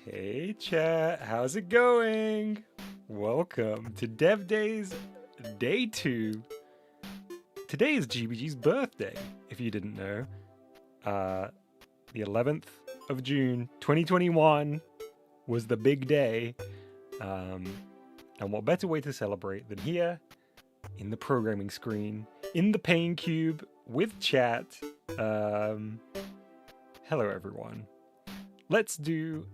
Hey chat, how's it going? Welcome to Dev Days Day 2. Today is GBG's birthday, if you didn't know. The 11th of June, 2021 was the big day. And what better way to celebrate than here, in the programming screen, in the pain cube, with chat. Hello everyone. Let's do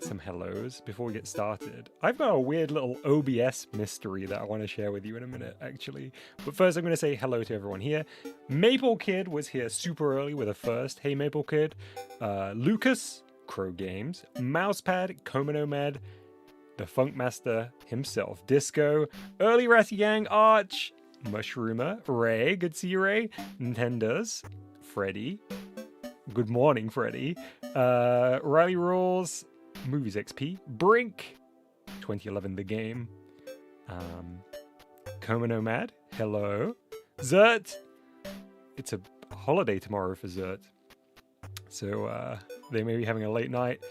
some hellos before we get started. I've got a weird little OBS mystery that I want to share with you in a minute, actually. But first, I'm going to say hello to everyone here. Maple Kid was here super early with a first. Hey, Maple Kid. Lucas, Crow Games, Mousepad, Komanomed, the Funk Master himself, Disco, Early Ratty Gang, Arch, Mushroomer, Ray, good to see you, Ray, Nintendo's, Freddy, good morning, Freddy, Riley Rules, Movies XP, Brink, 2011 The Game, Komanomad, hello, Zert, it's a holiday tomorrow for Zert, so they may be having a late night,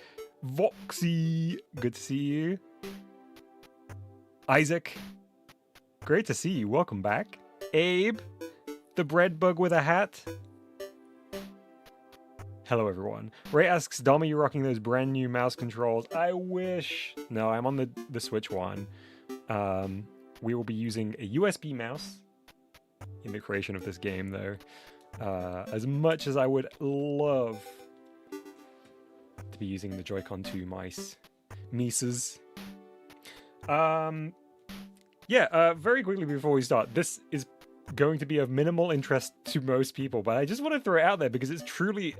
Voxy, good to see you, Isaac, great to see you, welcome back, Abe, the bread bug with a hat, hello everyone. Ray asks, Dom, are you rocking those brand new mouse controls? I wish. No, I'm on the Switch one. We will be using a USB mouse in the creation of this game, though. As much as I would love to be using the Joy-Con 2 mices. Very quickly before we start, this is going to be of minimal interest to most people, but I just want to throw it out there because it's truly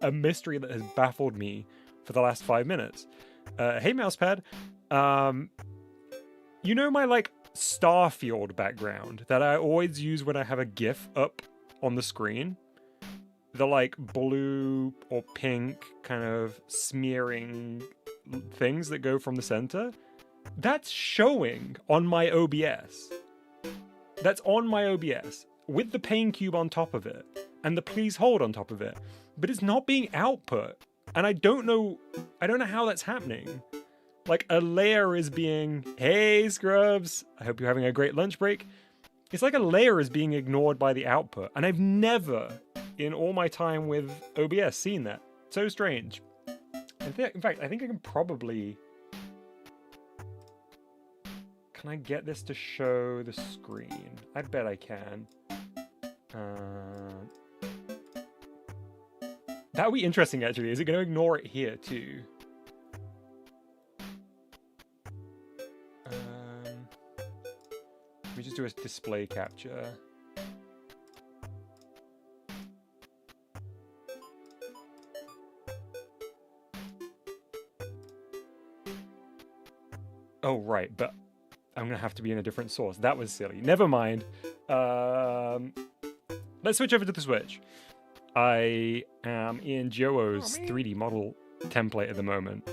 a mystery that has baffled me for the last 5 minutes. Hey Mousepad, you know my like Starfield background that I always use when I have a GIF up on the screen? The like blue or pink kind of smearing things that go from the center? That's showing on my OBS. That's on my OBS with the pain cube on top of it and the please hold on top of it, but it's not being output. And I don't know how that's happening. Like a layer is being, hey Scrubs, I hope you're having a great lunch break. It's like a layer is being ignored by the output. And I've never in all my time with OBS seen that. So strange. In fact, I think I can probably, can I get this to show the screen? I bet I can. That would be interesting, actually. Is it going to ignore it here, too? Let me just do a display capture. Oh, right, but I'm going to have to be in a different source. That was silly. Never mind. Let's switch over to the Switch. I am in Joe's 3D model template at the moment.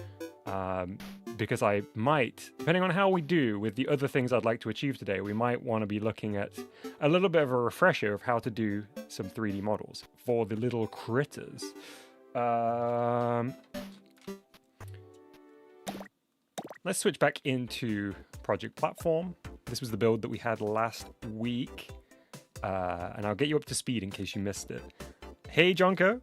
Because I might, depending on how we do with the other things I'd like to achieve today, we might want to be looking at a little bit of a refresher of how to do some 3D models for the little critters. Let's switch back into Project Platform. This was the build that we had last week. And I'll get you up to speed in case you missed it. Hey, Jonko.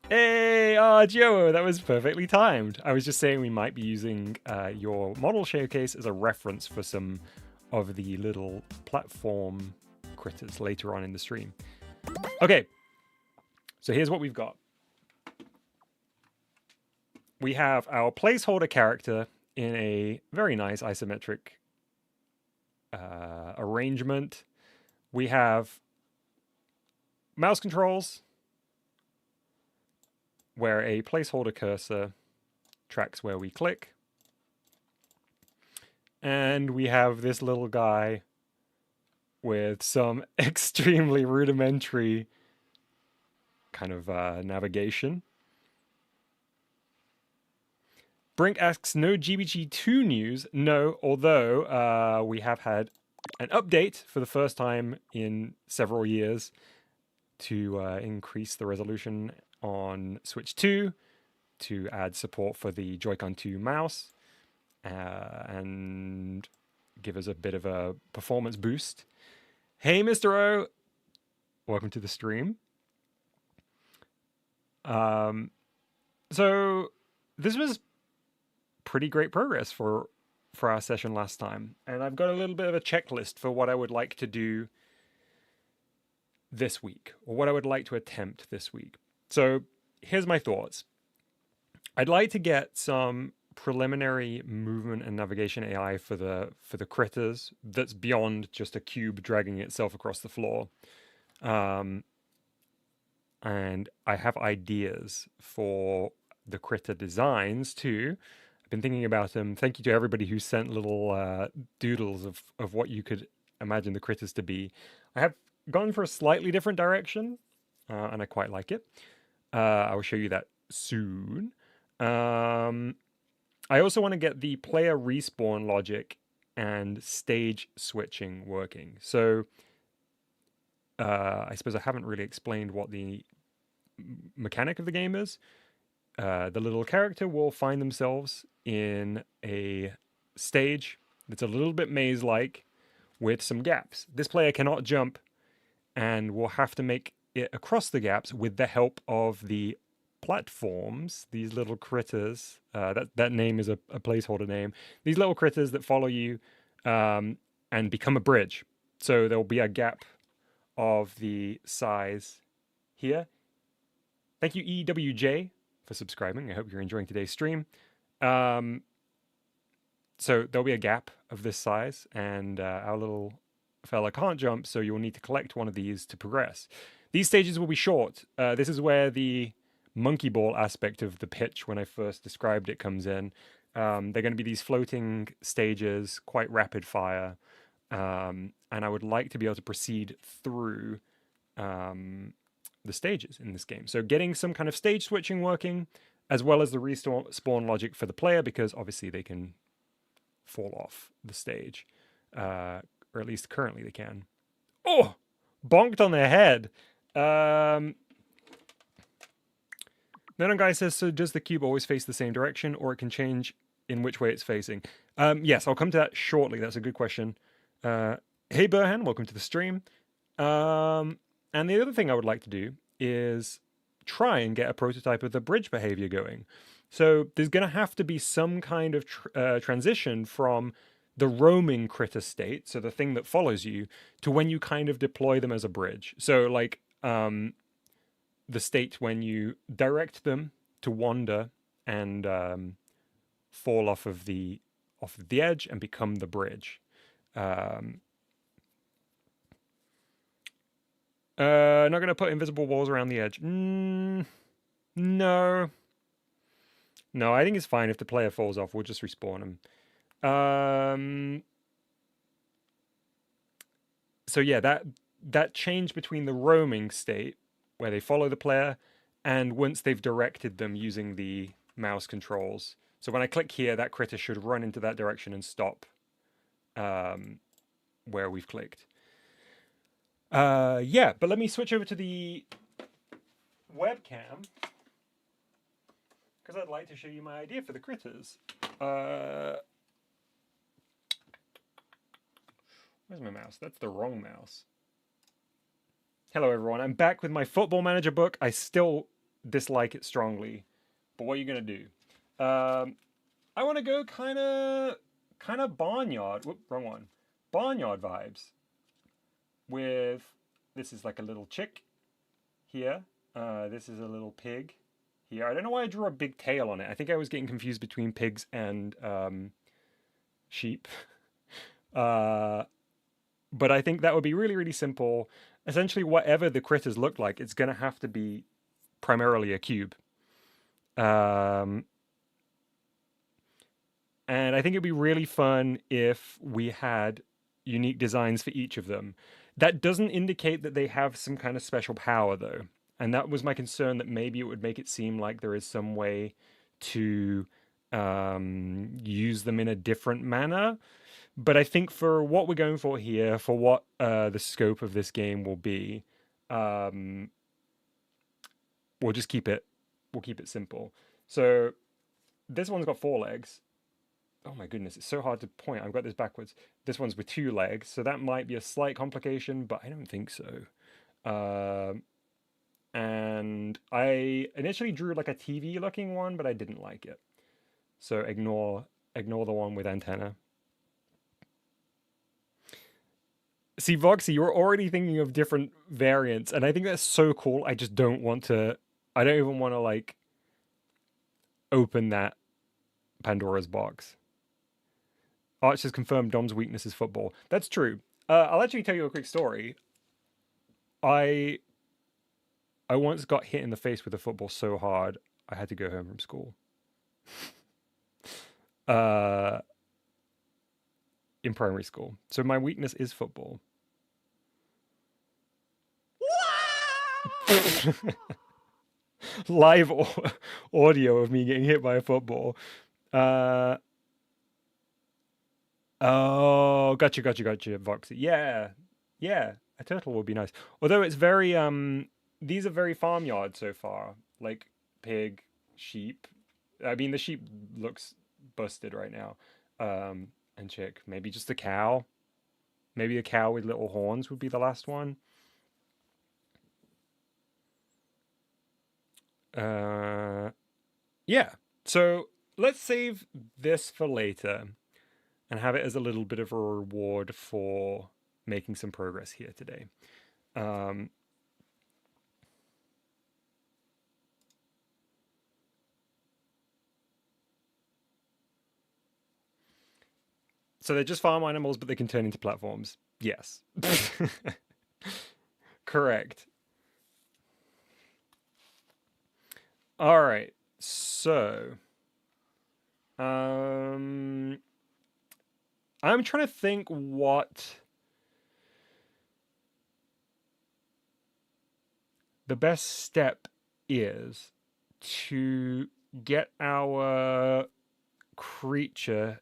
Hey, Joe, that was perfectly timed. I was just saying we might be using your model showcase as a reference for some of the little platform critters later on in the stream. Okay, so here's what we've got. We have our placeholder character in a very nice isometric arrangement. We have mouse controls where a placeholder cursor tracks where we click. And we have this little guy with some extremely rudimentary kind of navigation. Brink asks, no GBG2 news. No, although we have had an update for the first time in several years to increase the resolution on Switch 2 to add support for the Joy-Con 2 mouse and give us a bit of a performance boost. Hey, Mr. O, welcome to the stream. So this was pretty great progress for our session last time, and I've got a little bit of a checklist for what I would like to do this week, or what I would like to attempt this week. So here's my thoughts. I'd like to get some preliminary movement and navigation AI for the critters that's beyond just a cube dragging itself across the floor. And I have ideas for the critter designs too. I've been thinking about them. Thank you to everybody who sent little doodles of what you could imagine the critters to be. I have gone for a slightly different direction, and I quite like it. I will show you that soon. I also want to get the player respawn logic and stage switching working. So I suppose I haven't really explained what the mechanic of the game is. The little character will find themselves in a stage that's a little bit maze-like with some gaps. This player cannot jump and will have to make it across the gaps with the help of the PlatFORMS, these little critters. That name is a placeholder name. These little critters that follow you and become a bridge. So there'll be a gap of the size here. Thank you, EWJ, for subscribing. I hope you're enjoying today's stream. So there'll be a gap of this size, and our little fella can't jump, so you'll need to collect one of these to progress. These stages will be short. This is where the monkey ball aspect of the pitch, when I first described it, comes in. They're going to be these floating stages, quite rapid fire, and I would like to be able to proceed through the stages in this game. So getting some kind of stage switching working, as well as the respawn logic for the player, because obviously they can fall off the stage, or at least currently they can. Oh, bonked on their head. Then a guy says, so does the cube always face the same direction, or it can change in which way it's facing? Yes, I'll come to that shortly. That's a good question. Hey, Burhan, welcome to the stream. And the other thing I would like to do is try and get a prototype of the bridge behavior going. So there's going to have to be some kind of transition from the roaming critter state, so the thing that follows you, to when you kind of deploy them as a bridge. So like the state when you direct them to wander and fall off of the edge and become the bridge. Not going to put invisible walls around the edge. No. No, I think it's fine if the player falls off. We'll just respawn them. So yeah, that change between the roaming state, where they follow the player, and once they've directed them using the mouse controls. So when I click here, that critter should run into that direction and stop where we've clicked. Yeah, but let me switch over to the webcam, because I'd like to show you my idea for the critters. Where's my mouse? That's the wrong mouse. Hello, everyone. I'm back with my Football Manager book. I still dislike it strongly, but what are you going to do? I want to go kind of barnyard. Whoop, wrong one. Barnyard vibes. With, this is like a little chick here. This is a little pig here. I don't know why I drew a big tail on it. I think I was getting confused between pigs and sheep. But I think that would be really, really simple. Essentially, whatever the critters look like, it's going to have to be primarily a cube. And I think it'd be really fun if we had unique designs for each of them. That doesn't indicate that they have some kind of special power, though. And that was my concern, that maybe it would make it seem like there is some way to use them in a different manner. But I think for what we're going for here, for what the scope of this game will be, we'll just keep it simple. So this one's got 4 legs. Oh my goodness, it's so hard to point. I've got this backwards. This one's with 2 legs, so that might be a slight complication, but I don't think so. And I initially drew like a TV looking one, but I didn't like it. So ignore the one with antenna. See, Voxy, you're already thinking of different variants, and I think that's so cool. I just don't want to, I don't even want to like open that Pandora's box. Arch has confirmed Dom's weakness is football. That's true. I'll actually tell you a quick story. I once got hit in the face with a football so hard, I had to go home from school. In primary school. So my weakness is football. Live audio of me getting hit by a football. Oh, gotcha, Voxy. Yeah, a turtle would be nice. Although it's very, these are very farmyard so far. Like pig, sheep. I mean, the sheep looks busted right now. And chick. Maybe just a cow. Maybe a cow with little horns would be the last one. Yeah. So let's save this for later and have it as a little bit of a reward for making some progress here today. So they're just farm animals, but they can turn into platforms. Yes. Correct. All right. So, I'm trying to think what the best step is to get our creature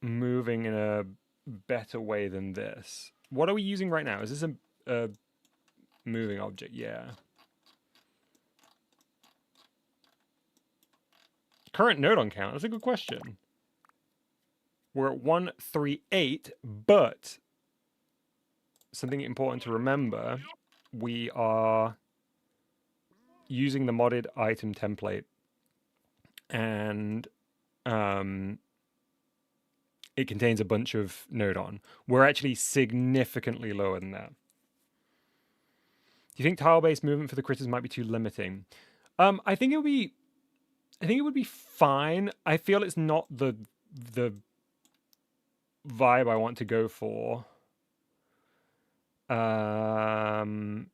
moving in a better way than this. What are we using right now? Is this a moving object? Yeah. Current node on count. That's a good question. We're at 138, but something important to remember, we are using the modded item template, and it contains a bunch of node on. We're actually significantly lower than that. Do you think tile-based movement for the critters might be too limiting? I think it would be fine. I feel it's not the vibe I want to go for. And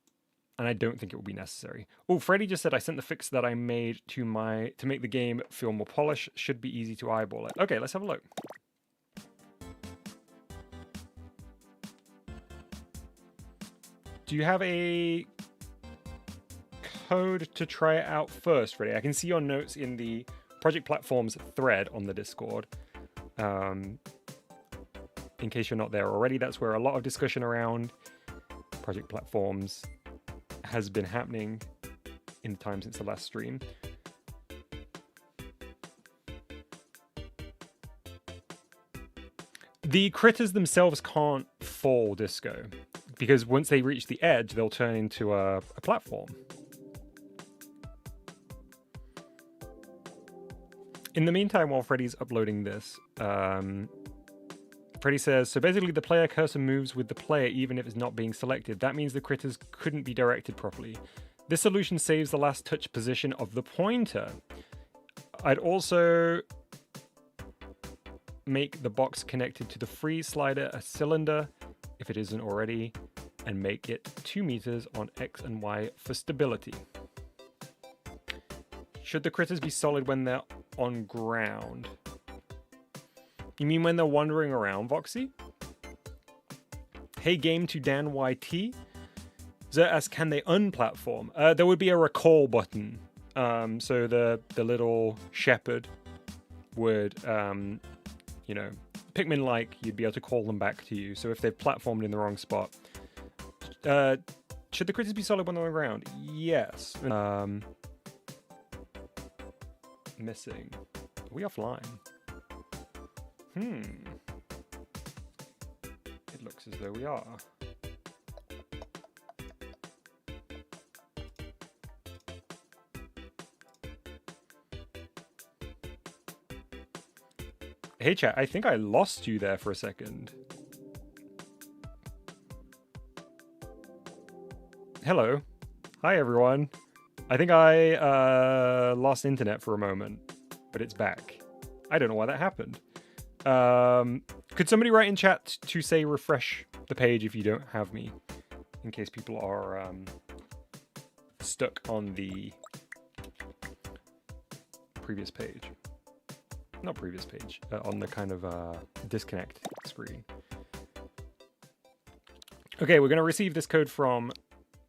I don't think it will be necessary. Oh, Freddy just said I sent the fix that I made to make the game feel more polished. Should be easy to eyeball it. Okay, let's have a look. Do you have a code to try it out first, Freddy? I can see your notes in the Project Platforms thread on the Discord. In case you're not there already, that's where a lot of discussion around Project Platforms has been happening in the time since the last stream. The critters themselves can't fall disco, because once they reach the edge, they'll turn into a platform. In the meantime, while Freddy's uploading this, Freddy says, so basically the player cursor moves with the player even if it's not being selected. That means the critters couldn't be directed properly. This solution saves the last touch position of the pointer. I'd also make the box connected to the freeze slider a cylinder, if it isn't already, and make it 2 meters on X and Y for stability. Should the critters be solid when they're on ground? You mean when they're wandering around, Voxy? Hey game to Dan YT. Zert asks, can they unplatform? There would be a recall button. So the little shepherd would, you know, Pikmin-like, you'd be able to call them back to you. So if they've platformed in the wrong spot, Should the critters be solid when they're on the ground? Yes. Missing. Are we offline? It looks as though we are. Hey chat, I think I lost you there for a second. Hello. Hi everyone. I think I lost internet for a moment, but it's back. I don't know why that happened. Could somebody write in chat to say refresh the page if you don't have me, in case people are stuck on the previous page. Not previous page, on the kind of disconnect screen. Okay, we're going to receive this code from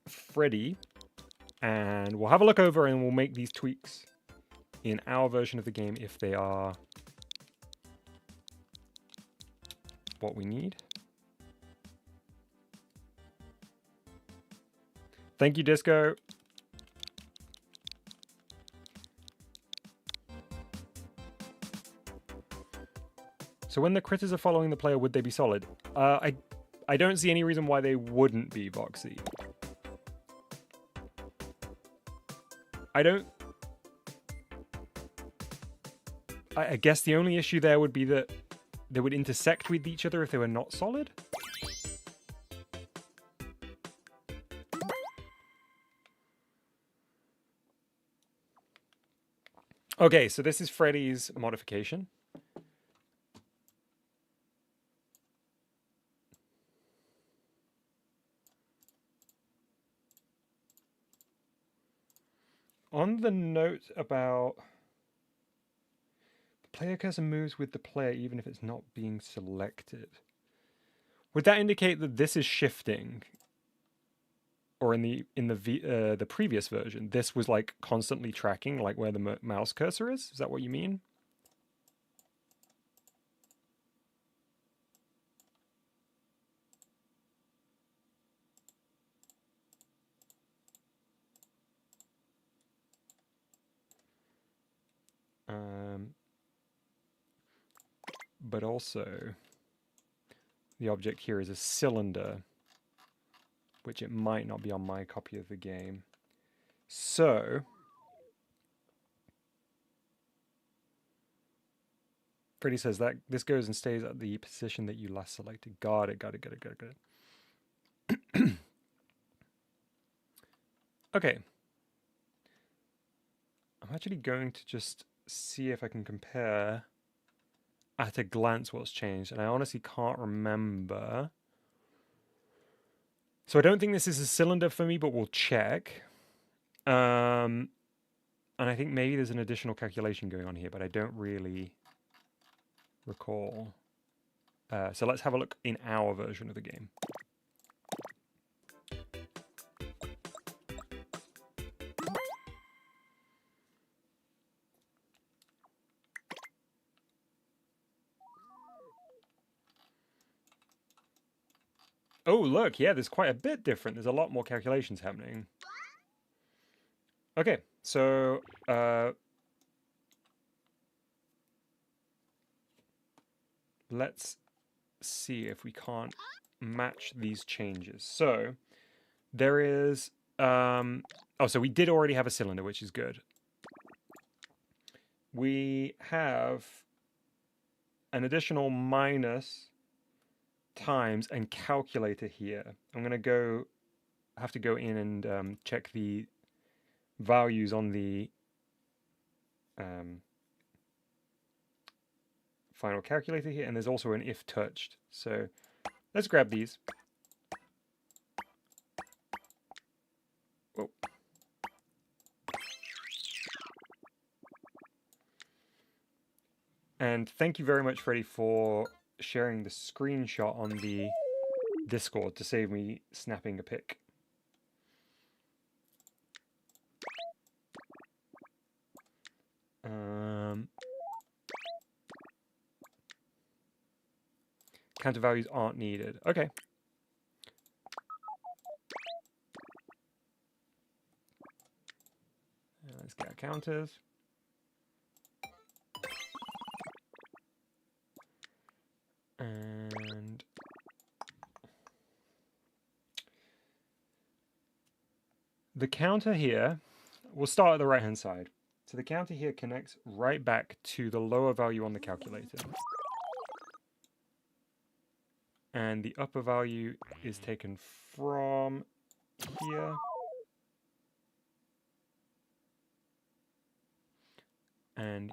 Freddy, and we'll have a look over and we'll make these tweaks in our version of the game if they are what we need. Thank you, Disco. So when the critters are following the player, would they be solid? I don't see any reason why they wouldn't be, Voxy. I guess the only issue there would be that they would intersect with each other if they were not solid. Okay, so this is Freddy's modification. On the note about the player cursor moves with the player even if it's not being selected, would that indicate that this is shifting? Or in the previous version, this was like constantly tracking like where the mouse cursor is? Is that what you mean? But also, the object here is a cylinder, which it might not be on my copy of the game. So, Freddy says that this goes and stays at the position that you last selected. Got it. Okay. I'm actually going to just see if I can compare at a glance what's changed, and I honestly can't remember. So I don't think this is a cylinder for me, but we'll check. And I think maybe there's an additional calculation going on here, but I don't really recall. So let's have a look in our version of the game. Oh, look, yeah, there's quite a bit different. There's a lot more calculations happening. Okay, so let's see if we can't match these changes. So there is, oh, so we did already have a cylinder, which is good. We have an additional minus times and calculator here. I'm going to have to go in and check the values on the final calculator here, and there's also an if touched. So let's grab these. Whoa. And thank you very much, Freddy, for sharing the screenshot on the Discord to save me snapping a pic. Counter values aren't needed. Okay. Let's get our counters. And the counter here, we'll start at the right hand side. So the counter here connects right back to the lower value on the calculator. And the upper value is taken from here. And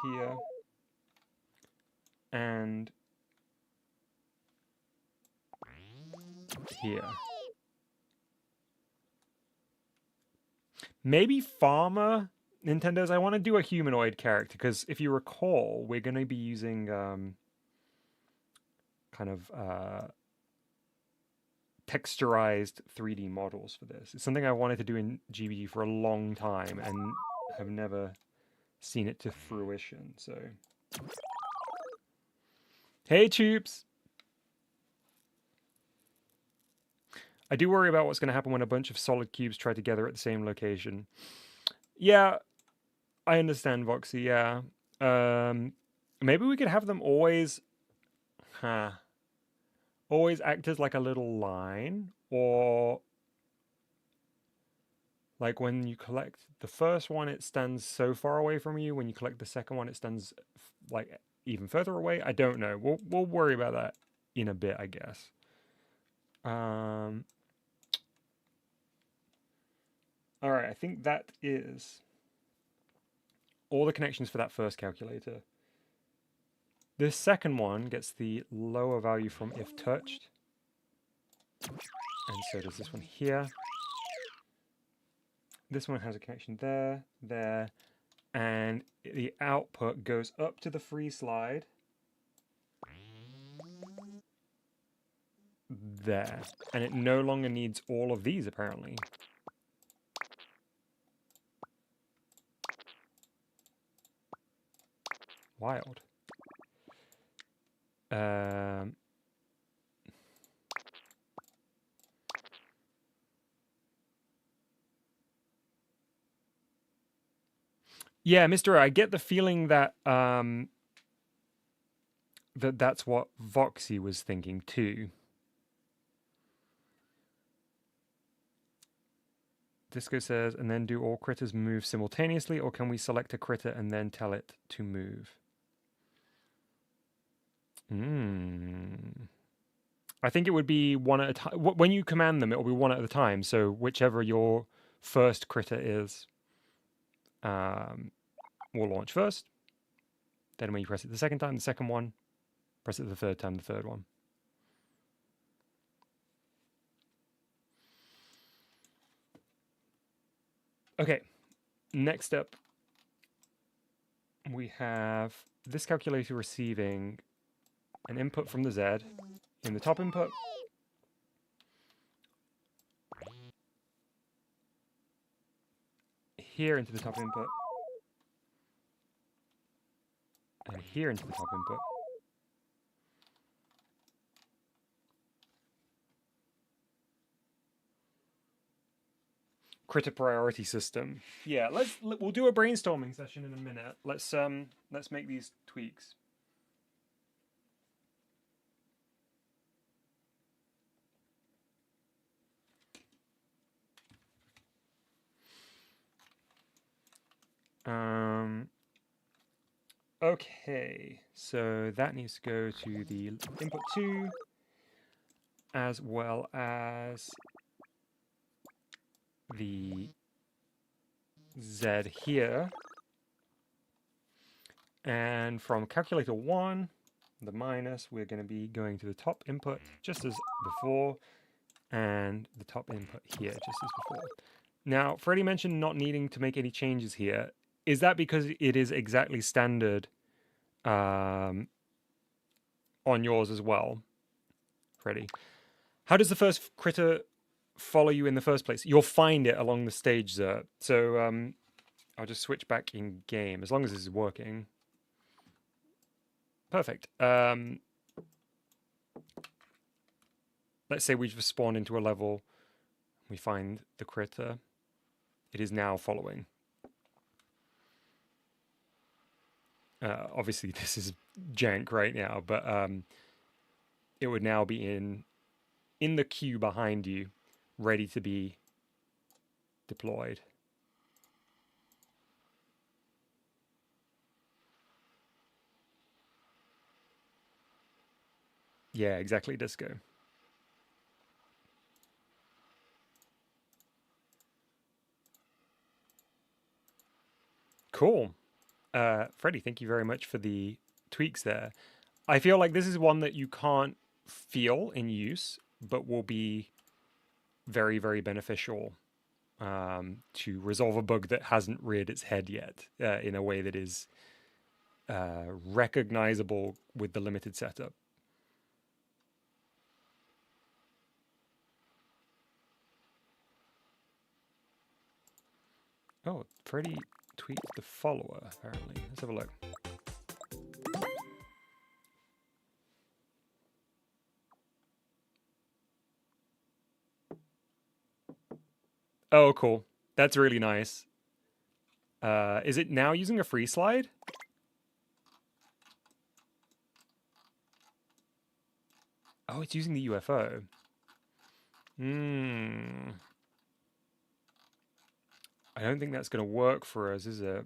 here. And here. Maybe Farmer Nintendo's. I want to do a humanoid character because if you recall, we're going to be using kind of texturized 3D models for this. It's something I wanted to do in GBG for a long time and have never seen it to fruition. So, hey, Tubes. I do worry about what's going to happen when a bunch of solid cubes try together at the same location. Yeah, I understand, Voxy, yeah. Maybe we could have them always... always act as like a little line, or... like when you collect the first one, it stands so far away from you. When you collect the second one, it stands like even further away. I don't know. We'll worry about that in a bit, I guess. All right, I think that is all the connections for that first calculator. This second one gets the lower value from if touched. And so does this one here. This one has a connection there, there, and the output goes up to the free slide. There. And it no longer needs all of these, apparently. Wild. Yeah, Mr. I get the feeling that that's what Voxy was thinking too. Disco says, and then do all critters move simultaneously, or can we select a critter and then tell it to move? I think it would be one at a time. When you command them, it will be one at a time. So whichever your first critter is, will launch first. Then when you press it the second time, the second one. Press it the third time, the third one. Okay, next up, we have this calculator receiving an input from the Z in the top input. Here into the top input. And here into the top input. Critter priority system. Yeah, we'll do a brainstorming session in a minute. Let's make these tweaks. Okay, so that needs to go to the input 2 as well as the Z here. And from calculator 1, the minus, we're going to be going to the top input just as before, and the top input here just as before. Now, Freddie mentioned not needing to make any changes here. Is that because it is exactly standard on yours as well, Freddie? How does the first critter follow you in the first place? You'll find it along the stage, Zert. So I'll just switch back in game as long as this is working. Perfect. Let's say we've spawned into a level. We find the critter. it is now following. Obviously, this is jank right now, but it would now be in the queue behind you, ready to be deployed. Yeah, exactly, Disco. Cool. Freddie, thank you very much for the tweaks there. I feel like this is one that you can't feel in use, but will be very, very beneficial to resolve a bug that hasn't reared its head yet in a way that is recognizable with the limited setup. Oh, Freddie tweets the follower, apparently. Let's have a look. Oh, cool. That's really nice. Is it now using a free slide? Oh, it's using the UFO. I don't think that's going to work for us, is it?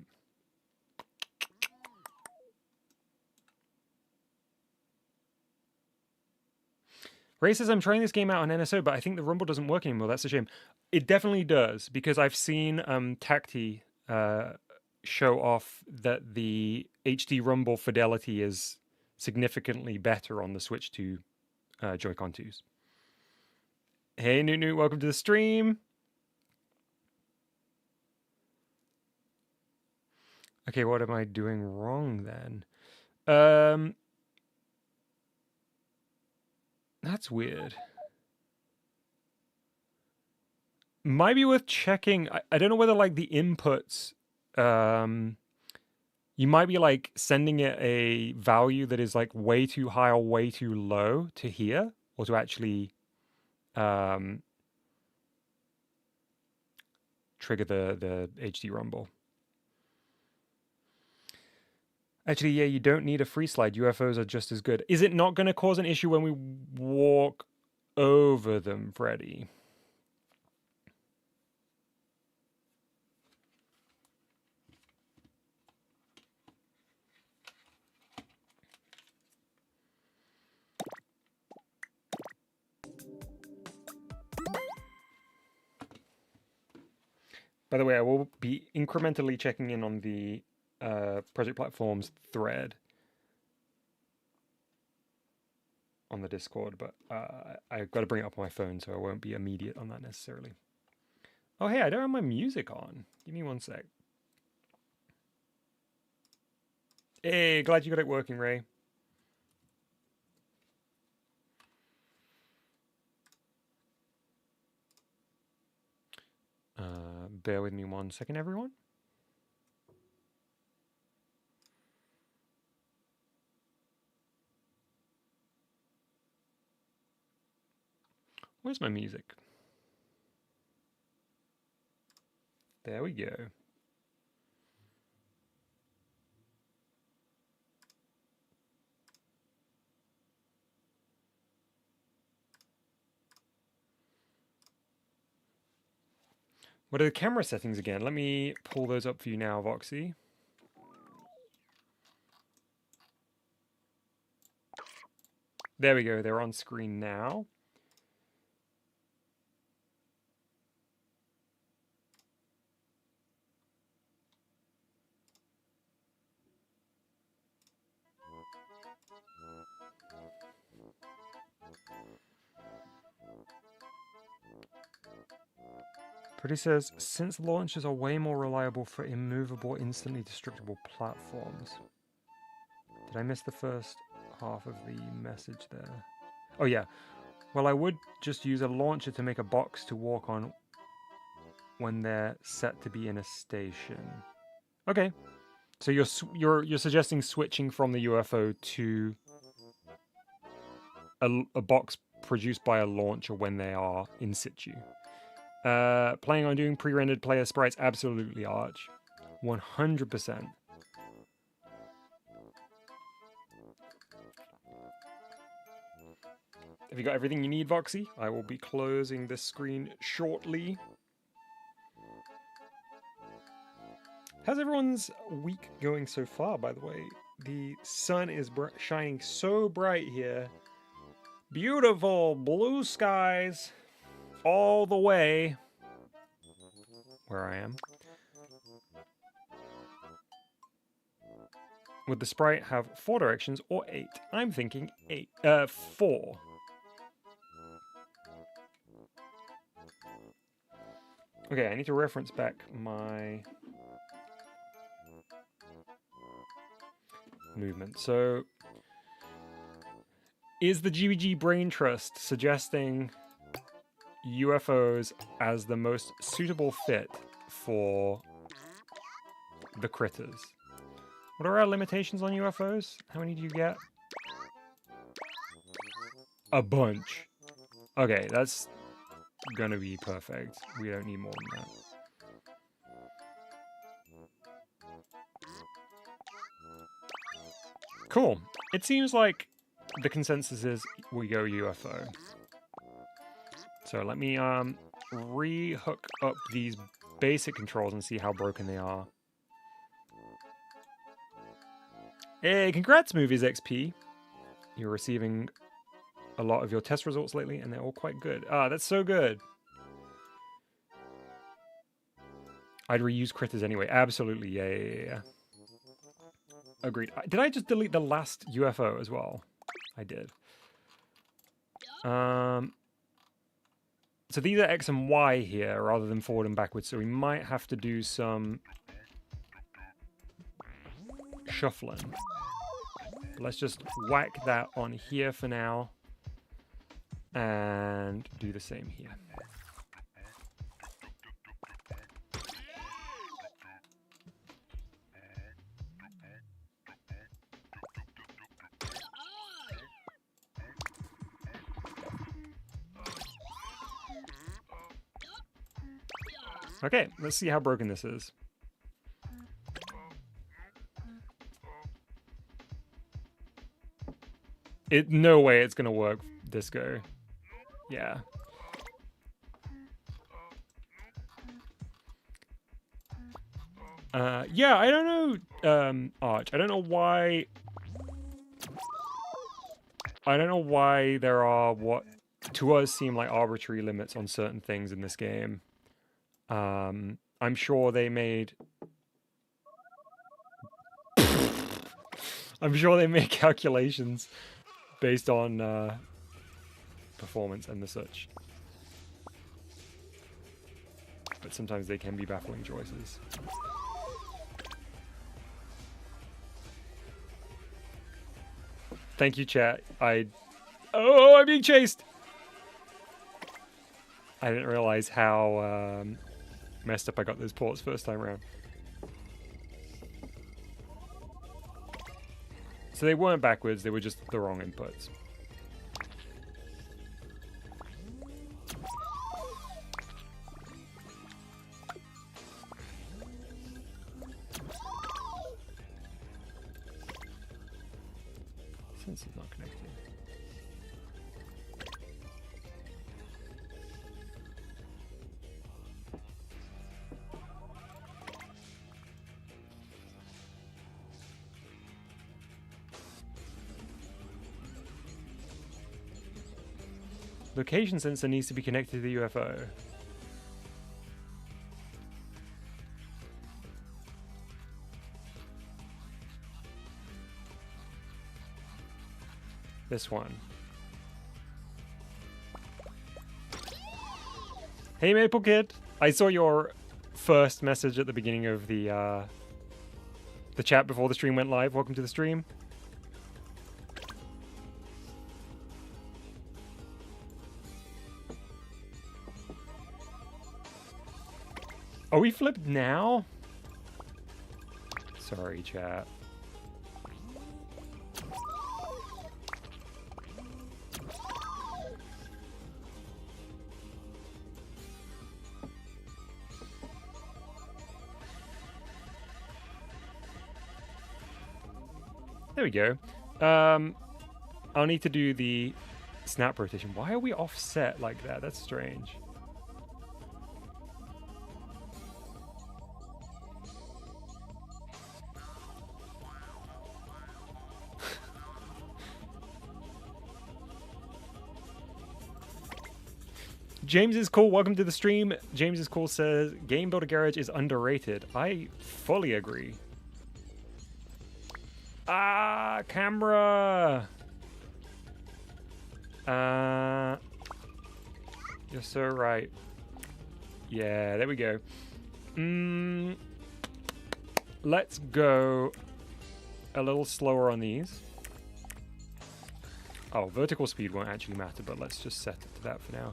Ray says, I'm trying this game out on NSO, but I think the rumble doesn't work anymore. That's a shame. It definitely does, because I've seen Tacti show off that the HD rumble fidelity is significantly better on the Switch 2 Joy-Con 2s. Hey, Newt, welcome to the stream. Okay, what am I doing wrong then? That's weird. Might be worth checking. I don't know whether like the inputs, you might be like sending it a value that is like way too high or way too low to hear, or to actually trigger the HD rumble. Actually, yeah, you don't need a free slide. UFOs are just as good. Is it not going to cause an issue when we walk over them, Freddy? By the way, I will be incrementally checking in on the Project Platforms thread on the Discord, but I've got to bring it up on my phone, so I won't be immediate on that necessarily. Oh, hey, I don't have my music on. Give me one sec. Hey, glad you got it working, Ray. Bear with me 1 second, everyone. Where's my music? There we go. What are the camera settings again? Let me pull those up for you now, Voxy. There we go. They're on screen now. Pretty says, since launchers are way more reliable for immovable, instantly destructible platforms. Did I miss the first half of the message there? Oh yeah. Well, I would just use a launcher to make a box to walk on when they're set to be in a station. Okay. So you're suggesting switching from the UFO to a box produced by a launcher when they are in situ. Planning on doing pre-rendered player sprites? Absolutely, Arch. 100%. Have you got everything you need, Voxy? I will be closing this screen shortly. How's everyone's week going so far, by the way? The sun is shining so bright here. Beautiful blue skies all the way where I am. Would the sprite have 4 directions or 8? I'm thinking 4. Okay, I need to reference back my movement. So, is the GBG Brain Trust suggesting UFOs as the most suitable fit for the critters? What are our limitations on UFOs? How many do you get? A bunch. Okay, that's gonna be perfect. We don't need more than that. Cool. It seems like the consensus is we go UFO. So let me re-hook up these basic controls and see how broken they are. Hey, congrats, Movies XP. You're receiving a lot of your test results lately, and they're all quite good. Ah, that's so good. I'd reuse critters anyway. Absolutely, yeah. Agreed. Did I just delete the last UFO as well? I did. So these are X and Y here rather than forward and backwards, so we might have to do some shuffling. But let's just whack that on here for now and do the same here. Okay, let's see how broken this is. No way it's gonna work, Disco. Yeah. Yeah, I don't know, Arch. I don't know why... there are what to us seem like arbitrary limits on certain things in this game. I'm sure they made... I'm sure they made calculations based on performance and the such. But sometimes they can be baffling choices. Thank you, chat. Oh, I'm being chased! I didn't realize how messed up I got those ports first time around. So they weren't backwards, they were just the wrong inputs. Sensor's not connected. Location sensor needs to be connected to the UFO. This one. Hey Maple Kid, I saw your first message at the beginning of the chat before the stream went live. Welcome to the stream. Are we flipped now? Sorry, chat. There we go. I'll need to do the snap rotation. Why are we offset like that? That's strange. James is cool. Welcome to the stream. James is cool says Game Builder Garage is underrated. I fully agree. Ah, camera. You're so right. Yeah, there we go. Let's go a little slower on these. Oh, vertical speed won't actually matter, but let's just set it to that for now.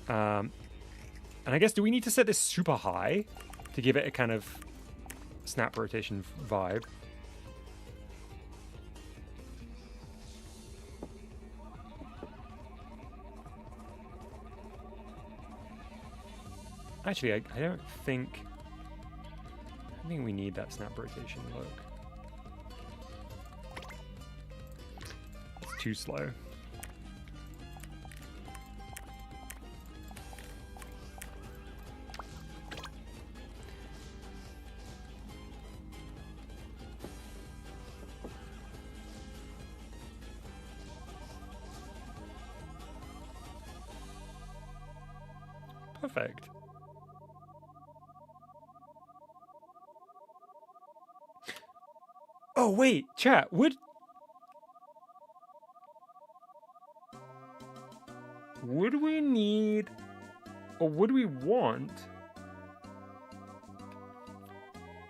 And I guess, do we need to set this super high to give it a kind of snap rotation vibe? Actually, I don't think we need that snap rotation look. It's too slow. Perfect. Oh wait, chat, would we need, or would we want?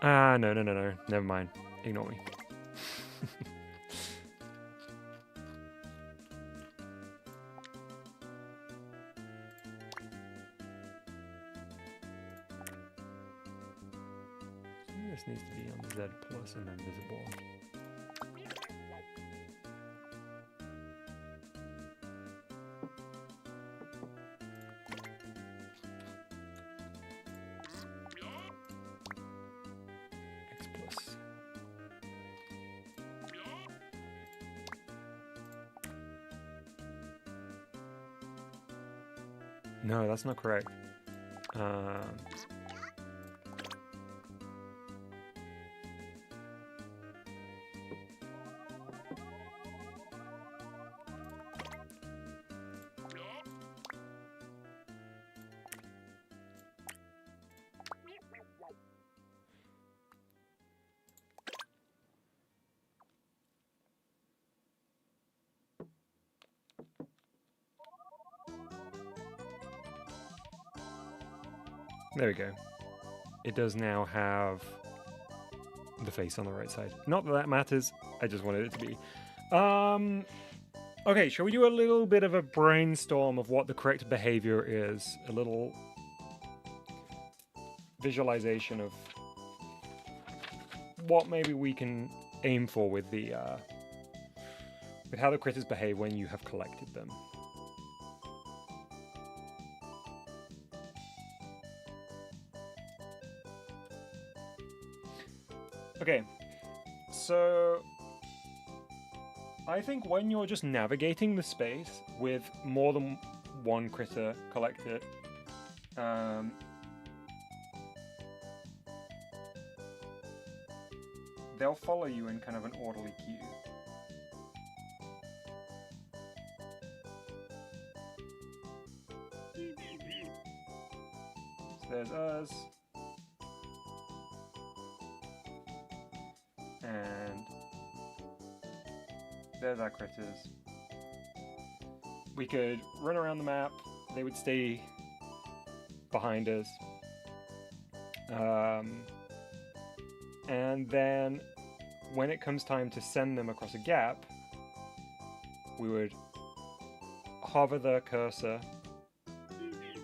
No, never mind. Ignore me. This needs to be on Z plus and then visible. X plus. No, that's not correct. There we go. It does now have the face on the right side. Not that that matters, I just wanted it to be. Okay, shall we do a little bit of a brainstorm of what the correct behavior is? A little visualization of what maybe we can aim for with the with how the critters behave when you have collected them. Okay, so I think when you're just navigating the space with more than one critter collected, they'll follow you in kind of an orderly queue. So there's us. And there's our critters. We could run around the map, they would stay behind us. And then when it comes time to send them across a gap, we would hover the cursor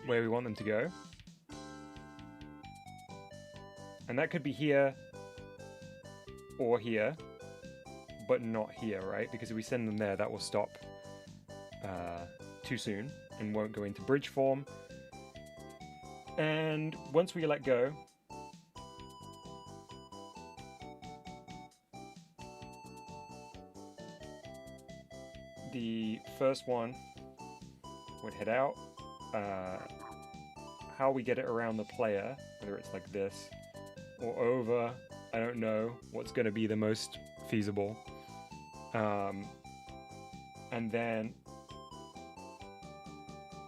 where we want them to go. And that could be here or here, but not here, right? Because if we send them there, that will stop too soon and won't go into bridge form. And once we let go, first one would head out. How we get it around the player, whether it's like this or over, I don't know what's going to be the most feasible. And then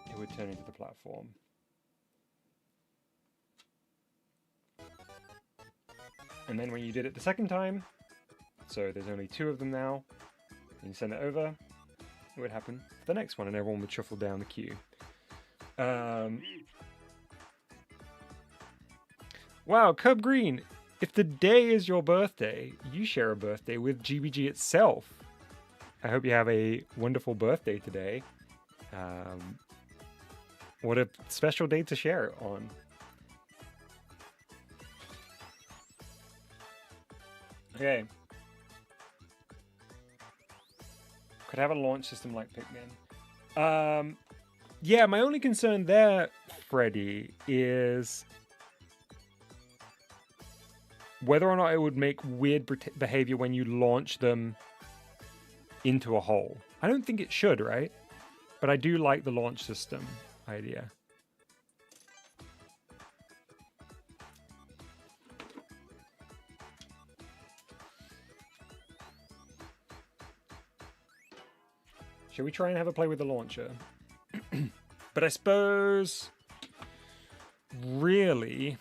it would turn into the platform. And then when you did it the second time, so there's only 2 of them now, and you send it over, it would happen for the next one, and everyone would shuffle down the queue. Wow, Cub Green, if the day is your birthday, you share a birthday with GBG itself. I hope you have a wonderful birthday today. What a special day to share it on. Okay. Could have a launch system like Pikmin. Yeah, my only concern there, Freddy, is whether or not it would make weird behavior when you launch them into a hole. I don't think it should, right? But I do like the launch system idea. Shall we try and have a play with the launcher? But I suppose, really,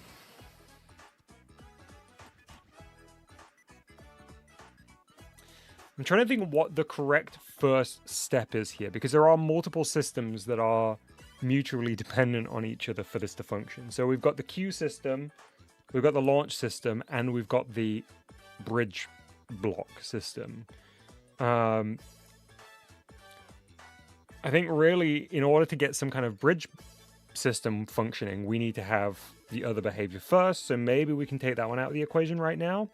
I'm trying to think what the correct first step is here, because there are multiple systems that are mutually dependent on each other for this to function. So we've got the queue system, we've got the launch system, and we've got the bridge block system. I think really, in order to get some kind of bridge system functioning, we need to have the other behavior first. So maybe we can take that one out of the equation right now.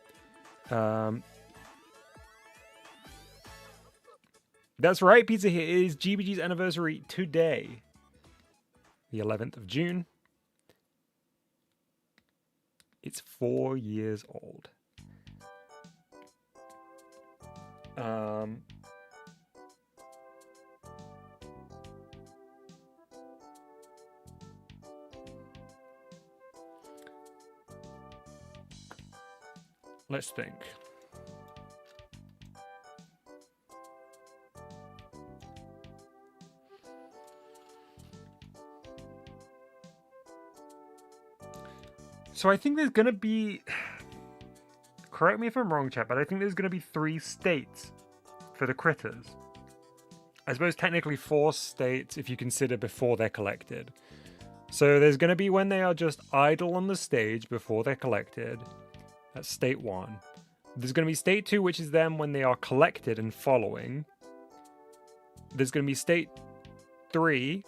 That's right, Pizza here. It is GBG's anniversary today, the 11th of June. It's 4 years old. Let's think. So I think there's going to be, correct me if I'm wrong, chat, but I think there's going to be 3 states for the critters. I suppose technically 4 states if you consider before they're collected. So there's going to be when they are just idle on the stage before they're collected. That's state 1. There's going to be state 2, which is them when they are collected and following. There's going to be state 3,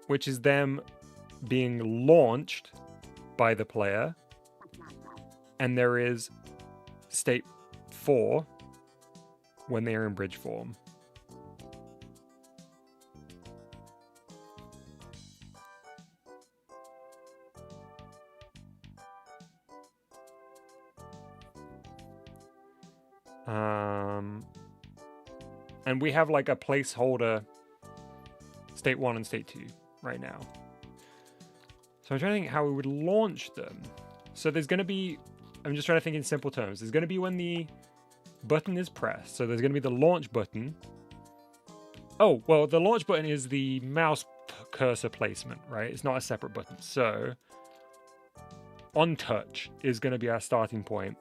which is them being launched by the player. And there is state 4 when they are in bridge form. And we have like a placeholder state 1 and state 2 right now. So I'm trying to think how we would launch them. So there's going to be, I'm just trying to think in simple terms. There's going to be when the button is pressed. So there's going to be the launch button. Oh, well, the launch button is the mouse cursor placement, right? It's not a separate button. So on touch is going to be our starting point.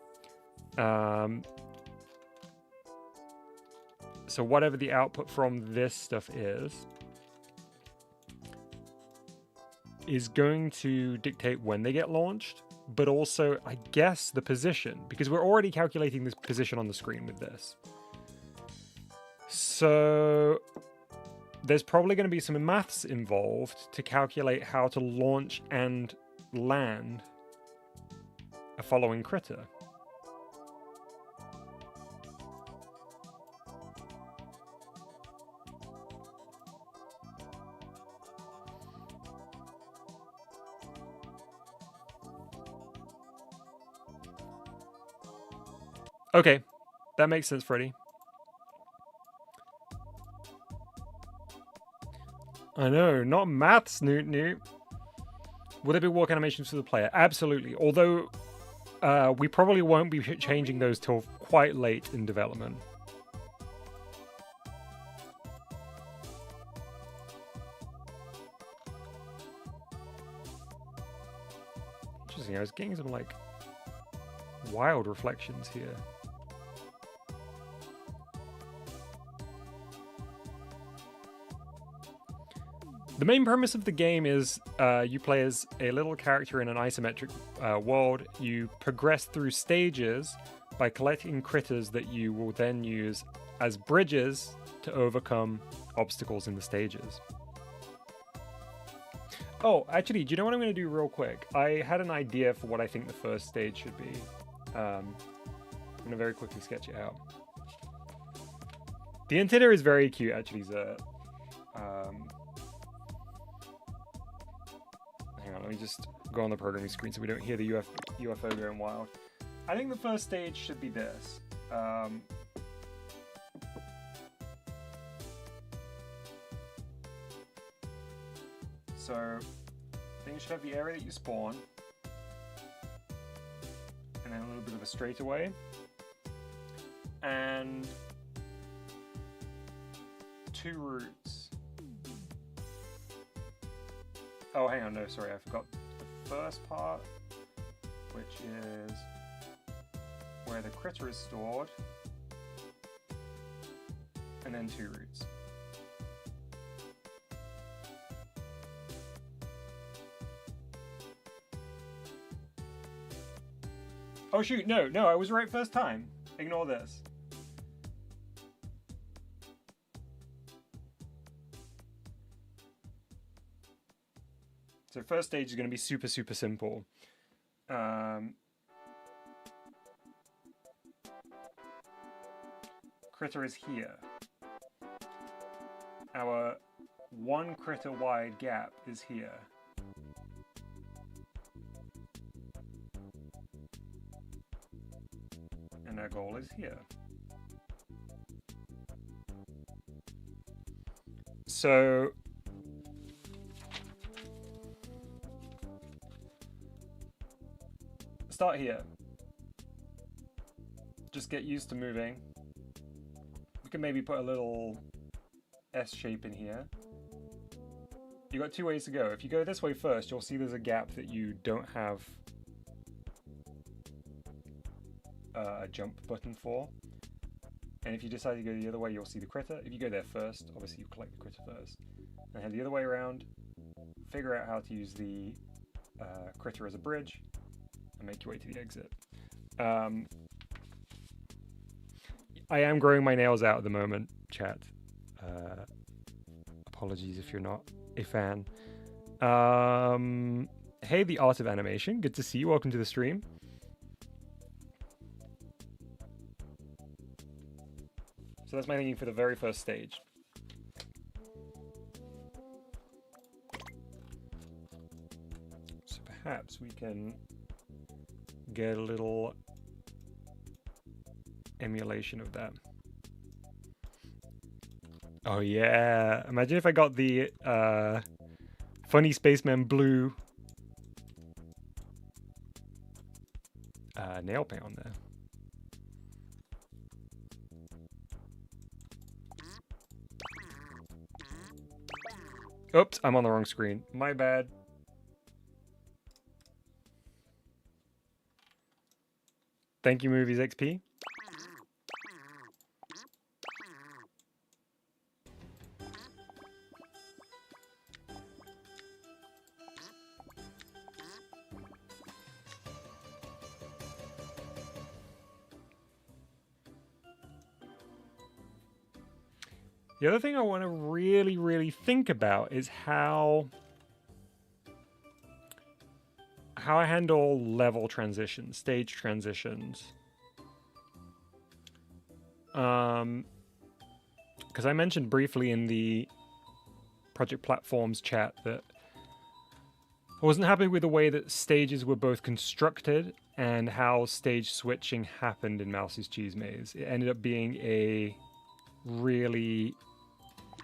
So whatever the output from this stuff is going to dictate when they get launched, but also, I guess, the position, because we're already calculating this position on the screen with this. So there's probably going to be some maths involved to calculate how to launch and land a following critter. Okay, that makes sense, Freddy. I know, not maths, Newt Newt. Will there be walk animations for the player? Absolutely. Although we probably won't be changing those till quite late in development. Interesting. I was getting some like wild reflections here. The main premise of the game is you play as a little character in an isometric world. You progress through stages by collecting critters that you will then use as bridges to overcome obstacles in the stages. Oh, actually, do you know what I'm going to do real quick? I had an idea for what I think the first stage should be. I'm going to very quickly sketch it out. The antenna is very cute, actually, Zert. Hang on, let me just go on the programming screen so we don't hear the UFO going wild. I think the first stage should be this. So, things should have the area that you spawn, and then a little bit of a straightaway, and 2 routes. Oh, hang on, no, sorry, I forgot the first part, which is where the critter is stored, and then 2 routes. Oh shoot, no, I was right first time. Ignore this. So first stage is going to be super simple. Critter is here. Our 1 critter wide gap is here. And our goal is here. So start here. Just get used to moving. We can maybe put a little S shape in here. You've got 2 ways to go. If you go this way first, you'll see there's a gap that you don't have a jump button for. And if you decide to go the other way, you'll see the critter. If you go there first, obviously you collect the critter first. And head the other way around, figure out how to use the critter as a bridge, and make your way to the exit. I am growing my nails out at the moment, chat. Apologies if you're not a fan. Hey, the Art of Animation. Good to see you. Welcome to the stream. So that's my thinking for the very first stage. So perhaps we can get a little emulation of that. Oh yeah, imagine if I got the Funny Spaceman Blue nail paint on there. Oops, I'm on the wrong screen. My bad. Thank you, Movies XP. The other thing I want to really think about is how I handle level transitions, stage transitions. Because I mentioned briefly in the Project Platforms chat that I wasn't happy with the way that stages were both constructed and how stage switching happened in Mouse's Cheese Maze. It ended up being a really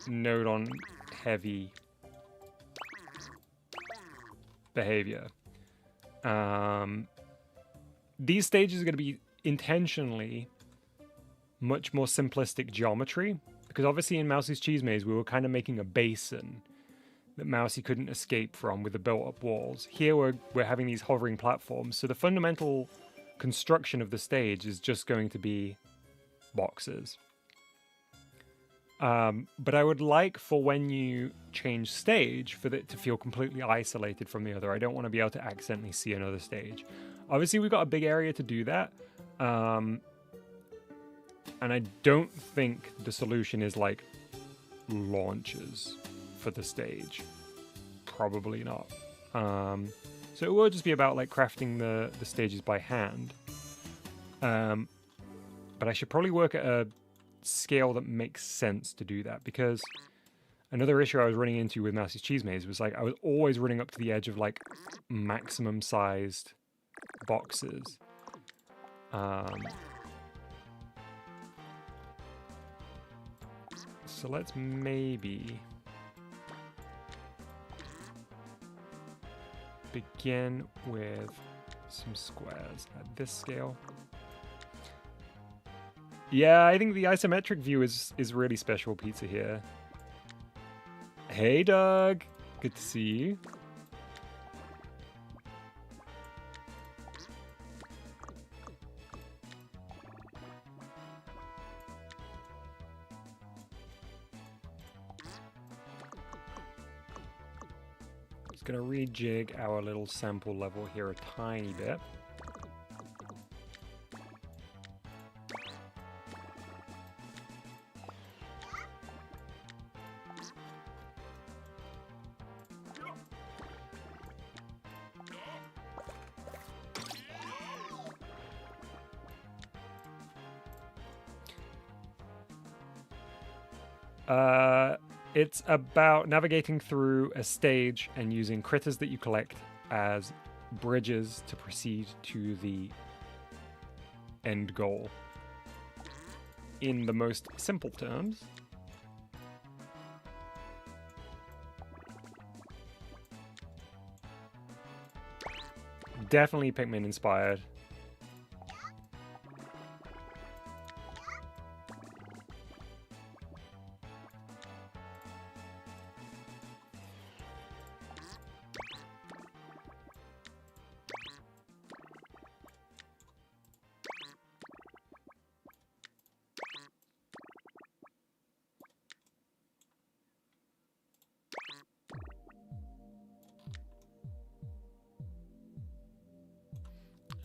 node-on heavy behavior. These stages are going to be intentionally much more simplistic geometry, because obviously in Mousie's Cheese Maze we were kind of making a basin that Mousy couldn't escape from with the built-up walls. Here we're having these hovering platforms, so the fundamental construction of the stage is just going to be boxes. But I would like for when you change stage for it to feel completely isolated from the other. I don't want to be able to accidentally see another stage. Obviously we've got a big area to do that. And I don't think the solution is like launchers for the stage. Probably not. So it will just be about like crafting the stages by hand. But I should probably work at a scale that makes sense to do that, because another issue I was running into with Mousie's Cheese Maze was like I was always running up to the edge of like maximum sized boxes. So let's maybe begin with some squares at this scale. Yeah, I think the isometric view is really special, Pizza here. Hey, Doug. Good to see you. Just gonna rejig our little sample level here a tiny bit. It's about navigating through a stage and using critters that you collect as bridges to proceed to the end goal. In the most simple terms. Definitely Pikmin inspired.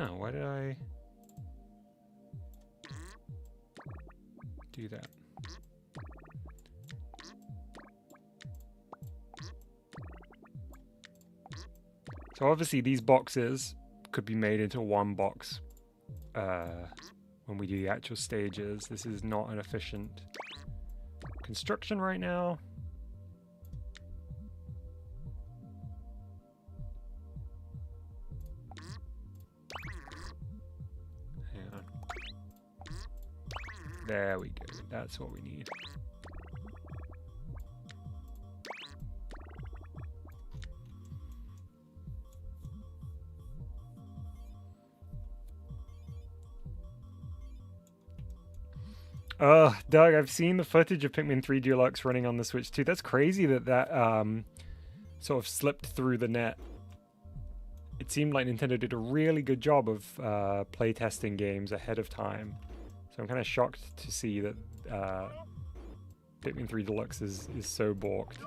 Oh, why did I do that? So obviously these boxes could be made into one box when we do the actual stages. This is not an efficient construction right now. There we go. That's what we need. Oh, Doug, I've seen the footage of Pikmin 3 Deluxe running on the Switch too. That's crazy that sort of slipped through the net. It seemed like Nintendo did a really good job of playtesting games ahead of time. So I'm kind of shocked to see that Pikmin 3 Deluxe is so balked.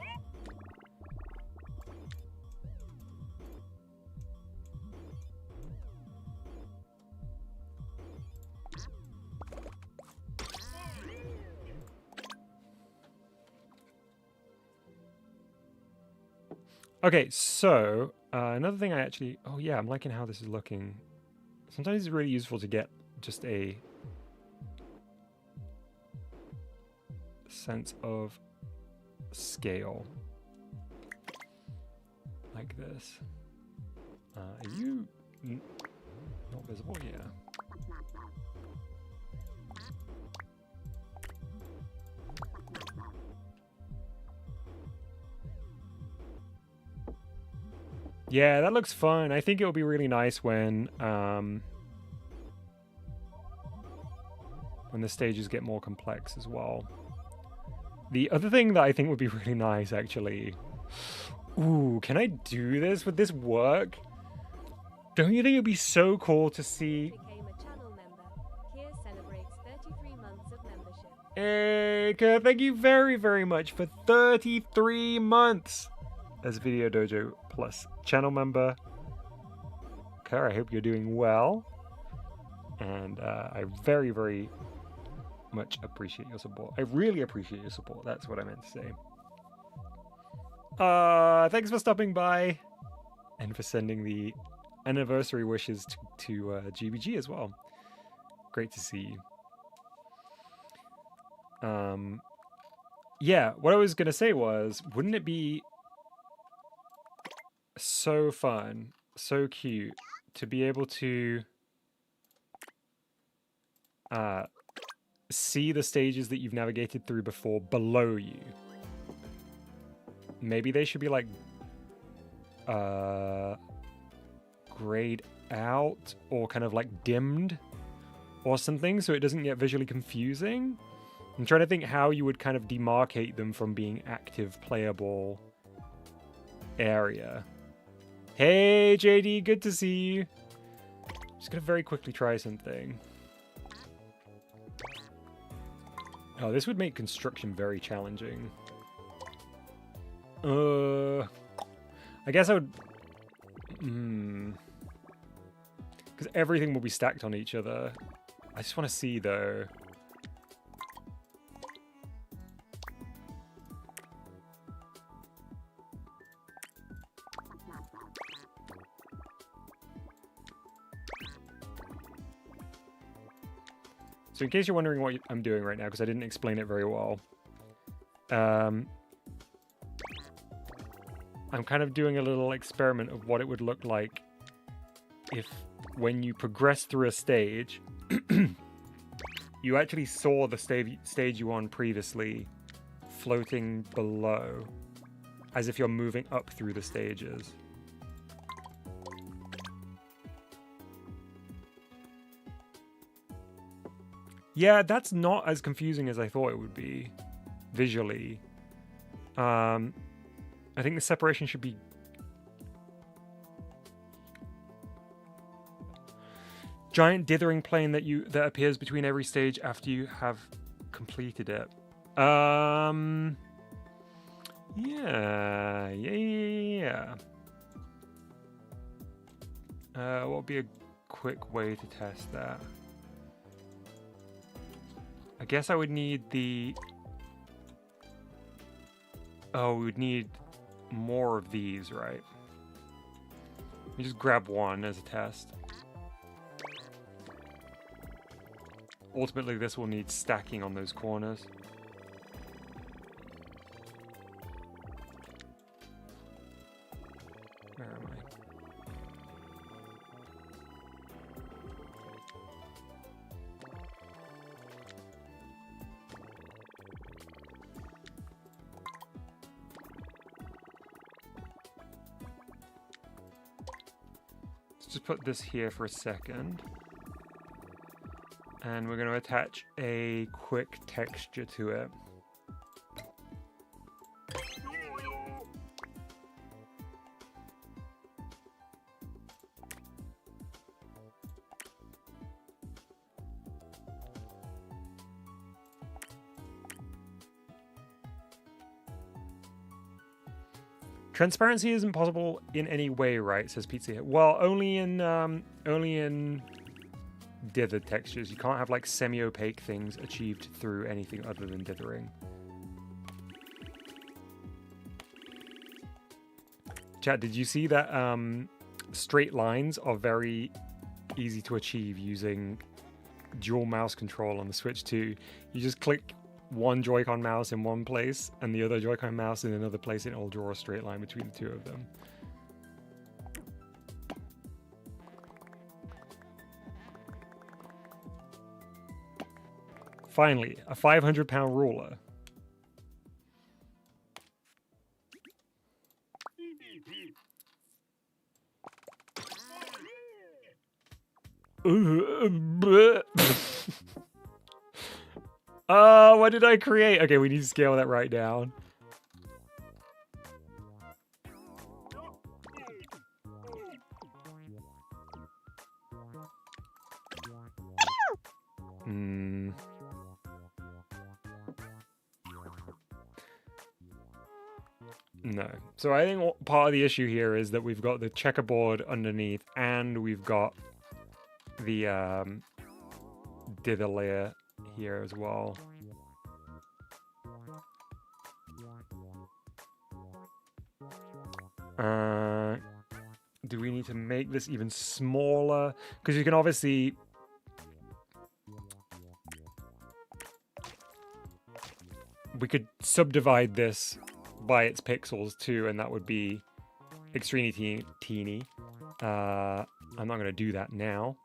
Okay, so another thing I actually... Oh yeah, I'm liking how this is looking. Sometimes it's really useful to get just a sense of scale like this. Are you not visible? Yeah. Yeah, that looks fun. I think it will be really nice when the stages get more complex as well. The other thing that I think would be really nice, actually... Ooh, can I do this? Would this work? Don't you think it'd be so cool to see... Hey, Kerr, thank you very, very much for 33 months as VideoDojo Plus channel member. Kerr, I hope you're doing well. And I very, very much appreciate your support. I really appreciate your support. That's what I meant to say. Thanks for stopping by and for sending the anniversary wishes to GBG as well. Great to see you. Yeah, what I was gonna say was, wouldn't it be so fun, so cute to be able to see the stages that you've navigated through before below you? Maybe they should be like grayed out or kind of like dimmed or something so it doesn't get visually confusing. I'm trying to think how you would kind of demarcate them from being active playable area. Hey JD, good to see you. Just gonna very quickly try something. Oh, this would make construction very challenging. I guess I would... Because everything will be stacked on each other. I just want to see, though. So in case you're wondering what I'm doing right now, because I didn't explain it very well, I'm kind of doing a little experiment of what it would look like if, when you progress through a stage, you actually saw the stage you were on previously floating below, as if you're moving up through the stages. Yeah, that's not as confusing as I thought it would be, visually. I think the separation should be... Giant dithering plane that appears between every stage after you have completed it. Yeah. What would be a quick way to test that? I guess I would need the... Oh, we would need more of these, right? Let me just grab one as a test. Ultimately, this will need stacking on those corners. Where am I? Let's just put this here for a second. And we're going to attach a quick texture to it. Transparency isn't possible in any way, right? Says Pizza. Well, only in dithered textures. You can't have like semi-opaque things achieved through anything other than dithering. Chat, did you see that straight lines are very easy to achieve using dual mouse control on the Switch 2? You just click one Joy-Con mouse in one place and the other Joy-Con mouse in another place, and it'll draw a straight line between the two of them. Finally, a 500-pound ruler. What did I create? Okay, we need to scale that right down. No. So I think part of the issue here is that we've got the checkerboard underneath and we've got the dither layer here as well. Do we need to make this even smaller? Because you can obviously... We could subdivide this by its pixels too, and that would be extremely teeny. I'm not going to do that now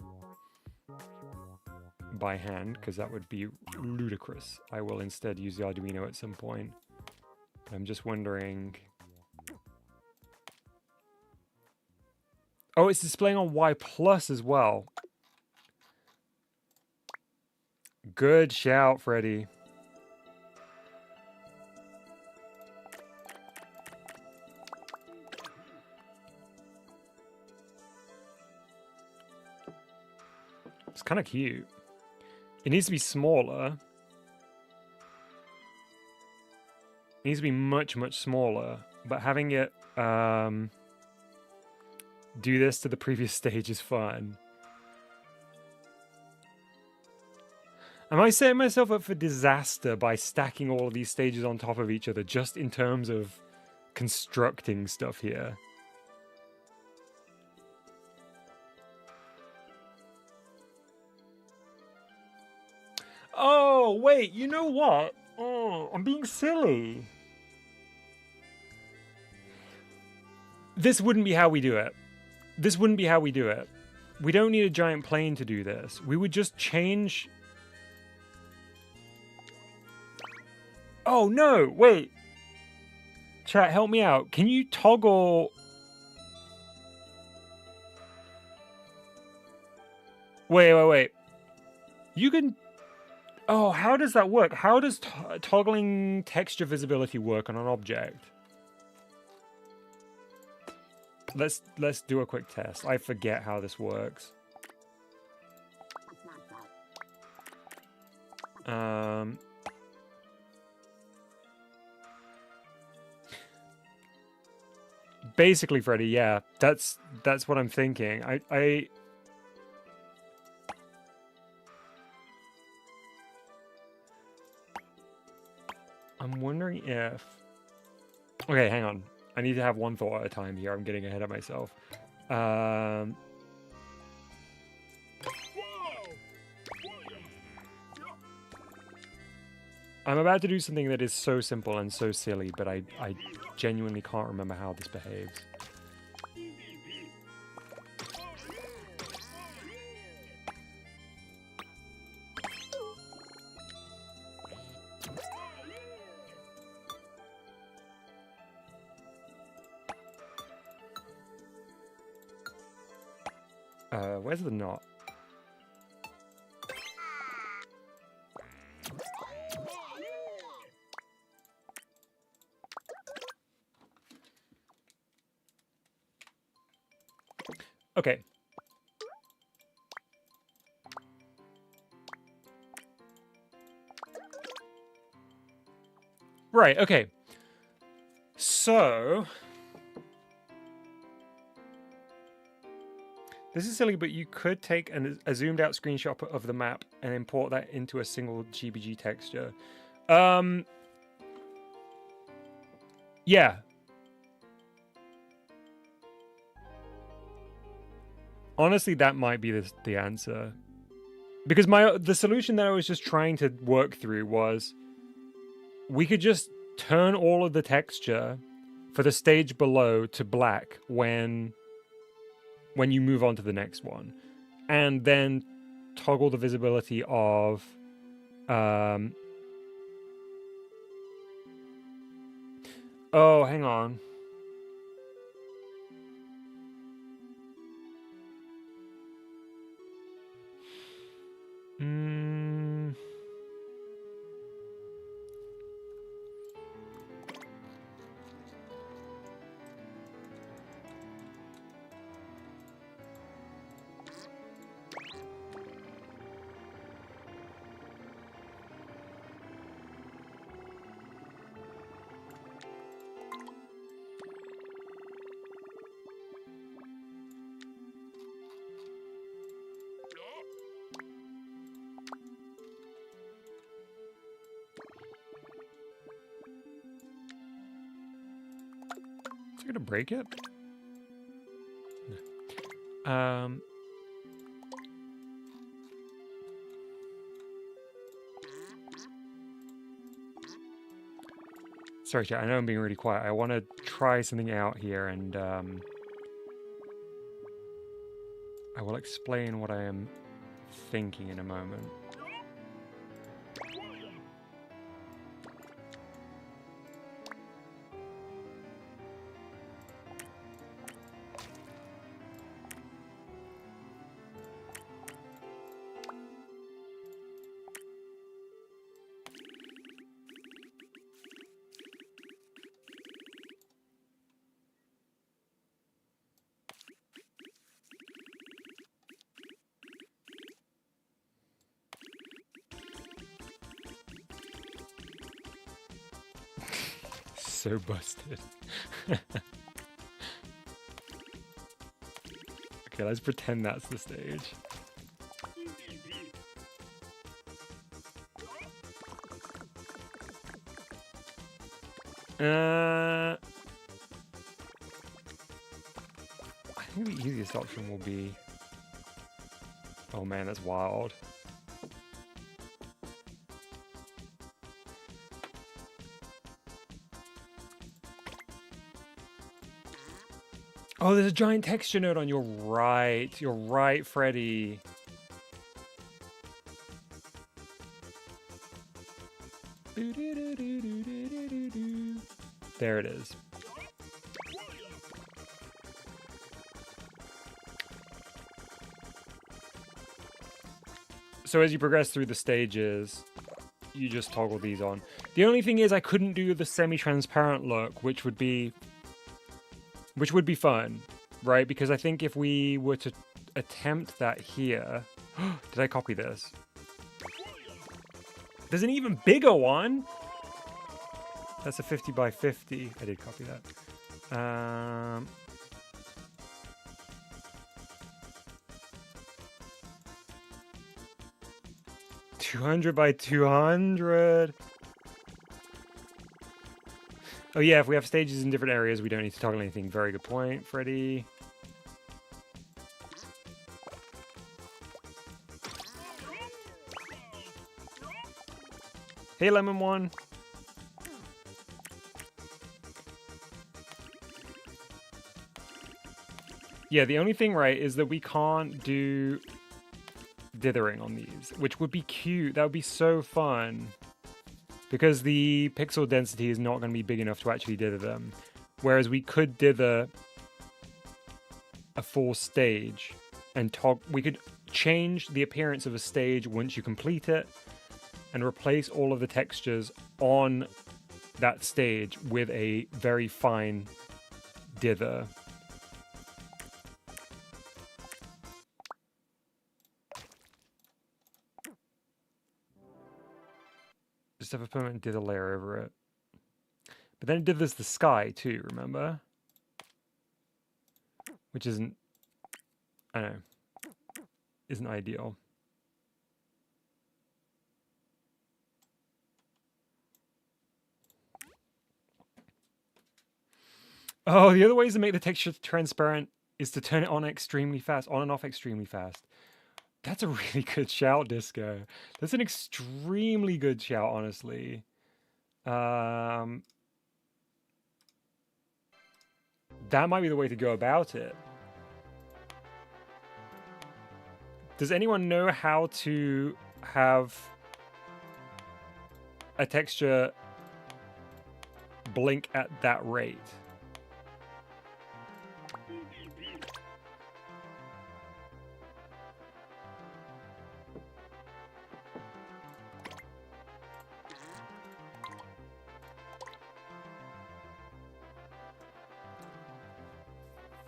by hand, because that would be ludicrous. I will instead use the Arduino at some point. I'm just wondering... Oh, it's displaying on Y+ as well. Good shout, Freddy. It's kind of cute. It needs to be smaller. It needs to be much, much smaller. But having it do this to the previous stage is fun. Am I setting myself up for disaster by stacking all of these stages on top of each other just in terms of constructing stuff here? Oh, wait, you know what? Oh, I'm being silly. This wouldn't be how we do it. This wouldn't be how we do it. We don't need a giant plane to do this. We would just change... Oh, no, wait. Chat, help me out. Can you toggle... Wait. You can... Oh, how does that work? How does toggling texture visibility work on an object? Let's do a quick test. I forget how this works. Basically, Freddy, yeah, that's what I'm thinking. I'm wondering if... Okay, hang on. I need to have one thought at a time here. I'm getting ahead of myself. I'm about to do something that is so simple and so silly, but I genuinely can't remember how this behaves. Where's the knot? Okay. Right, okay. So... This is silly, but you could take a zoomed out screenshot of the map and import that into a single GBG texture. Yeah. Honestly, that might be the answer. Because the solution that I was just trying to work through was we could just turn all of the texture for the stage below to black when you move on to the next one, and then toggle the visibility of oh, hang on. gonna break it? No. Sorry, chat, I know I'm being really quiet. I want to try something out here, and I will explain what I am thinking in a moment. So busted. Okay, let's pretend that's the stage. I think the easiest option will be... Oh man, that's wild. Oh, there's a giant texture node on your right. You're right, Freddy. There it is. So as you progress through the stages, you just toggle these on. The only thing is I couldn't do the semi-transparent look, which would be fun, right? Because I think if we were to attempt that here... Did I copy this? There's an even bigger one! That's a 50 by 50. I did copy that. 200 by 200. Oh yeah, if we have stages in different areas, we don't need to toggle anything. Very good point, Freddy. Hey, Lemon One. Yeah, the only thing, right, is that we can't do dithering on these, which would be cute. That would be so fun. Because the pixel density is not going to be big enough to actually dither them. Whereas we could dither a full stage and we could change the appearance of a stage once you complete it and replace all of the textures on that stage with a very fine dither. Just have a permanent dither layer over it. But then it dithers the sky too, remember? Which isn't, I don't know, isn't ideal. Oh, the other ways to make the texture transparent is to turn it on extremely fast, on and off extremely fast. That's a really good shout, Disco. That's an extremely good shout, honestly. That might be the way to go about it. Does anyone know how to have a texture blink at that rate?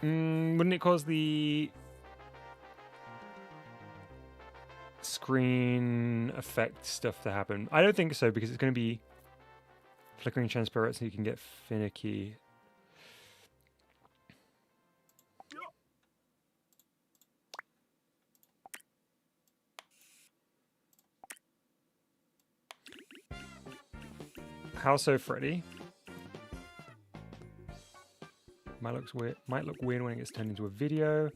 Wouldn't it cause the screen effect stuff to happen? I don't think so, because it's going to be flickering transparent, so you can get finicky. How so, Freddy? Might look weird when it gets turned into a video.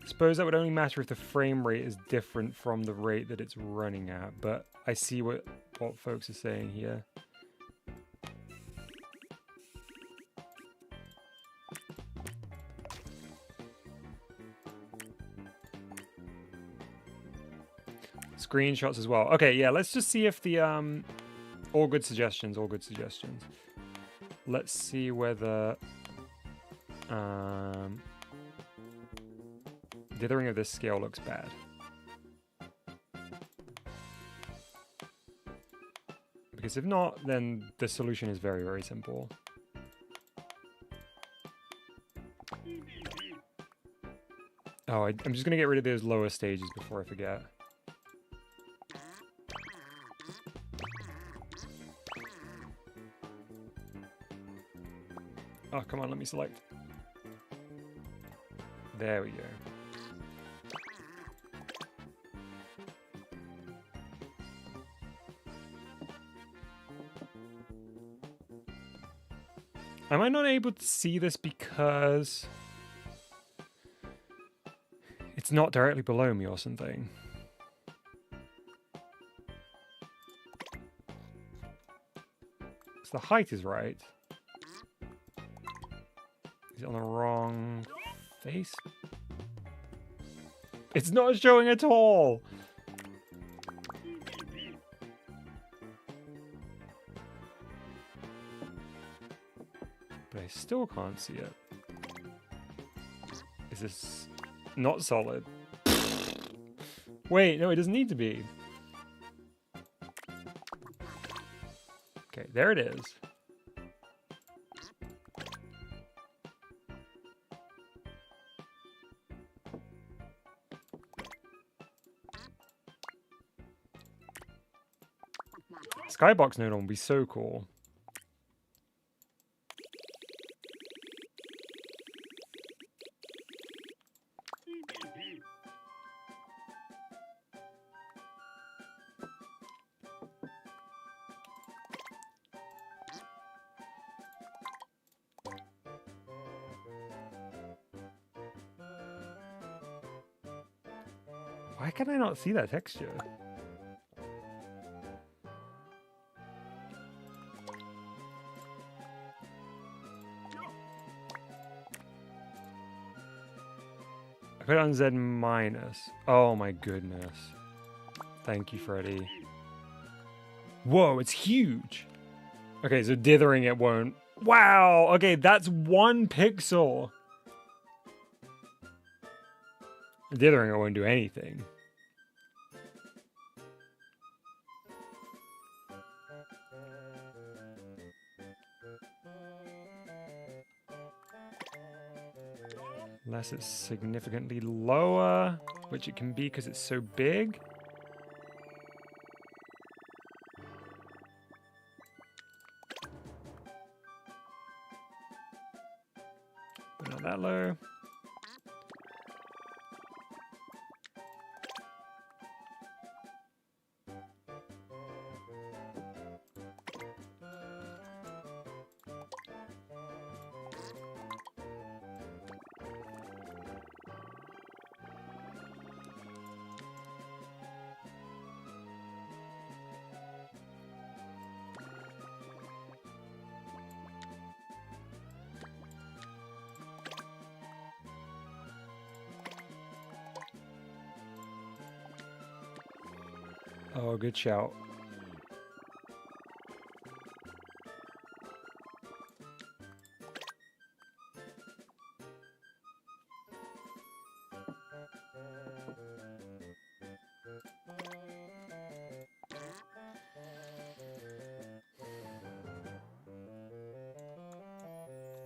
Suppose that would only matter if the frame rate is different from the rate that it's running at, but I see what folks are saying here. Screenshots as well. Okay, yeah, let's just see if the all good suggestions, all good suggestions. Let's see whether dithering of this scale looks bad. Because if not, then the solution is very, very simple. Oh, I'm just gonna get rid of those lower stages before I forget. Oh, come on, let me select. There we go. Am I not able to see this because it's not directly below me or something? So the height is right. Is it on the wrong face? It's not showing at all! But I still can't see it. Is this not solid? Wait, no, it doesn't need to be. Okay, there it is. Skybox node on would be so cool. Why can I not see that texture? I put it on Z minus. Oh my goodness. Thank you, Freddy. Whoa, it's huge. Okay, so dithering it won't. Wow, okay, that's 1 pixel. Dithering it won't do anything. Unless it's significantly lower, which it can be because it's so big. But not that low. Oh, good shout.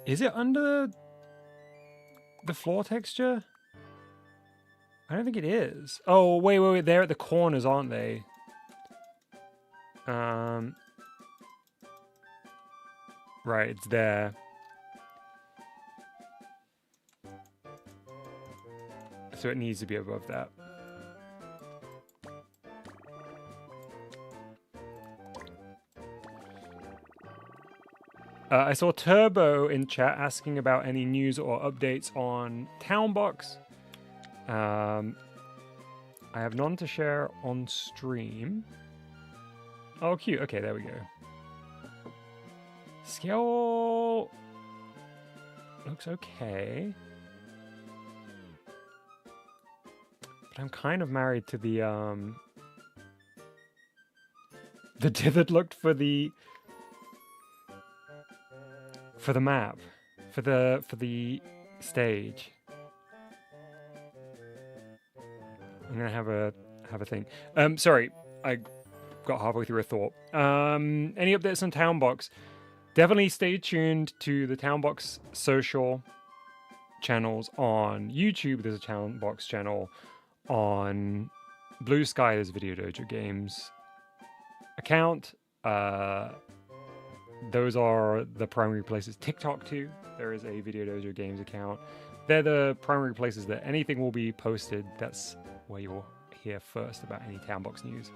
Is it under the floor texture? I don't think it is. Oh, wait. They're at the corners, aren't they? Right, it's there. So it needs to be above that. I saw Turbo in chat asking about any news or updates on Townbox. I have none to share on stream. Oh, cute. Okay, there we go. Scale looks okay. But I'm kind of married to the dithered looked for the map, for the stage. I'm gonna have a thing. Sorry, I got halfway through a thought. Any updates on Townbox? Definitely stay tuned to the Townbox social channels on YouTube. There's a Townbox channel on Blue Sky. There's a VideoDojo Games account. Those are the primary places. TikTok too. There is a VideoDojo Games account. They're the primary places that anything will be posted. That's where you'll hear first about any Townbox news.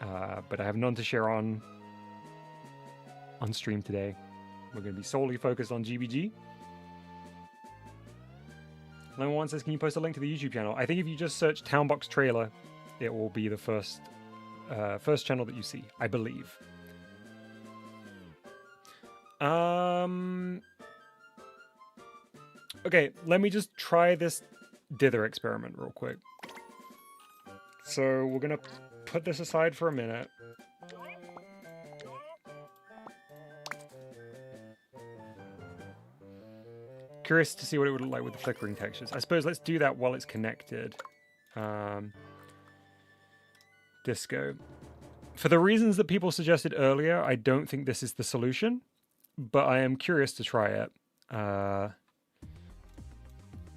But I have none to share on stream today. We're going to be solely focused on GBG. Lemon One says, can you post a link to the YouTube channel? I think if you just search Townbox trailer, it will be the first channel that you see, I believe. Okay, let me just try this dither experiment real quick. So we're gonna put this aside for a minute. Curious to see what it would look like with the flickering textures. I suppose let's do that while it's connected. Disco. For the reasons that people suggested earlier, I don't think this is the solution, but I am curious to try it.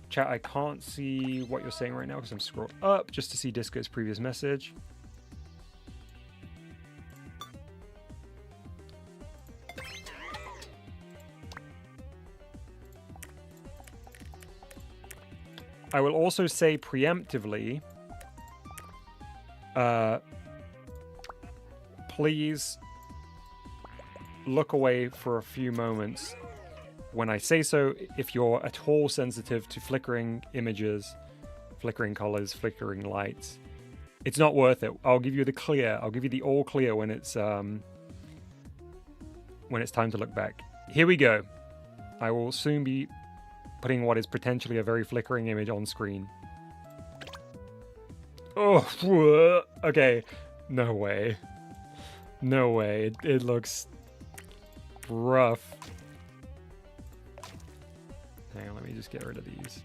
Chat, I can't see what you're saying right now because I'm scrolling up just to see Disco's previous message. I will also say preemptively, please look away for a few moments when I say so if you're at all sensitive to flickering images, flickering colors, flickering lights. It's not worth it. I'll give you the clear. I'll give you the all clear when it's time to look back. Here we go. I will soon be putting what is potentially a very flickering image on screen. Oh, okay. No way. No way. It looks rough. Hang on, let me just get rid of these.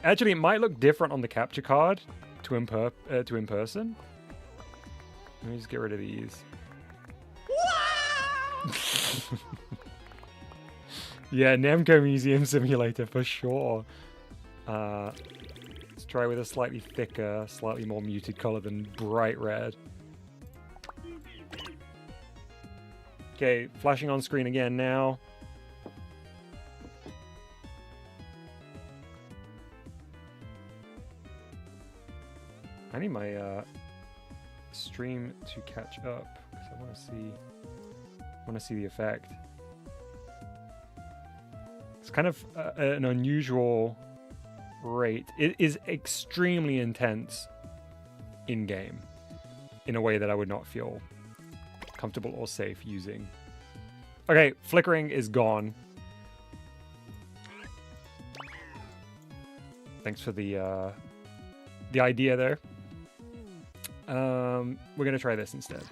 Actually, it might look different on the capture card to in person. Let me just get rid of these. Yeah, Namco Museum Simulator for sure. Let's try with a slightly thicker, slightly more muted color than bright red. Okay, flashing on screen again now. I need my stream to catch up because I want to see the effect. It's kind of an unusual rate. It is extremely intense in game in a way that I would not feel comfortable or safe using. Okay, flickering is gone. Thanks for the idea there. We're gonna try this instead.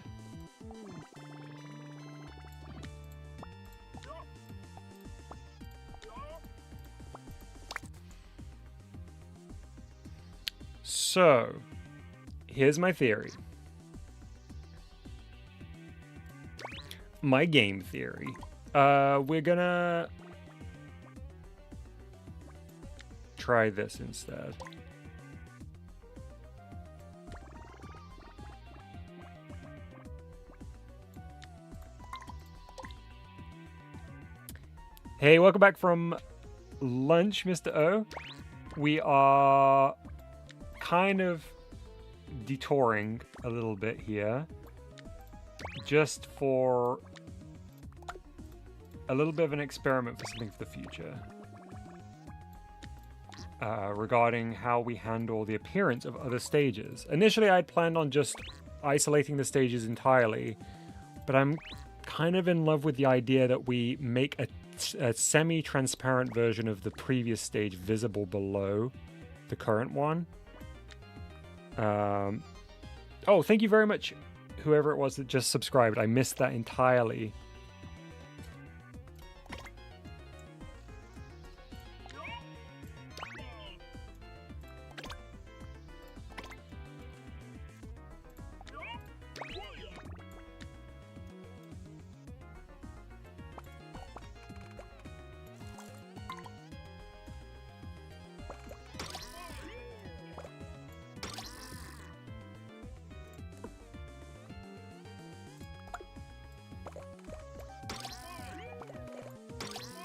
So, here's my theory. My game theory. We're gonna try this instead. Hey, welcome back from lunch, Mr. O. We are kind of detouring a little bit here just for a little bit of an experiment for something for the future. Regarding how we handle the appearance of other stages. Initially, I'd planned on just isolating the stages entirely, but I'm kind of in love with the idea that we make a semi-transparent version of the previous stage visible below the current one. Oh, thank you very much, whoever it was that just subscribed. I missed that entirely.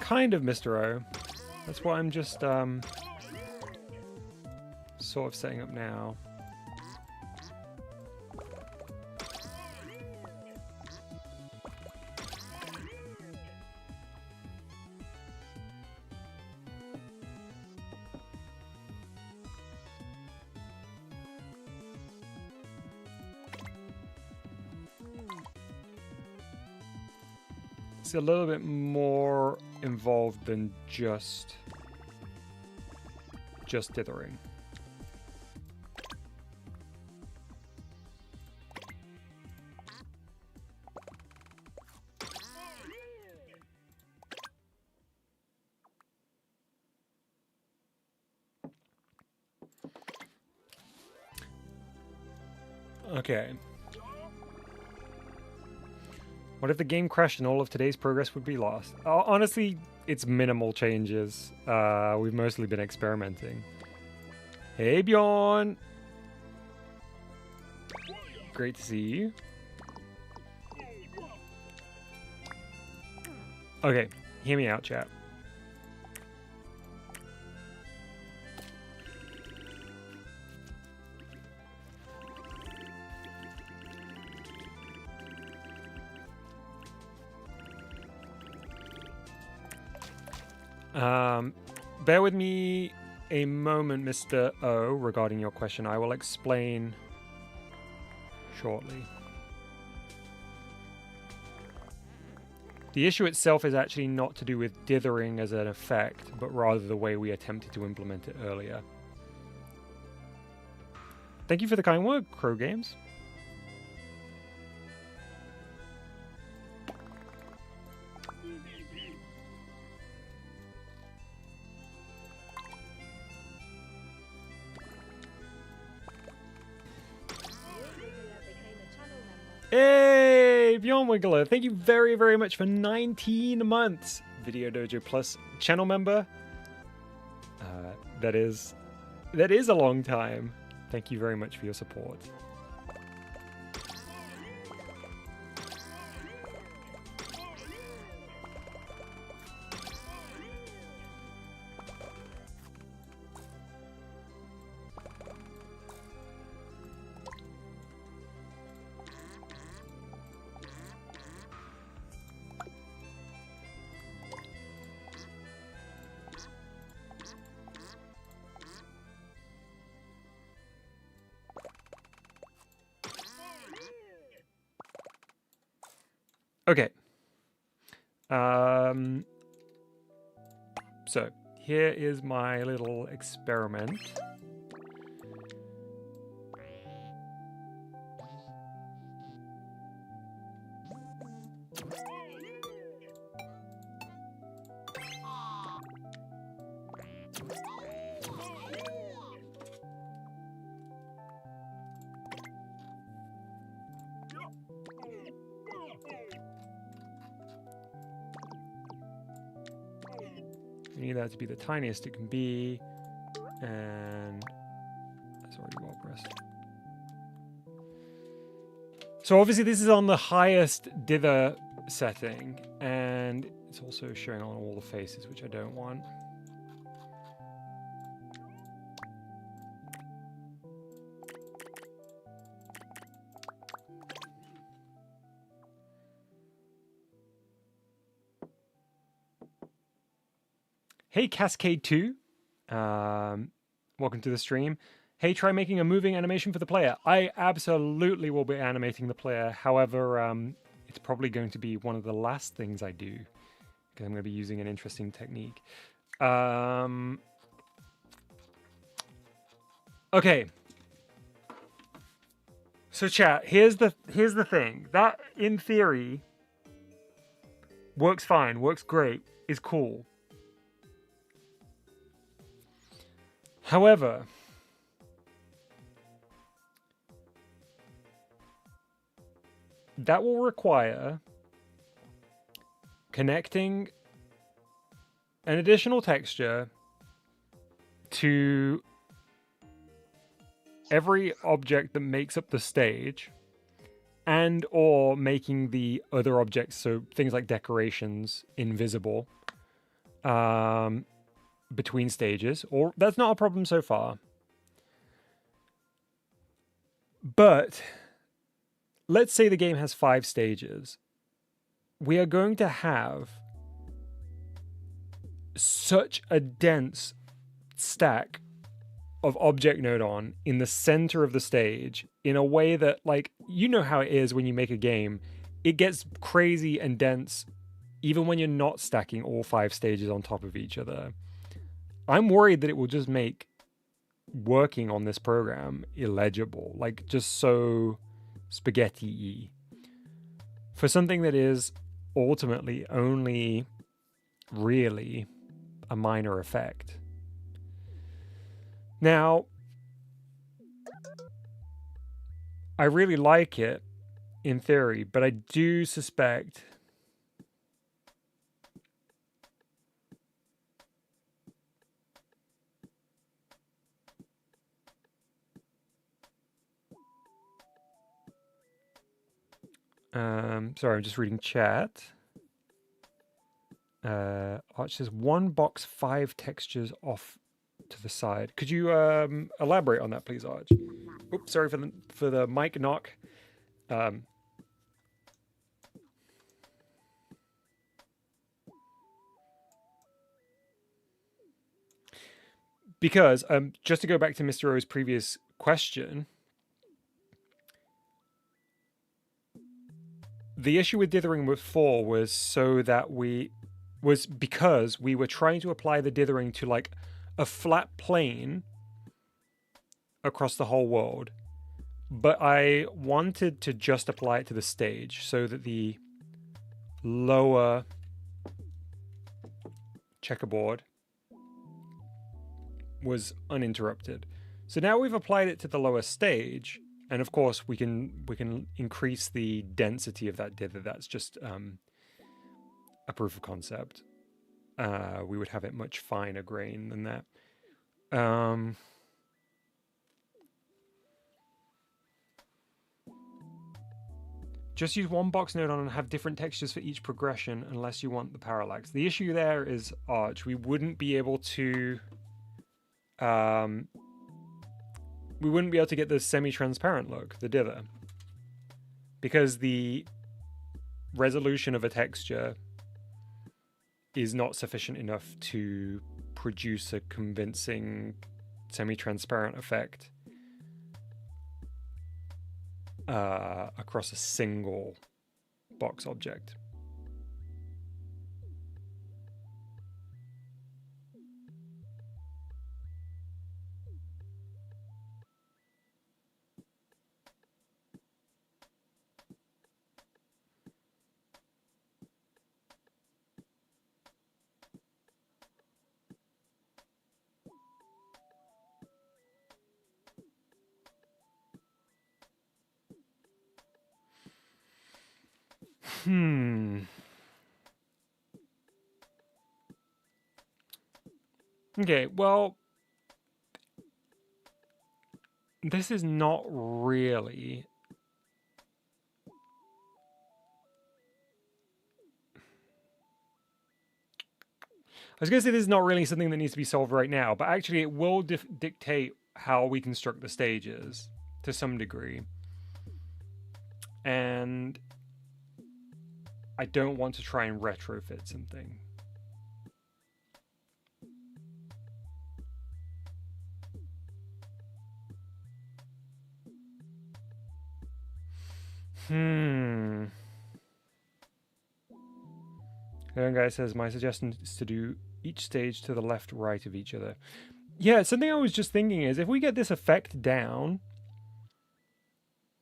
Kind of, Mr. O. That's what I'm just sort of setting up now. It's a little bit more involved than just dithering. Okay. What if the game crashed and all of today's progress would be lost? Honestly, it's minimal changes. We've mostly been experimenting. Hey, Bjorn! Great to see you. Okay, hear me out, chat. Bear with me a moment, Mr. O, regarding your question. I will explain shortly. The issue itself is actually not to do with dithering as an effect, but rather the way we attempted to implement it earlier. Thank you for the kind word, Crow Games. Hey, Beyond Wiggler, thank you very, very much for 19 months. VideoDojo Plus channel member. That is a long time. Thank you very much for your support. Okay. So here is my little experiment. We need that to be the tiniest it can be, and that's already well pressed. So obviously this is on the highest dither setting, and it's also showing on all the faces, which I don't want. Hey, Cascade2. Welcome to the stream. Hey, try making a moving animation for the player. I absolutely will be animating the player. However, it's probably going to be one of the last things I do because I'm going to be using an interesting technique. Okay. So chat, here's the thing. That in theory works fine, works great, is cool. However, that will require connecting an additional texture to every object that makes up the stage, and or making the other objects, so things like decorations, invisible between stages. Or that's not a problem so far. But let's say the game has 5 stages. We are going to have such a dense stack of object node on in the center of the stage in a way that, like, you know how it is when you make a game. It gets crazy and dense even when you're not stacking all 5 stages on top of each other. I'm worried that it will just make working on this program illegible, like just so spaghetti-y for something that is ultimately only really a minor effect. Now, I really like it in theory, but I do suspect sorry, I'm just reading chat. Arch says 1 box 5 textures off to the side. Could you elaborate on that, please, Arch? Oops, sorry for the mic knock. Because just to go back to Mr. O's previous question, the issue with dithering with 4 was because we were trying to apply the dithering to like a flat plane across the whole world, but I wanted to just apply it to the stage so that the lower checkerboard was uninterrupted. So now we've applied it to the lower stage, and of course we can increase the density of that dither. That's just a proof of concept. We would have it much finer grain than that. Just use 1 box node on and have different textures for each progression unless you want the parallax. The issue there is, Arch, we wouldn't be able to get the semi-transparent look, the dither, because the resolution of a texture is not sufficient enough to produce a convincing semi-transparent effect across a single box object. Okay, well, this is not really... I was going to say this is not really something that needs to be solved right now, but actually it will dictate how we construct the stages to some degree. And I don't want to try and retrofit something. Guy says, my suggestion is to do each stage to the left, right of each other. Yeah, something I was just thinking is if we get this effect down,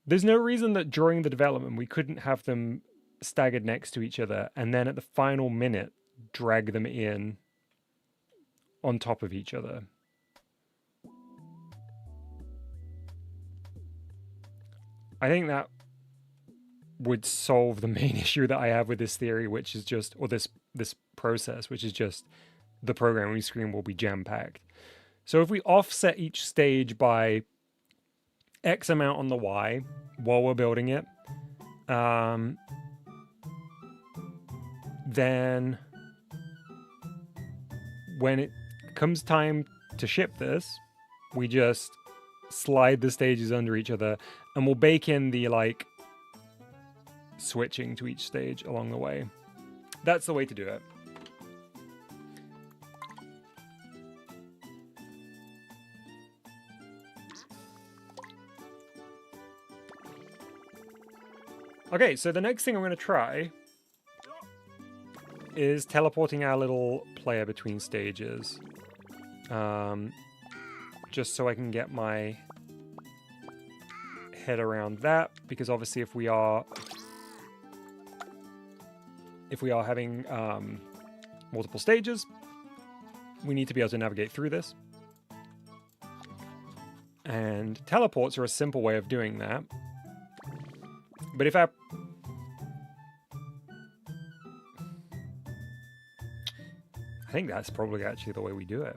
there's no reason that during the development we couldn't have them staggered next to each other and then at the final minute drag them in on top of each other. I think that would solve the main issue that I have with this theory, which is just, or this process, which is just the programming screen will be jam-packed. So if we offset each stage by X amount on the Y while we're building it, then when it comes time to ship this, we just slide the stages under each other and we'll bake in the like switching to each stage along the way. That's the way to do it. Okay, so the next thing I'm going to try is teleporting our little player between stages. Just so I can get my head around that, because obviously if we are having multiple stages, we need to be able to navigate through this. And teleports are a simple way of doing that. But if our... I think that's probably actually the way we do it.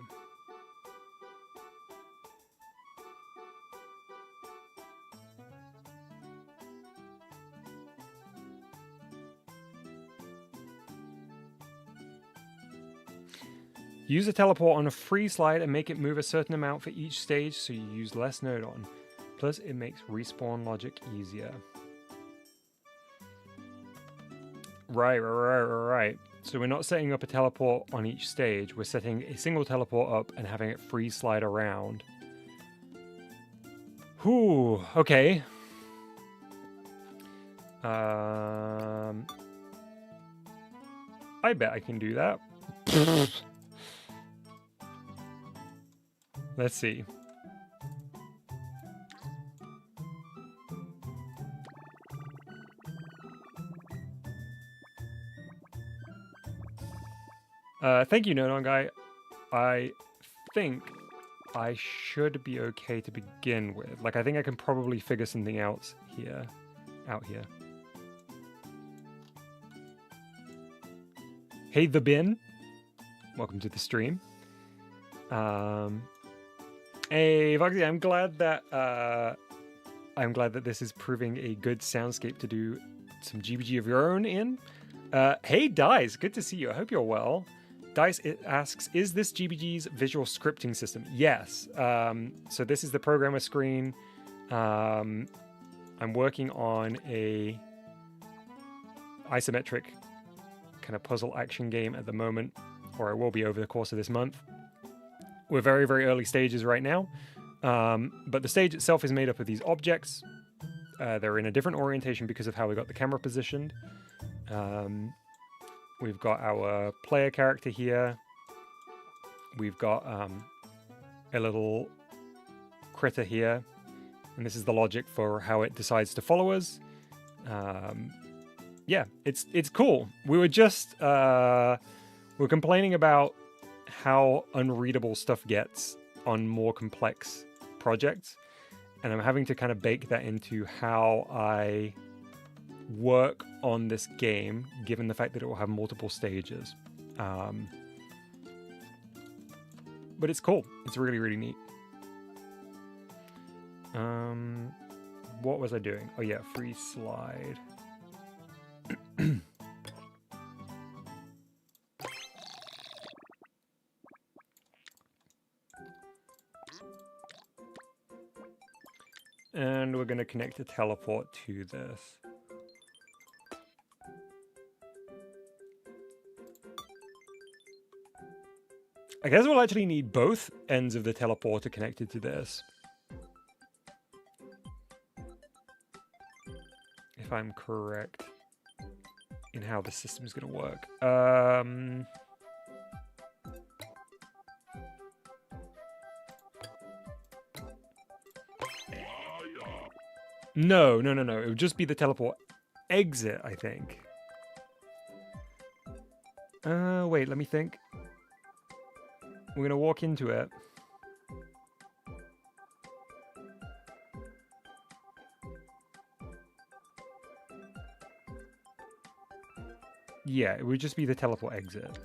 Use a teleport on a free slide and make it move a certain amount for each stage so you use less node on. Plus, it makes respawn logic easier. Right. So we're not setting up a teleport on each stage. We're setting a single teleport up and having it free slide around. Whew, okay. I bet I can do that. Let's see. Thank you, Nodon Guy. I think I should be okay to begin with. Like, I think I can probably figure something out here. Hey, The Bin. Welcome to the stream. Hey, Voxy, I'm glad that this is proving a good soundscape to do some GBG of your own in. Hey, Dice, good to see you. I hope you're well. Dice asks, is this GBG's visual scripting system? Yes. So this is the programmer screen. I'm working on a isometric kind of puzzle action game at the moment, or I will be over the course of this month. We're very, very early stages right now, but the stage itself is made up of these objects. They're in a different orientation because of how we got the camera positioned. We've got our player character here. We've got a little critter here, and this is the logic for how it decides to follow us. Yeah, it's cool. We were just we're complaining about how unreadable stuff gets on more complex projects, and I'm having to kind of bake that into how I work on this game, given the fact that it will have multiple stages. But it's cool. It's really, really neat. What was I doing? Oh yeah, free slide. And we're going to connect a teleport to this. I guess we'll actually need both ends of the teleporter connected to this. if I'm correct in how the system is going to work. No. It would just be the teleport exit, I think. Wait, let me think. We're going to walk into it. Yeah, it would just be the teleport exit.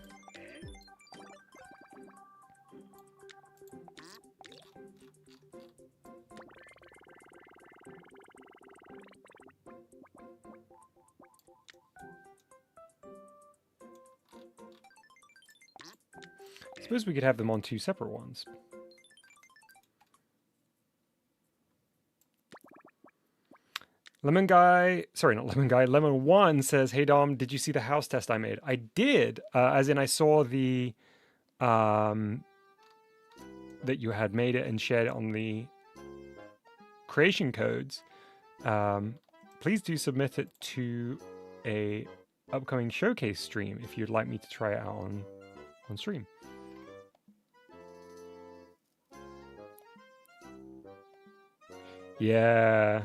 I suppose we could have them on two separate ones. Lemon1 says, "Hey Dom, did you see the house test I made?" I did, as in I saw the that you had made it and shared it on the creation codes. Please do submit it to a upcoming showcase stream if you'd like me to try it out on stream. Yeah.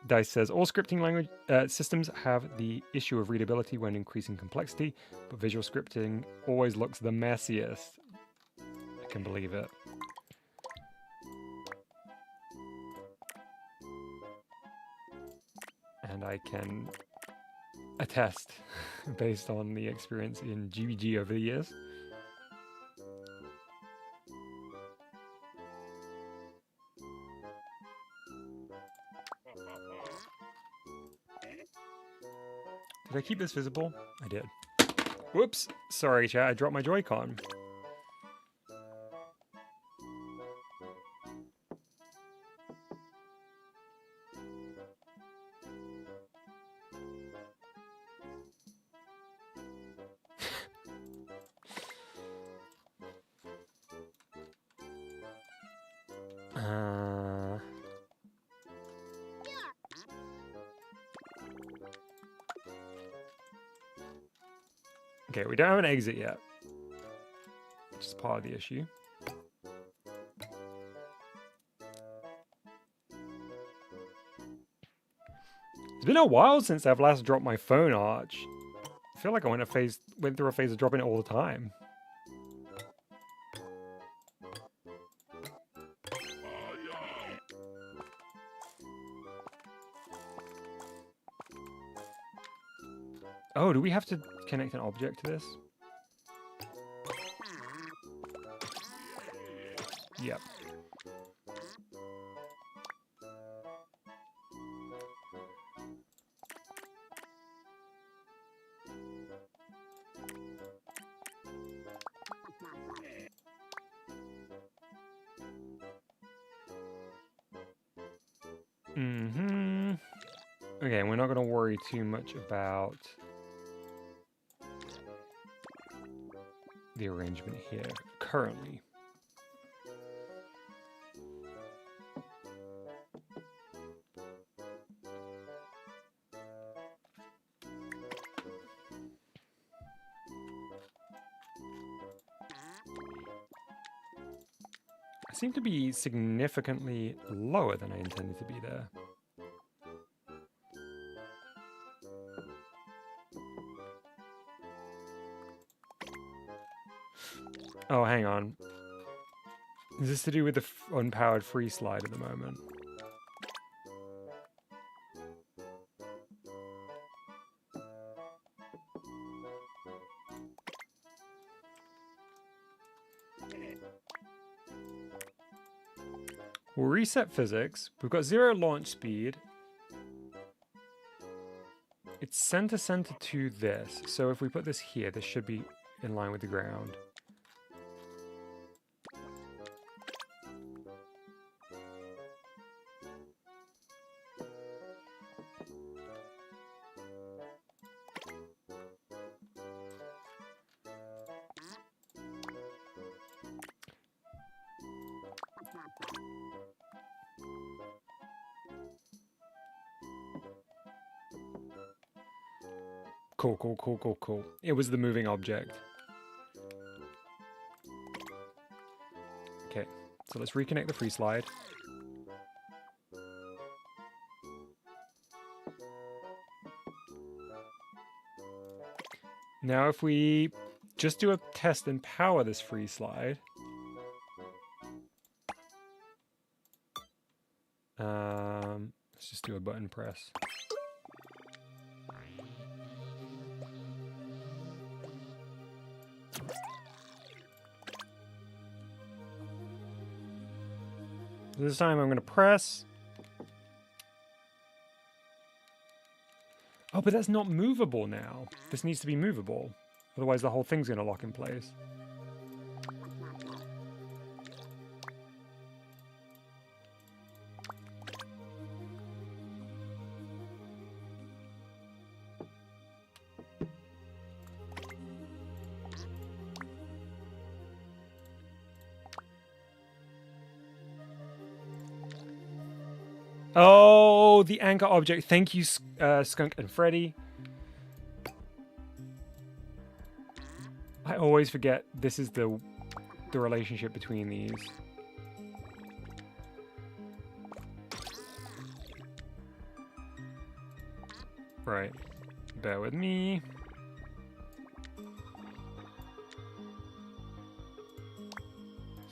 Dice says, all scripting language systems have the issue of readability when increasing complexity, but visual scripting always looks the messiest. I can believe it. And I can attest, based on the experience in GBG over the years. Did I keep this visible? I did. Whoops! Sorry, chat, I dropped my Joy-Con. Okay, we don't have an exit yet, which is part of the issue. It's been a while since I've last dropped my phone arch. I feel like I went through a phase of dropping it all the time. Oh, do we have to connect an object to this? Yep. Okay, we're not going to worry too much about the arrangement here currently. I seem to be significantly lower than I intended to be there. Oh, hang on. Is this to do with the unpowered free slide at the moment? We'll reset physics. We've got 0 launch speed. It's center to this. So if we put this here, this should be in line with the ground. Cool, cool, cool, cool, cool. It was the moving object. Okay, so let's reconnect the free slide. Now if we just do a test and power this free slide. Let's just do a button press. This time I'm going to press. Oh, but that's not movable now. This needs to be movable. Otherwise the whole thing's going to lock in place. Oh, the anchor object. Thank you, Skunk and Freddy. I always forget this is the relationship between these. Right. Bear with me.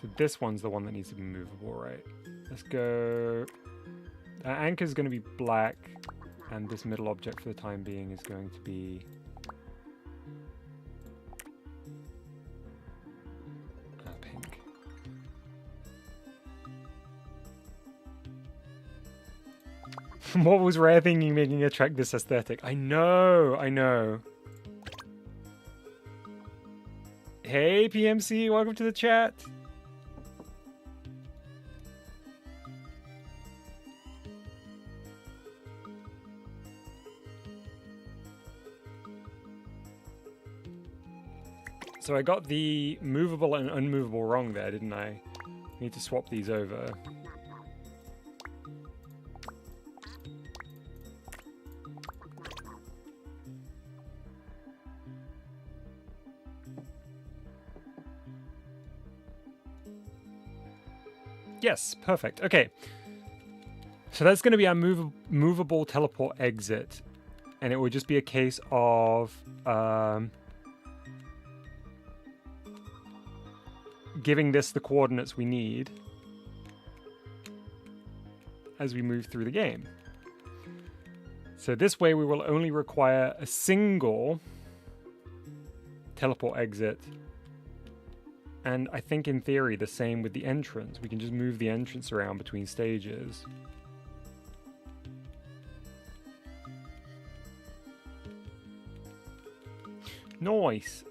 So this one's the one that needs to be movable, right? Let's go... anchor's going to be black, and this middle object for the time being is going to be pink. What was Rare thinking making a track this aesthetic? I know, I know. Hey PMC, welcome to the chat. So I got the movable and unmovable wrong there, didn't I? Need to swap these over. Yes, perfect. Okay. So that's going to be our movable teleport exit. And it would just be a case of... giving this the coordinates we need as we move through the game. So this way we will only require a single teleport exit, and I think in theory the same with the entrance. We can just move the entrance around between stages. Nice.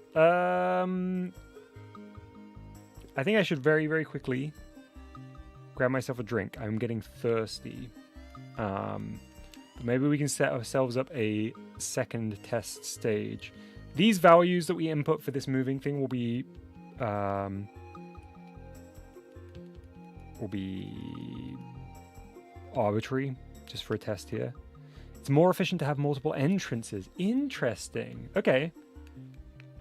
I think I should very, very quickly grab myself a drink. I'm getting thirsty. But maybe we can set ourselves up a second test stage. These values that we input for this moving thing will be arbitrary, just for a test here. It's more efficient to have multiple entrances. Interesting. Okay.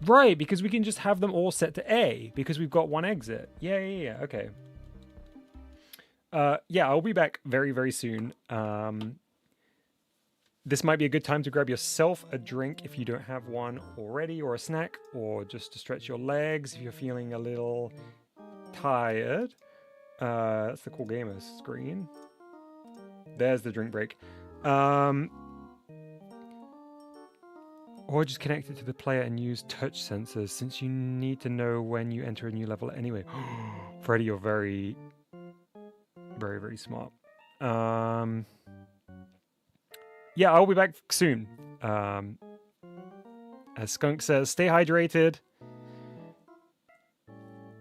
Right, because we can just have them all set to A, because we've got one exit. Yeah, okay. Yeah, I'll be back very, very soon. This might be a good time to grab yourself a drink if you don't have one already, or a snack, or just to stretch your legs if you're feeling a little tired. That's the Cool Gamer screen. There's the drink break. Or just connect it to the player and use touch sensors, since you need to know when you enter a new level anyway. Freddy, you're very, very, very smart. Yeah, I'll be back soon. As Skunk says, stay hydrated.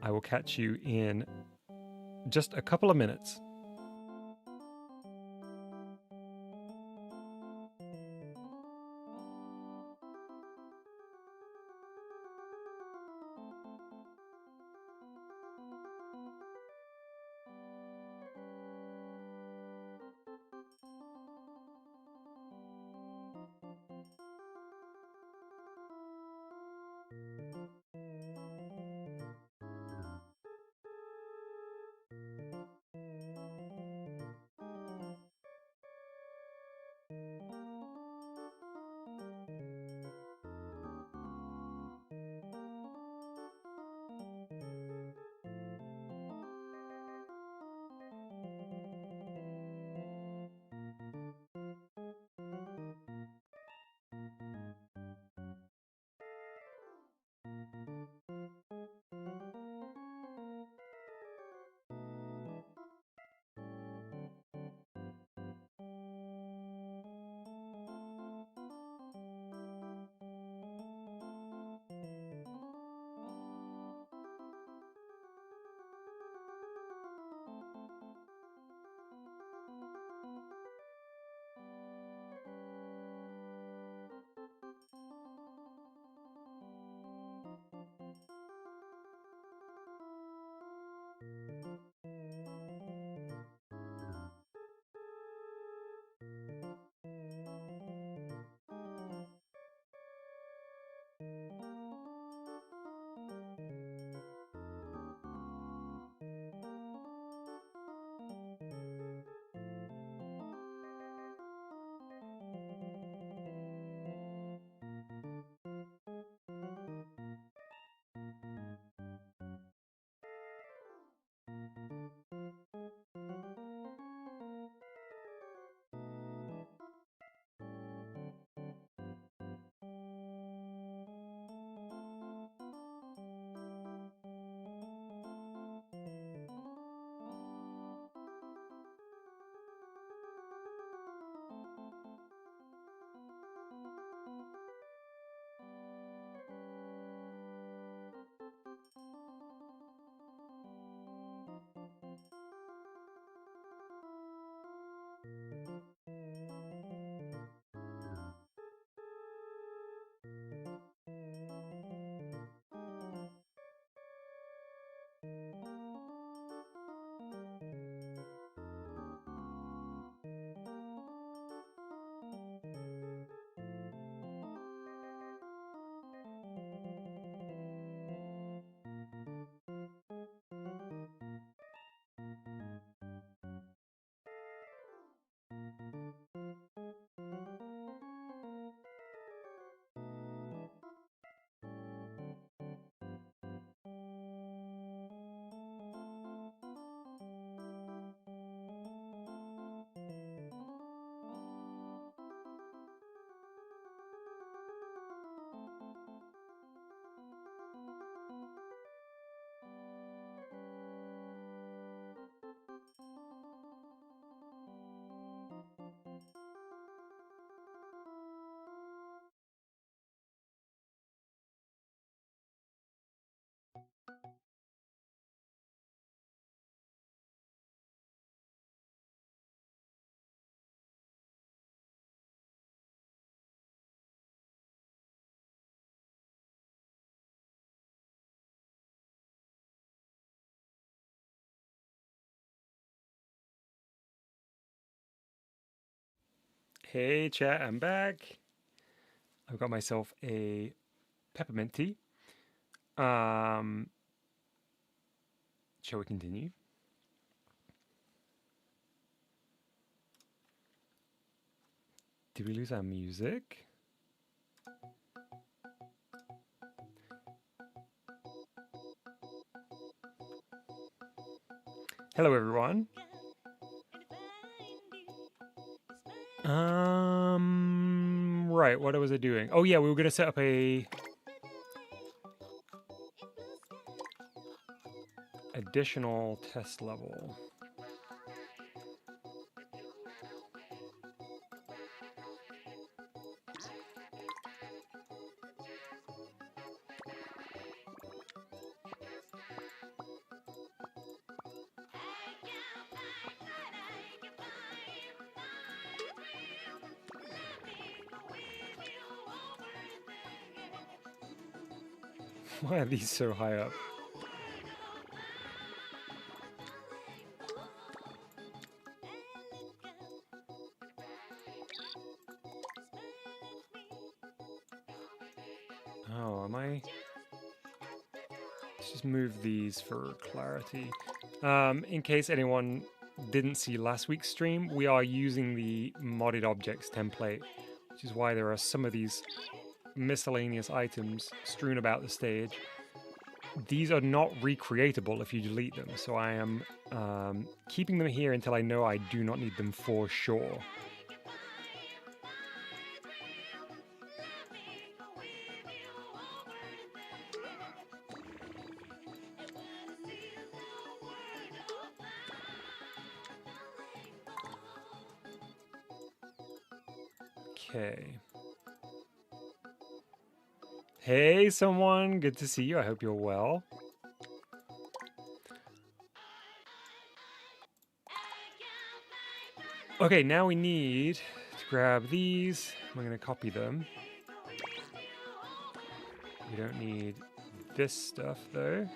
I will catch you in just a couple of minutes. Hey chat, I'm back. I've got myself a peppermint tea. Shall we continue? Did we lose our music? Hello everyone. Right, what was I doing? Oh yeah, we were gonna set up a additional test level. Why are these so high up? Oh, am I? Let's just move these for clarity. In case anyone didn't see last week's stream, we are using the modded objects template, which is why there are some of these miscellaneous items strewn about the stage. These are not recreatable if you delete them, so I am keeping them here until I know I do not need them for sure. Okay. Hey, someone. Good to see you. I hope you're well. Okay, now we need to grab these. We're going to copy them. We don't need this stuff, though.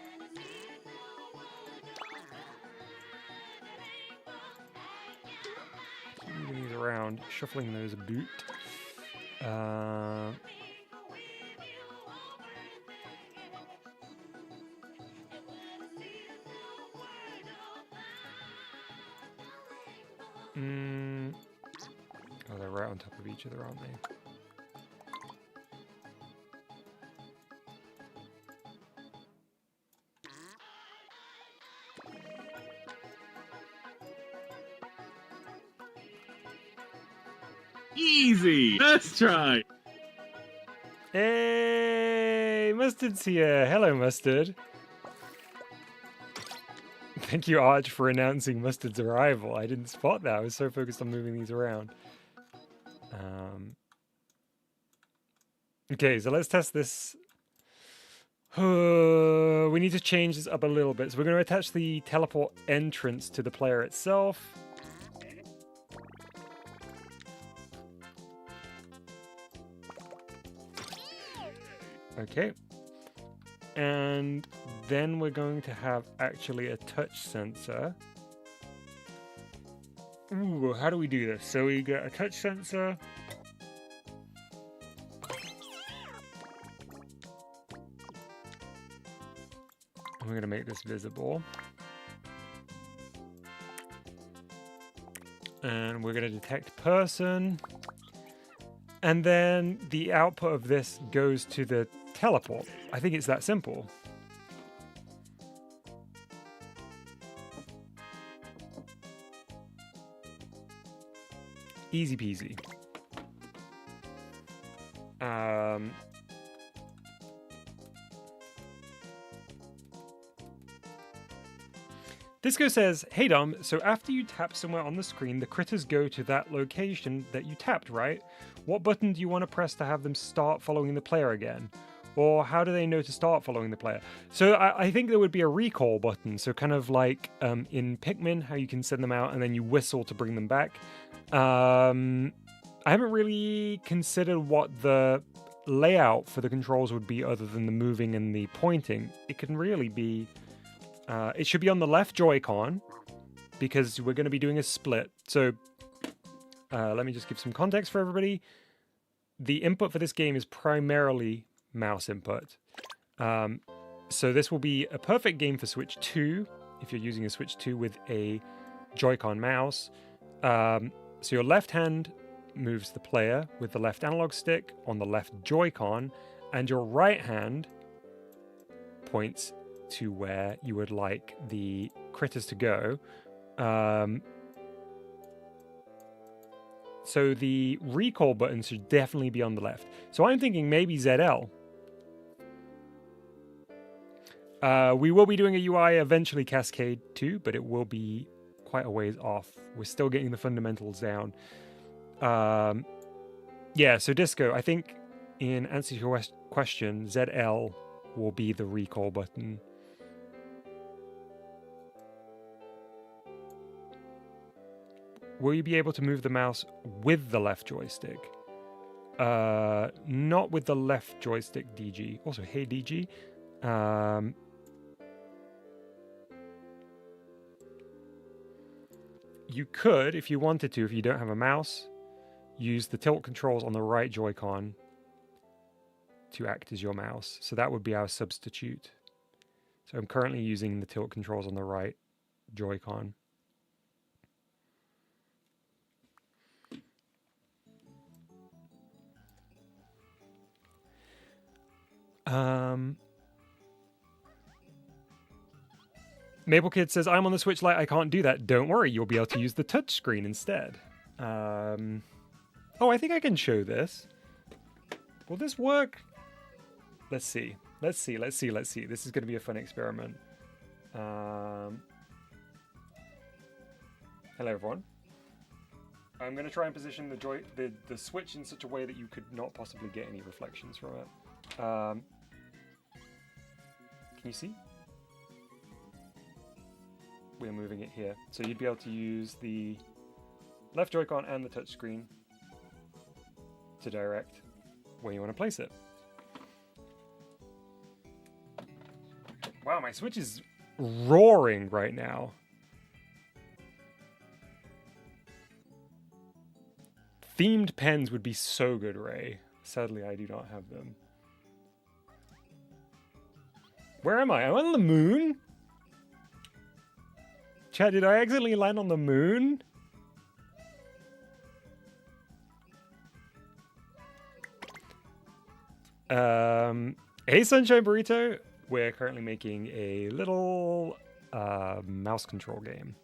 Moving these around, shuffling those a boot. Oh, they're right on top of each other, aren't they? Easy! Let's try! Hey, Mustard's here. Hello, Mustard. Thank you, Arch, for announcing Mustard's arrival. I didn't spot that. I was so focused on moving these around. Okay, so let's test this. We need to change this up a little bit. So we're going to attach the teleport entrance to the player itself. Okay. And then we're going to have actually a touch sensor. Ooh, how do we do this? So we get a touch sensor. I'm going to make this visible. And we're going to detect person. And then the output of this goes to the teleport. I think it's that simple. Easy peasy. Disco says, hey Dom, so after you tap somewhere on the screen, the critters go to that location that you tapped, right? What button do you want to press to have them start following the player again? Or how do they know to start following the player? So I think there would be a recall button. So kind of like in Pikmin, how you can send them out and then you whistle to bring them back. I haven't really considered what the layout for the controls would be other than the moving and the pointing. It can really be... it should be on the left Joy-Con because we're going to be doing a split. So let me just give some context for everybody. The input for this game is primarily mouse input. So this will be a perfect game for Switch 2 if you're using a Switch 2 with a Joy-Con mouse. So your left hand moves the player with the left analog stick on the left Joy-Con, and your right hand points to where you would like the critters to go. So the recall button should definitely be on the left. So I'm thinking maybe ZL. We will be doing a UI eventually Cascade too, but it will be quite a ways off. We're still getting the fundamentals down. Yeah, so Disco, I think in answer to your question, ZL will be the recall button. Will you be able to move the mouse with the left joystick? Not with the left joystick, DG. Also, hey, DG. You could, if you wanted to, if you don't have a mouse, use the tilt controls on the right Joy-Con to act as your mouse. So that would be our substitute. So I'm currently using the tilt controls on the right Joy-Con. Maple Kid says, I'm on the Switch Lite, I can't do that. Don't worry, you'll be able to use the touch screen instead. Oh, I think I can show this. Will this work? Let's see. Let's see. This is going to be a fun experiment. Hello, everyone. I'm going to try and position the Switch in such a way that you could not possibly get any reflections from it. Can you see? We're moving it here. So you'd be able to use the left Joy-Con and the touchscreen to direct where you want to place it. Wow, my Switch is roaring right now. Themed pens would be so good, Ray. Sadly, I do not have them. Where am I? I'm on the moon? Chat, did I accidentally land on the moon? Hey, Sunshine Burrito. We're currently making a little mouse control game.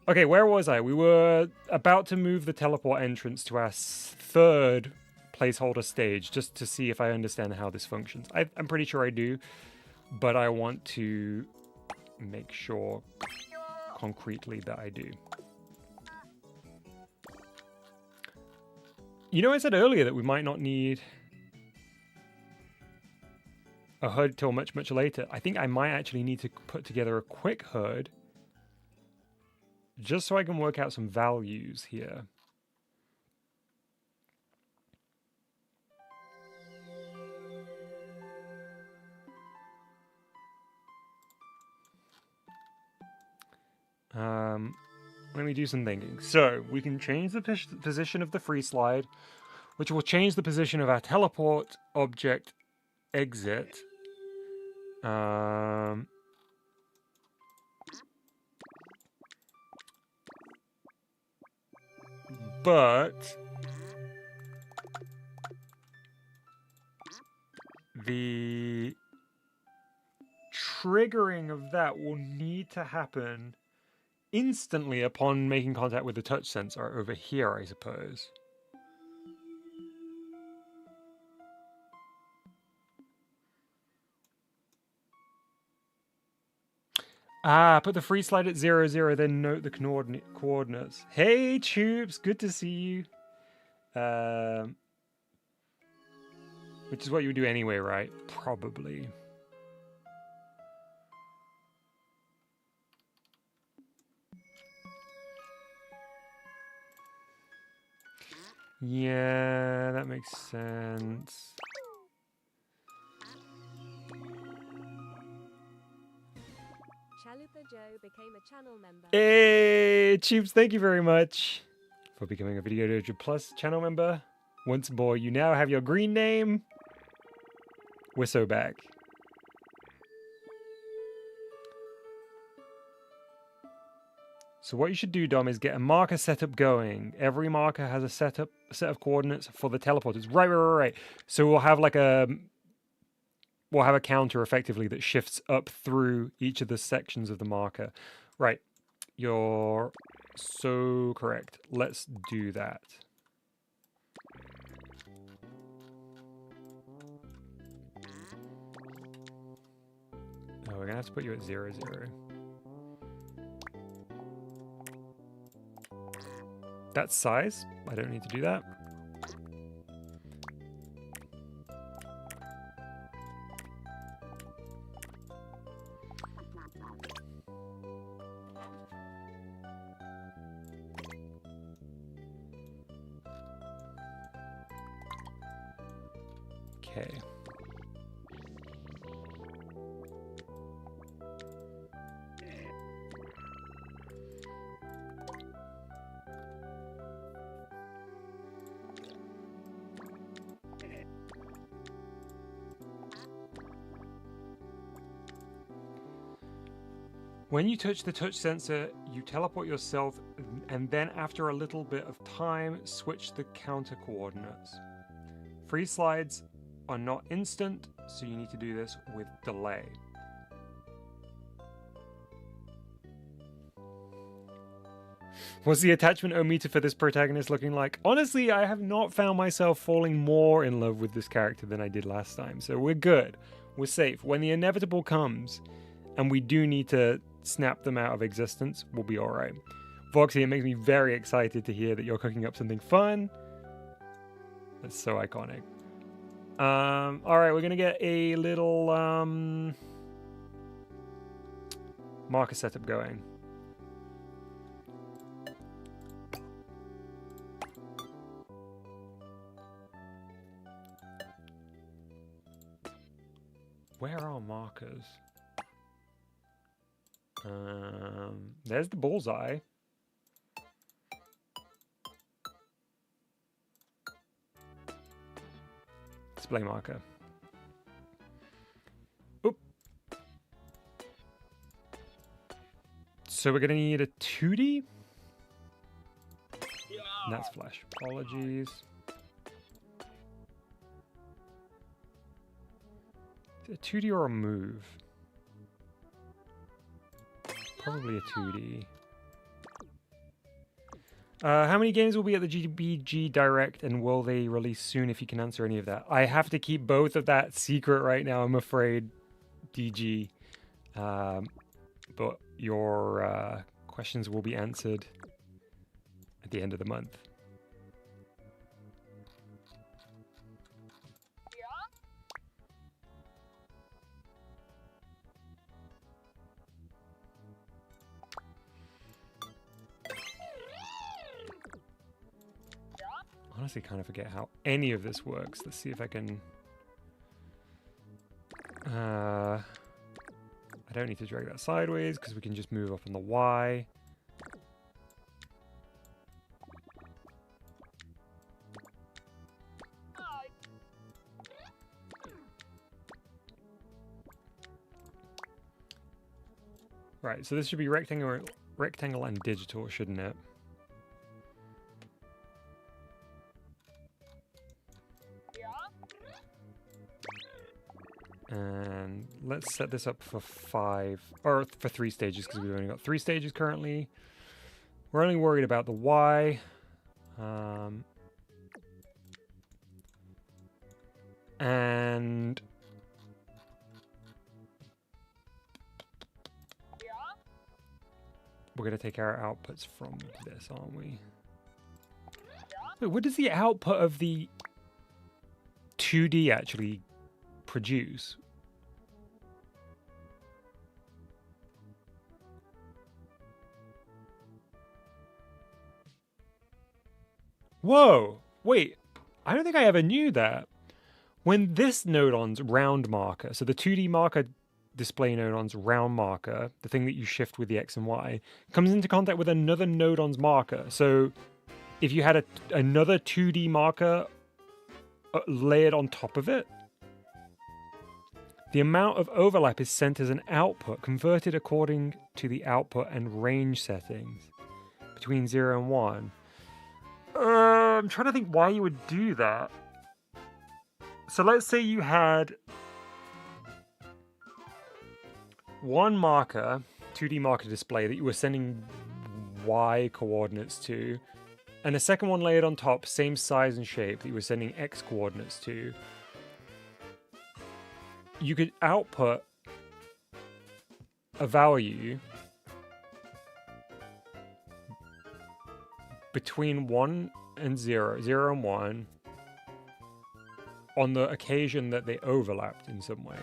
Okay, where was I? We were about to move the teleport entrance to our third placeholder stage, just to see if I understand how this functions. I'm pretty sure I do, but I want to make sure concretely that I do. You know, I said earlier that we might not need a HUD till much, much later. I think I might actually need to put together a quick HUD just so I can work out some values here. Let me do some thinking. So we can change the position of the free slide, which will change the position of our teleport object exit. But the triggering of that will need to happen instantly upon making contact with the touch sensor over here, I suppose. Ah, put the free slide at 0, 0, then note the coordinates. Hey, Tubes, good to see you. Which is what you would do anyway, right? Probably. Yeah, that makes sense. Joe became a channel member. Hey, Tubes, thank you very much for becoming a VideoDojo Plus channel member. Once more, you now have your green name. We're so back. So what you should do, Dom, is get a marker setup going. Every marker has a set of coordinates for the teleporters. Right. So we'll have like a counter effectively that shifts up through each of the sections of the marker. Right. You're so correct. Let's do that. Oh, we're gonna have to put you at 0, 0. That size? I don't need to do that. Okay. When you touch the touch sensor, you teleport yourself, and then after a little bit of time, switch the counter coordinates. Free slides are not instant, so you need to do this with delay. What's the attachment meter for this protagonist looking like? Honestly, I have not found myself falling more in love with this character than I did last time, so we're good. We're safe. When the inevitable comes, and we do need to snap them out of existence, we'll be alright. Voxy, it makes me very excited to hear that you're cooking up something fun. That's so iconic. Alright, we're gonna get a little marker setup going. Where are markers? There's the bullseye. Display marker. Oop. So we're gonna need a 2D? And that's flash. Apologies. Is it a 2D or a move? Probably a 2D. How many games will be at the GBJ Direct, and will they release soon, if you can answer any of that? I have to keep both of that secret right now, I'm afraid, DG. But your questions will be answered at the end of the month. Honestly, kind of forget how any of this works. Let's see if I can... I don't need to drag that sideways because we can just move up on the Y. Right, so this should be rectangle and digital, shouldn't it? And let's set this up for 3 stages, because we've only got 3 stages currently. We're only worried about the Y. And we're going to take our outputs from this, aren't we? Wait, what does the output of the 2D actually produce? Whoa! Wait, I don't think I ever knew that. When this node-on's round marker, so the 2D marker display node-on's round marker, the thing that you shift with the X and Y, comes into contact with another node-on's marker. So if you had another 2D marker layered on top of it, the amount of overlap is sent as an output, converted according to the output and range settings between 0 and 1. I'm trying to think why you would do that. So let's say you had one marker, 2D marker display, that you were sending Y coordinates to, and a second one layered on top, same size and shape, that you were sending X coordinates to. You could output a value between 1 and 0, 0 and 1, on the occasion that they overlapped in some way.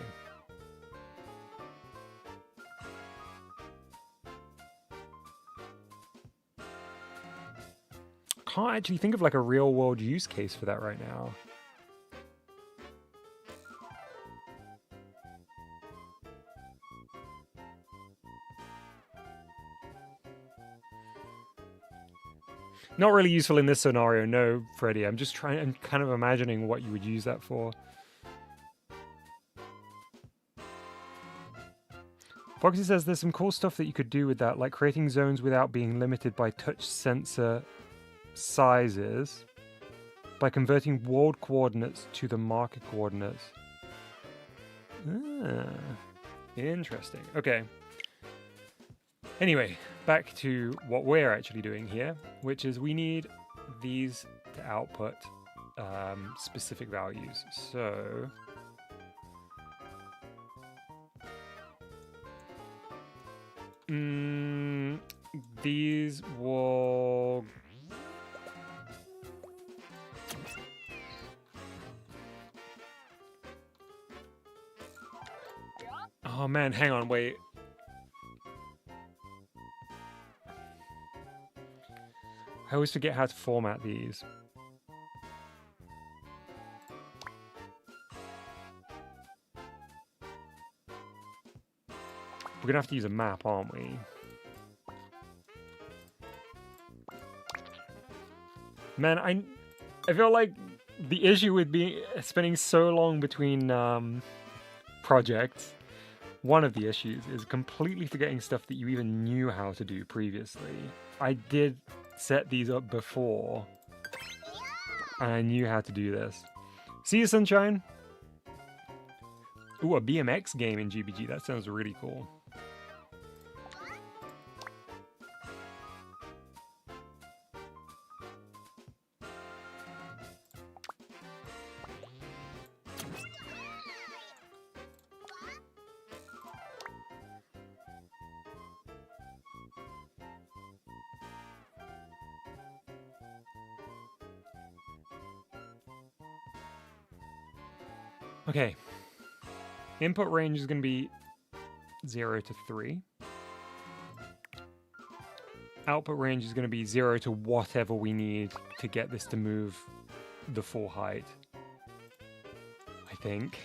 Can't actually think of like a real world use case for that right now. Not really useful in this scenario, no, Freddy. I'm kind of imagining what you would use that for. Foxy says there's some cool stuff that you could do with that, like creating zones without being limited by touch sensor sizes, by converting world coordinates to the marker coordinates. Ah, interesting. Okay. Anyway, back to what we're actually doing here, which is we need these to output specific values. So these will oh man, hang on, wait. I always forget how to format these. We're gonna have to use a map, aren't we? Man, I feel like the issue with spending so long between projects, one of the issues is completely forgetting stuff that you even knew how to do previously. I did set these up before, and I knew how to do this. See you, Sunshine! Ooh, a BMX game in GBG. That sounds really cool. Okay. Input range is going to be 0 to 3. Output range is going to be 0 to whatever we need to get this to move the full height, I think.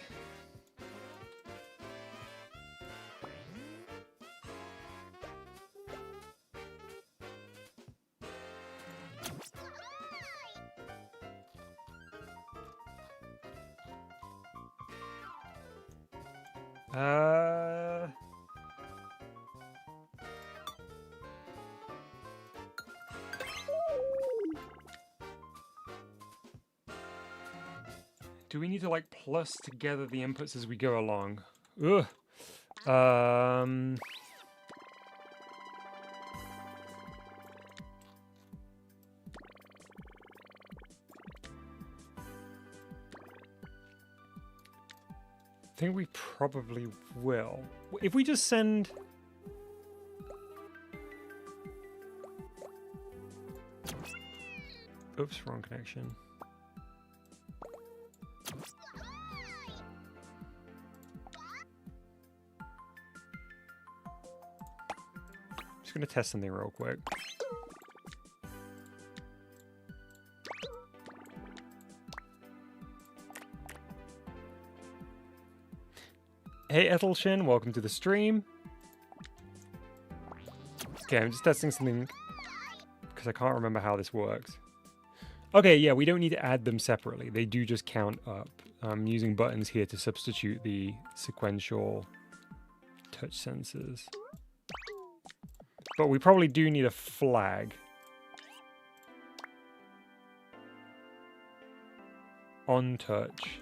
Do we need to like plus together the inputs as we go along? Ugh. I think we probably will. If we just send... Oops, wrong connection. Just gonna test something real quick. Hey Ethelshin, welcome to the stream. Okay, I'm just testing something because I can't remember how this works. Okay, yeah, we don't need to add them separately. They do just count up. I'm using buttons here to substitute the sequential touch sensors. But we probably do need a flag. On touch.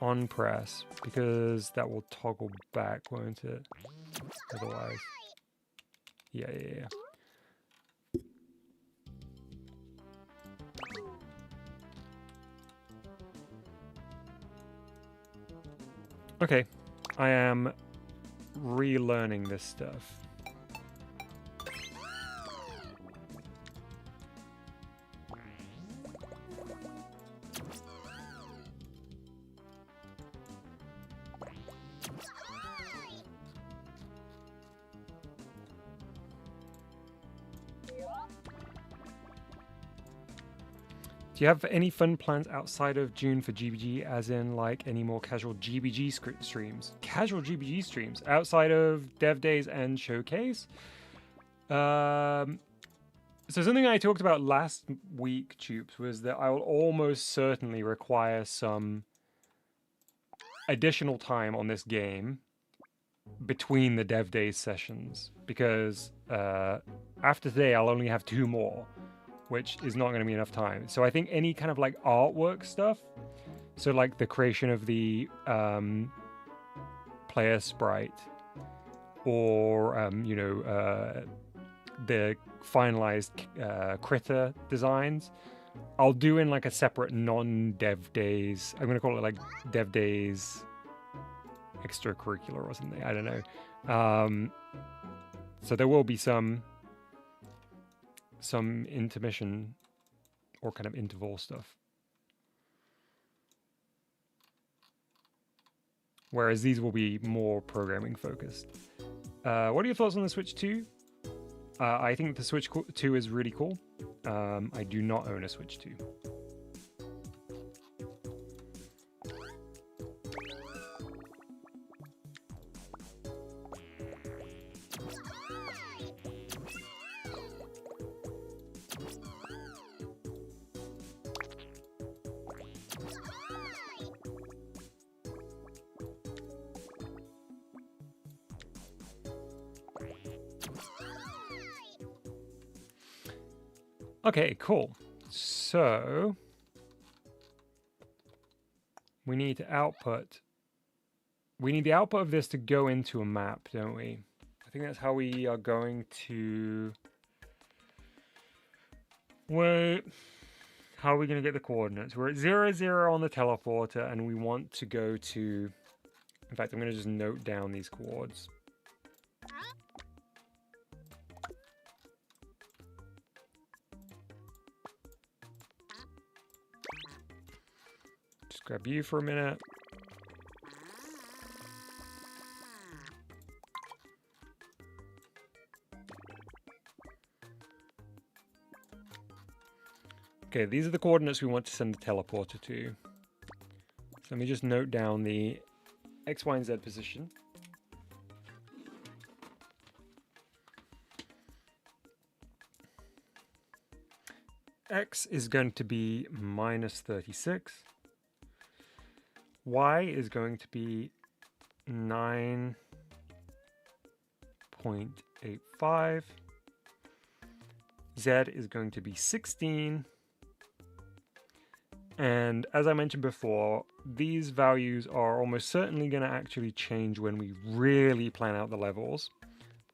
On press, because that will toggle back, won't it? Otherwise. Yeah. Okay, I am relearning this stuff. Do you have any fun plans outside of June for GBG, as in like any more casual GBG streams? Casual GBG streams outside of Dev Days and Showcase? So something I talked about last week, Tubes, was that I will almost certainly require some additional time on this game between the dev days sessions, because after today I'll only have 2 more, which is not going to be enough time. So I think any kind of like artwork stuff, so like the creation of the player sprite, or you know, the finalized critter designs, I'll do in like a separate non-dev days. I'm going to call it like dev days extracurricular or something. I don't know. So there will be some intermission or kind of interval stuff. Whereas these will be more programming focused. What are your thoughts on the Switch 2? I think the Switch 2 is really cool. I do not own a Switch 2. Okay, cool. So we need to output. We need the output of this to go into a map, don't we? I think that's how we are going to. Wait. How are we going to get the coordinates? We're at 0, 0 on the teleporter, and we want to go to. In fact, I'm going to just note down these coords. Grab you for a minute. Okay, these are the coordinates we want to send the teleporter to. So let me just note down the X, Y, and Z position. X is going to be -36. Y is going to be 9.85. Z is going to be 16. And as I mentioned before, these values are almost certainly going to actually change when we really plan out the levels.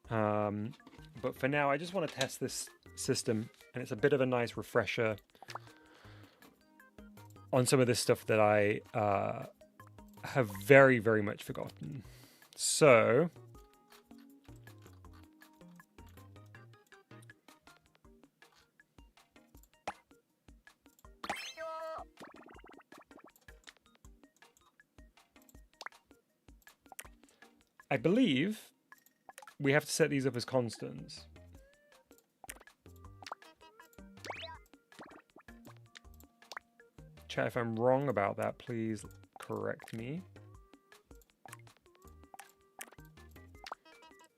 But for now, I just want to test this system, and it's a bit of a nice refresher on some of this stuff that I have very, very much forgotten. So I believe we have to set these up as constants. Chat, if I'm wrong about that, please correct me.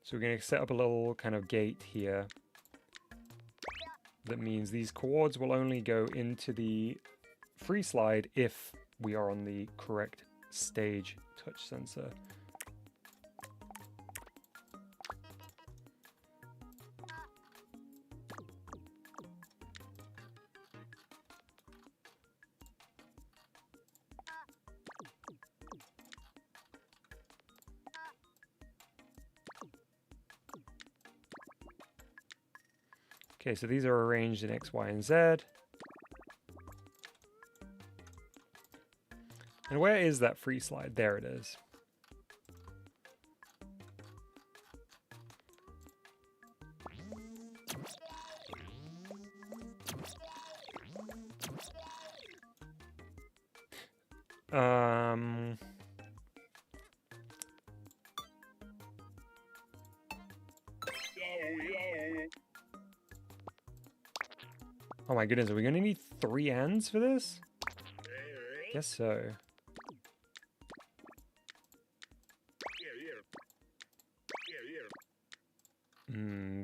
So we're going to set up a little kind of gate here. That means these coords will only go into the free slide if we are on the correct stage touch sensor. Okay, so these are arranged in X, Y, and Z. And where is that free slide? There it is. Oh my goodness, are we going to need 3 ends for this? Guess so.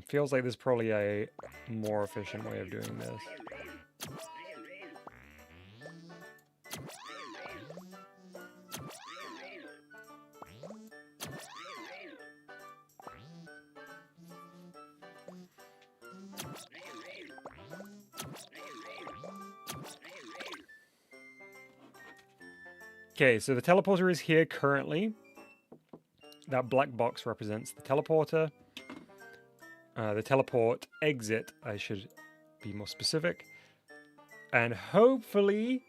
Feels like there's probably a more efficient way of doing this. Okay, so the teleporter is here currently. That black box represents the teleporter. The teleport exit, I should be more specific. And hopefully,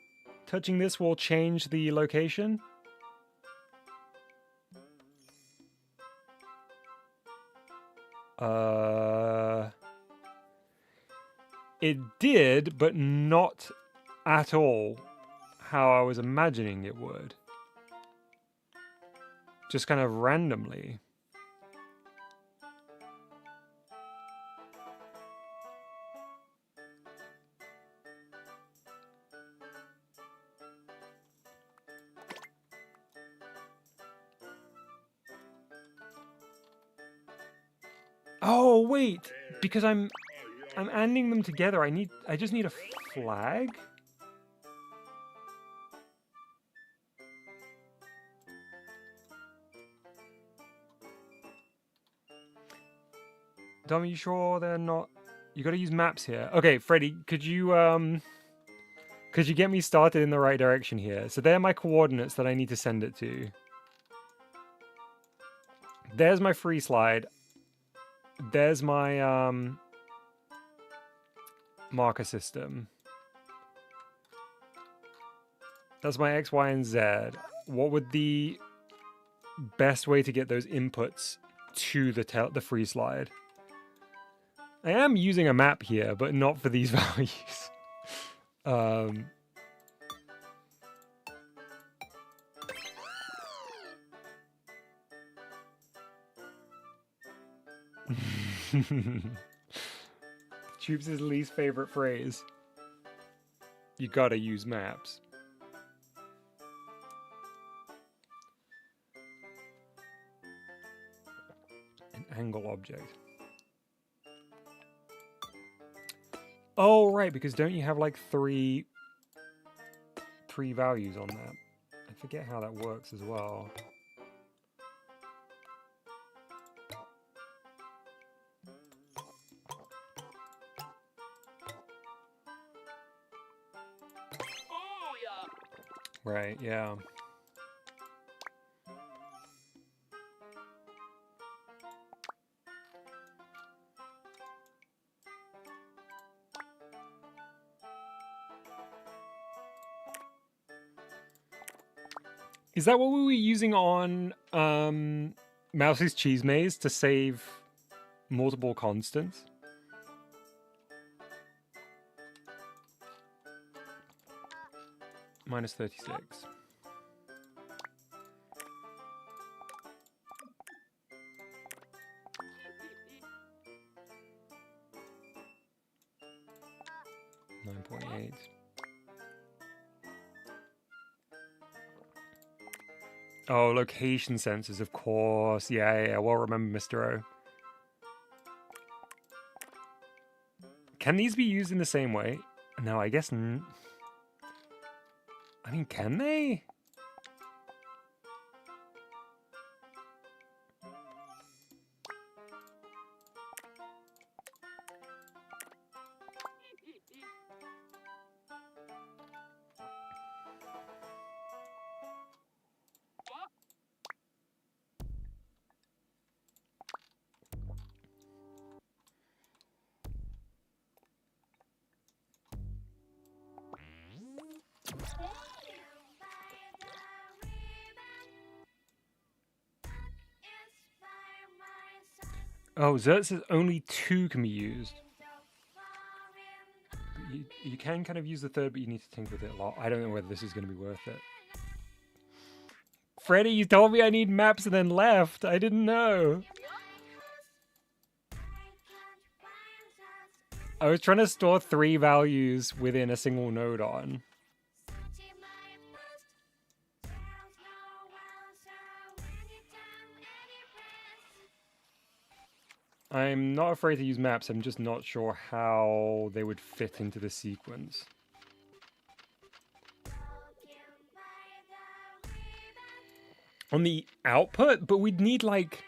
touching this will change the location. It did, but not at all how I was imagining it would. Just kind of randomly. Oh wait, because I'm ending them together. I just need a flag. Dom, are you sure they're not? You got to use maps here. Okay, Freddy, could you get me started in the right direction here? So they're my coordinates that I need to send it to. There's my free slide. There's my marker system. That's my X, Y, and Z. What would the best way to get those inputs to the free slide? I am using a map here, but not for these values. Troops' least favorite phrase. You gotta use maps. An angle object. Oh, right, because don't you have like three values on that? I forget how that works as well. Right, yeah. Is that what we were using on Mouse's Cheese Maze to save multiple constants? Minus 36. .8. Oh, location sensors, of course. Yeah. Well, remember, Mr. O. Can these be used in the same way? No, I guess. I mean, can they? Oh, Zert says only 2 can be used. You can kind of use the third, but you need to tinker with it a lot. I don't know whether this is going to be worth it. Freddy, you told me I need maps and then left. I didn't know. I was trying to store 3 values within a single node on. I'm not afraid to use maps, I'm just not sure how they would fit into the sequence. On the output? But we'd need like...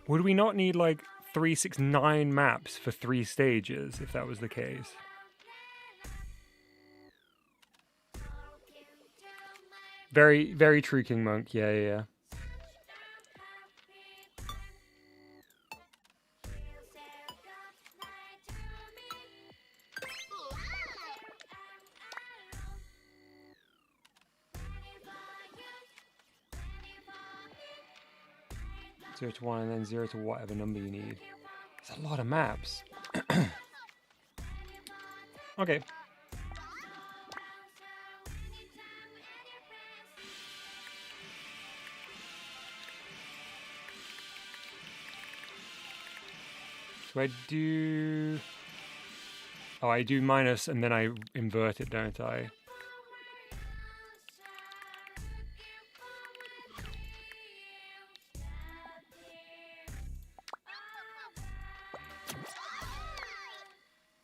Would we not need like 369 maps for 3 stages if that was the case? Very, very true, King Monk. Yeah, yeah, yeah. 0 to 1 and then 0 to whatever number you need. It's a lot of maps. Okay. So I do... Oh, I do minus and then I invert it, don't I?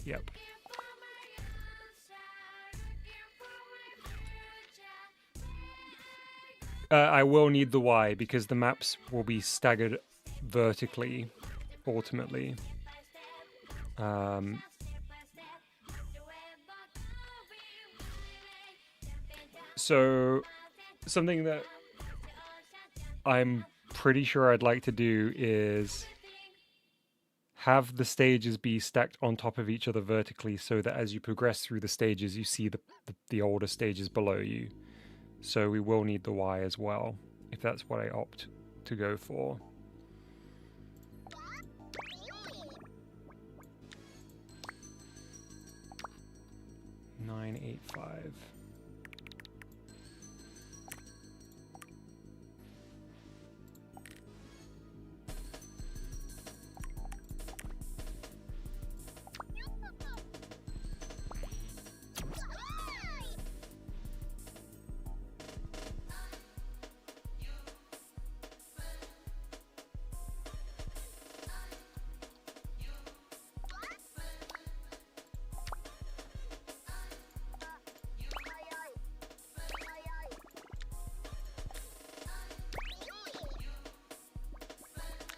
Yep. I will need the Y because the maps will be staggered vertically, ultimately. So, something that I'm pretty sure I'd like to do is have the stages be stacked on top of each other vertically so that as you progress through the stages, you see the older stages below you. So we will need the Y as well, if that's what I opt to go for. $9.85.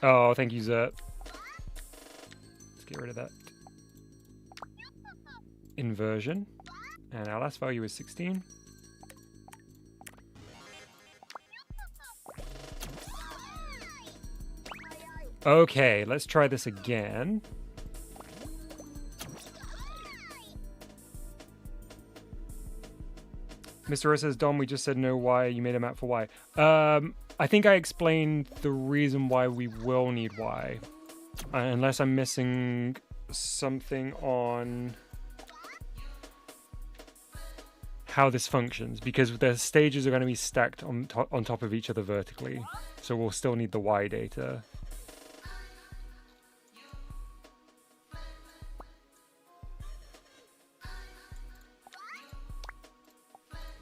Oh, thank you, Zert. Let's get rid of that inversion. And our last value is 16. Okay, let's try this again. Mr. O says, Dom, we just said no Y. You made a map for Y. I think I explained the reason why we will need Y. Unless I'm missing something on how this functions. Because the stages are going to be stacked on top of each other vertically. So we'll still need the Y data.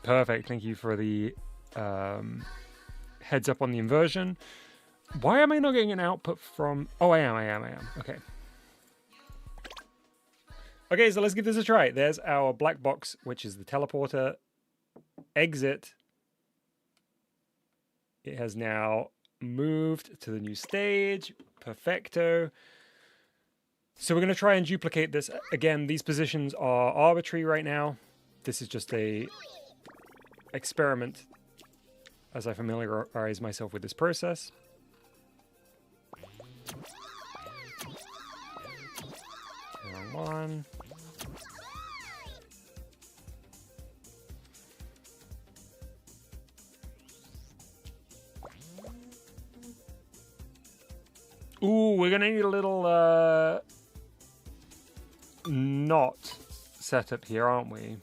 Perfect. Thank you for the heads up on the inversion. Why am I not getting an output from... Oh, I am. Okay. Okay, so let's give this a try. There's our black box, which is the teleporter. Exit. It has now moved to the new stage. Perfecto. So we're going to try and duplicate this. Again, these positions are arbitrary right now. This is just a experiment as I familiarize myself with this process. Wrong one. Ooh, we're gonna need a little knot setup here, aren't we?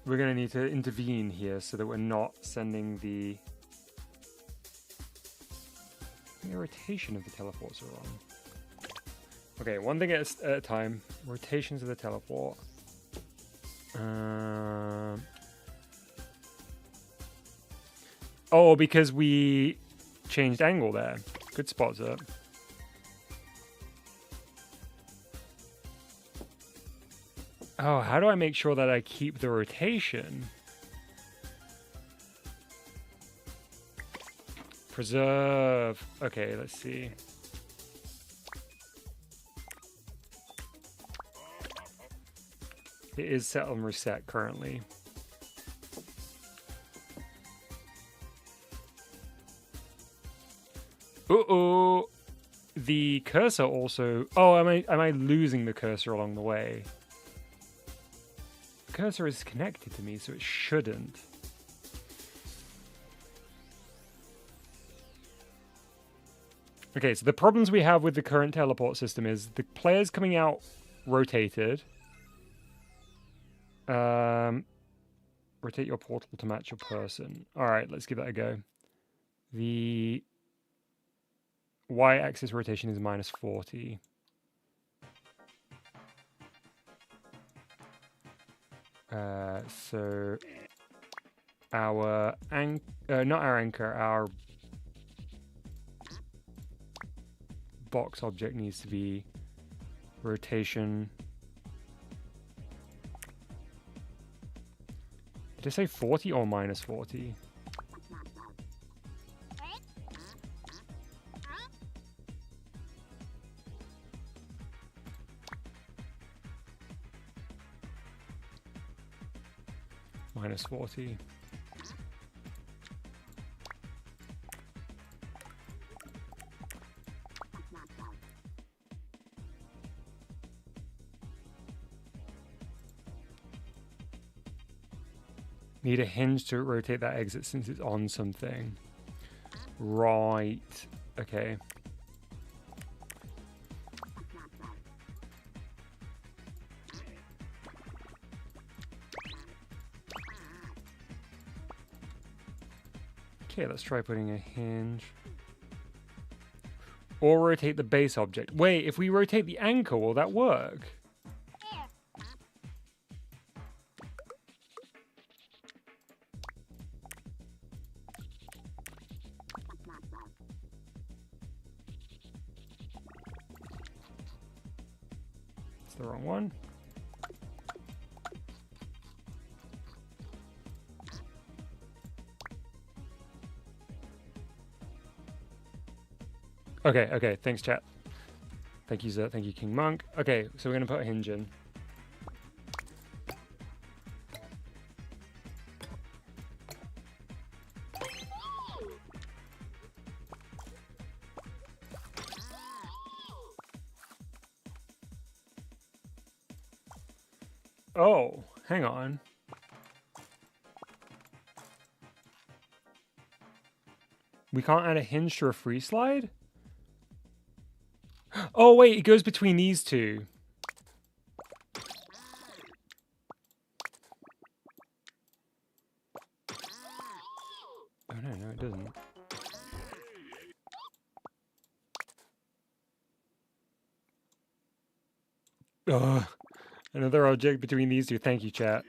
We're going to need to intervene here so that we're not sending the rotation of the teleports are wrong. Okay, one thing at a time. Rotations of the teleport. Oh, because we changed angle there. Good spot, Zert. Oh, how do I make sure that I keep the rotation? Preserve. Okay, let's see. It is set on reset currently. Uh-oh. The cursor also... Oh, am I losing the cursor along the way? The cursor is connected to me, so it shouldn't. Okay, so the problems we have with the current teleport system is the players coming out rotated. Rotate your portal to match your person. All right, let's give that a go. The y-axis rotation is -40. So our not our anchor, our box object needs to be rotation. Did I say 40 or -40? -40. Need a hinge to rotate that exit since it's on something. Right. Okay. Okay, let's try putting a hinge. Or rotate the base object. Wait, if we rotate the anchor, will that work? It's the wrong one. Okay, okay, thanks chat. Thank you, Zert. Thank you, King Monk. Okay, so we're gonna put a hinge in. Oh, hang on. We can't add a hinge to a free slide? Oh, wait, it goes between these two. Oh, no, it doesn't. Ugh. Another object between these two. Thank you, chat.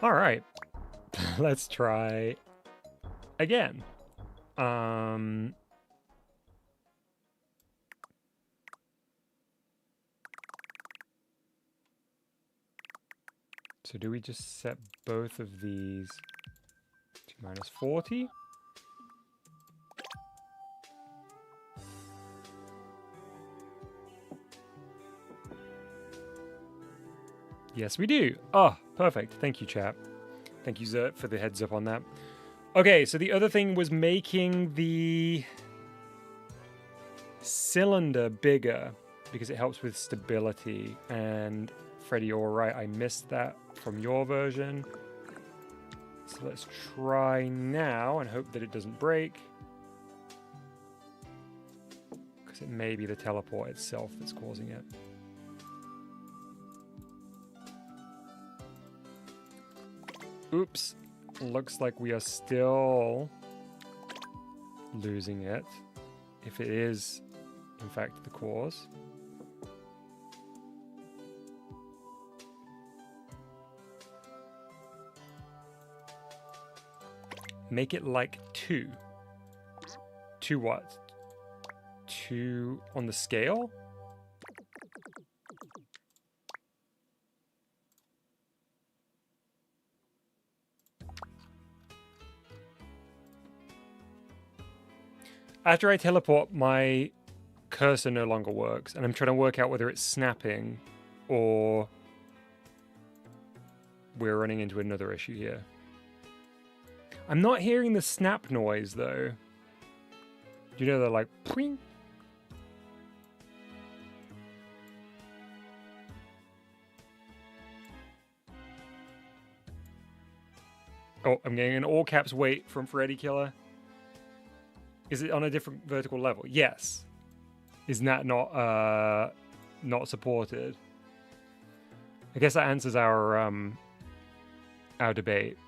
All right, let's try again. So do we just set both of these to -40? Yes, we do. Oh, perfect. Thank you, chap. Thank you, Zert, for the heads up on that. Okay, so the other thing was making the cylinder bigger because it helps with stability. And Freddie, you're right, I missed that from your version. So let's try now and hope that it doesn't break. Because it may be the teleport itself that's causing it. Oops. Looks like we are still losing it. If it is, in fact, the cause. Make it like 2. 2 what? 2 on the scale? After I teleport, my cursor no longer works, and I'm trying to work out whether it's snapping or we're running into another issue here. I'm not hearing the snap noise, though. You know, they're like, pring. Oh, I'm getting an all caps wait from Freddy Killer. Is it on a different vertical level? Yes. Isn't that not supported? I guess that answers our debate.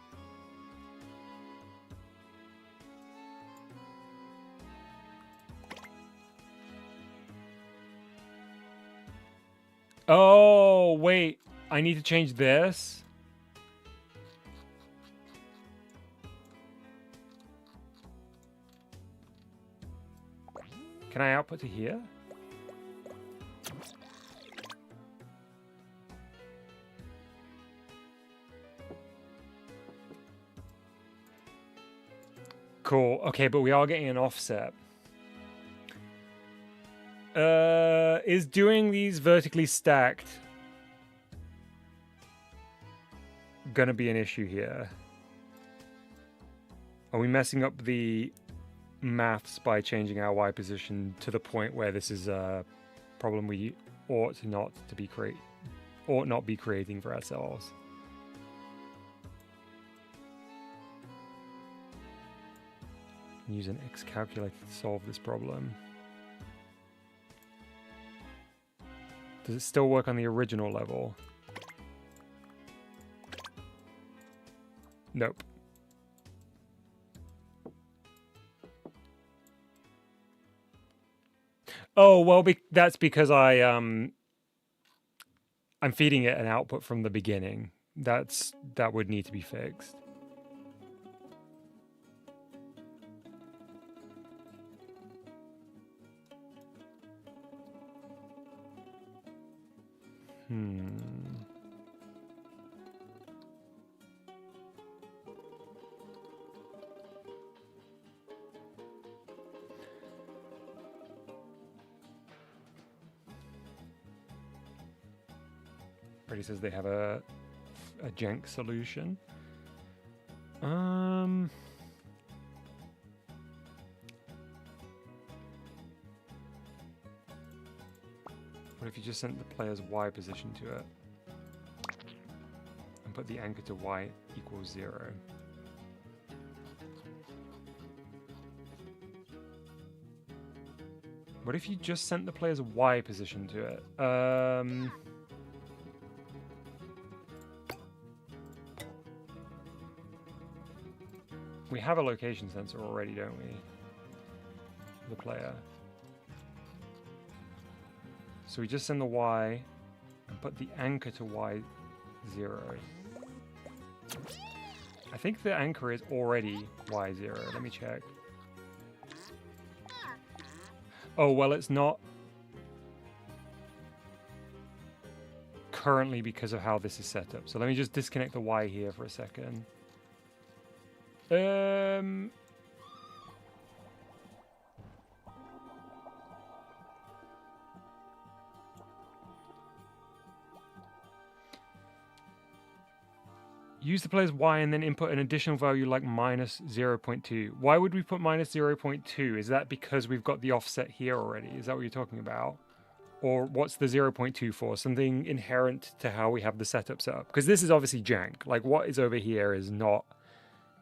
Oh, wait. I need to change this. Can I output to here? Cool. Okay, but we are getting an offset. Is doing these vertically stacked gonna be an issue here? Are we messing up the maths by changing our Y position to the point where this is a problem we ought not be creating for ourselves? Use an X calculator to solve this problem. Does it still work on the original level? Nope. Oh, well, that's because I'm feeding it an output from the beginning. That would need to be fixed. Freddy says they have a jank solution. What if you just sent the player's Y position to it and put the anchor to Y equals 0? What if you just sent the player's Y position to it? We have a location sensor already, don't we? The player. So we just send the Y and put the anchor to Y0. I think the anchor is already Y0. Let me check. Oh, well, it's not currently because of how this is set up. So let me just disconnect the Y here for a second. Use the player's Y and then input an additional value like minus 0.2. Why would we put minus 0.2? Is that because we've got the offset here already? Is that what you're talking about? Or what's the 0.2 for? Something inherent to how we have the setup set up? Because this is obviously jank. Like, what is over here is not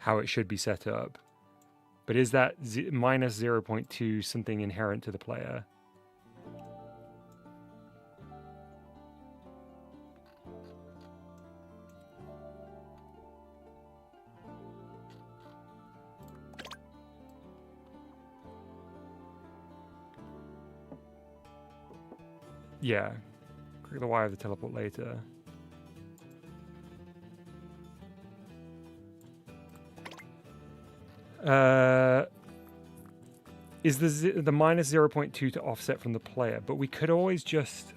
how it should be set up. But is that minus 0.2 something inherent to the player? Yeah. Click the Y of the teleport later. Is the minus 0.2 to offset from the player, but we could always just...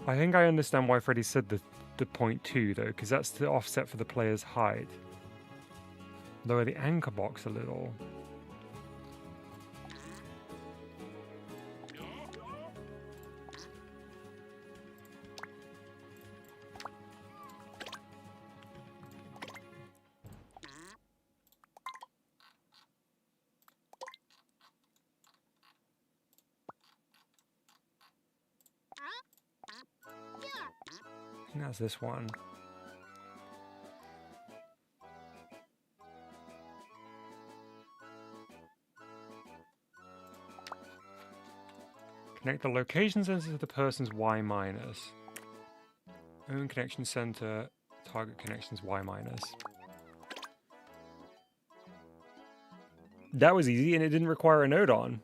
I think I understand why Freddie said the 0.2 though, because that's the offset for the player's height. Lower the anchor box a little. I think that's this one. Connect the location sensor to the person's Y minus. Own connection center, target connections Y minus. That was easy and it didn't require a node on.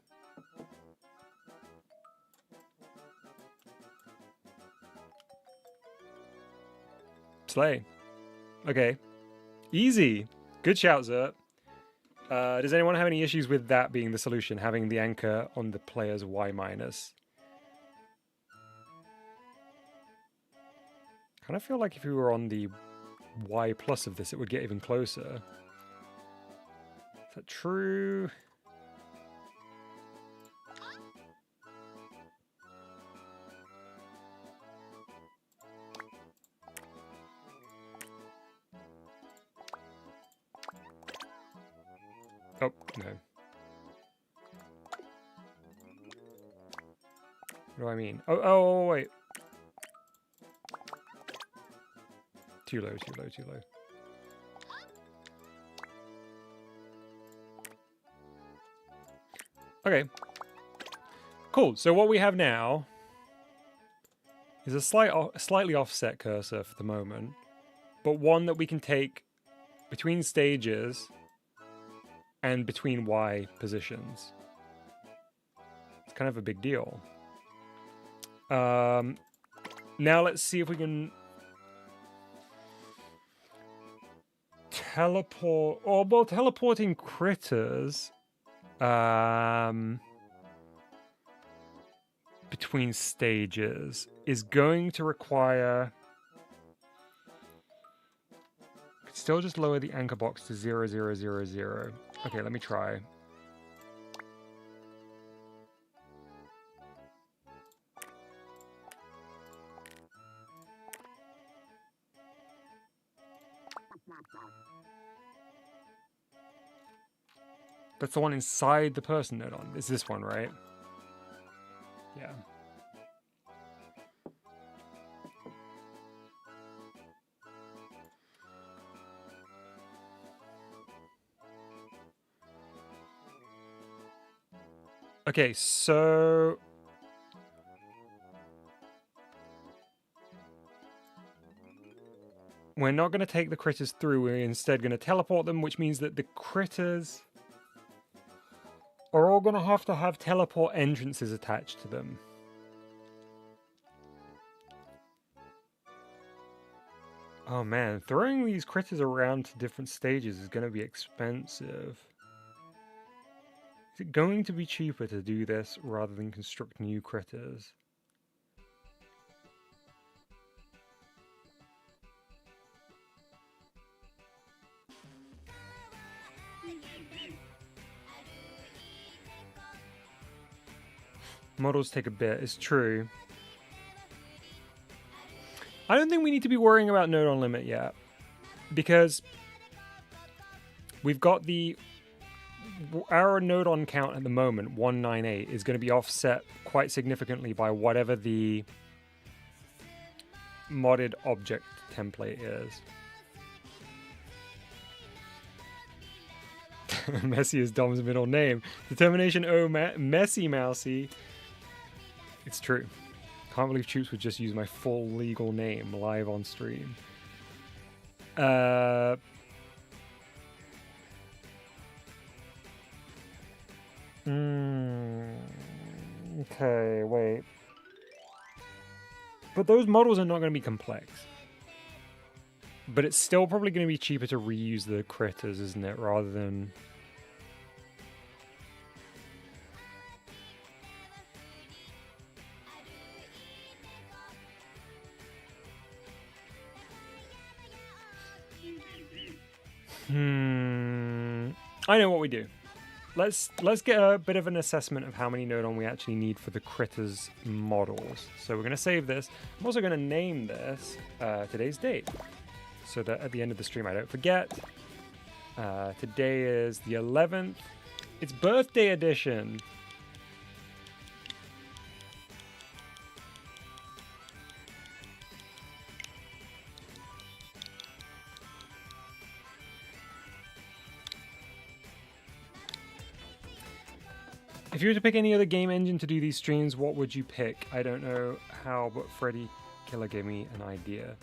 Slay. Okay. Easy. Good shout, Zert. Does anyone have any issues with that being the solution, having the anchor on the player's Y minus? Kind of feel like if we were on the Y plus of this, it would get even closer. Is that true? Oh, no. What do I mean? Oh, wait. Too low, too low, too low. Okay. Cool. So what we have now is a slightly offset cursor for the moment, but one that we can take between stages and between Y positions. It's kind of a big deal. Now let's see if we can teleport, or well, teleporting critters between stages is going to require... Still just lower the anchor box to 0, 0, 0, 0. Okay, let me try. That's the one inside the person node on. It's this one, right? Yeah. Okay, so... we're not going to take the critters through, we're instead going to teleport them, which means that the critters are all going to have teleport entrances attached to them. Oh man, throwing these critters around to different stages is going to be expensive. Is it going to be cheaper to do this rather than construct new critters? Models take a bit, it's true. I don't think we need to be worrying about node on limit yet, because we've got our node on count at the moment, 198, is going to be offset quite significantly by whatever the modded object template is. Messy is Dom's middle name. Determination O, Messy Mousy. It's true. Can't believe Troops would just use my full legal name live on stream. Okay, wait. But those models are not going to be complex. But it's still probably going to be cheaper to reuse the critters, isn't it? Rather than... I know what we do. Let's get a bit of an assessment of how many node-on we actually need for the critters models. So we're going to save this. I'm also going to name this today's date, so that at the end of the stream I don't forget. Today is the 11th. It's birthday edition. If you were to pick any other game engine to do these streams, what would you pick? I don't know how, but Freddy Killer gave me an idea.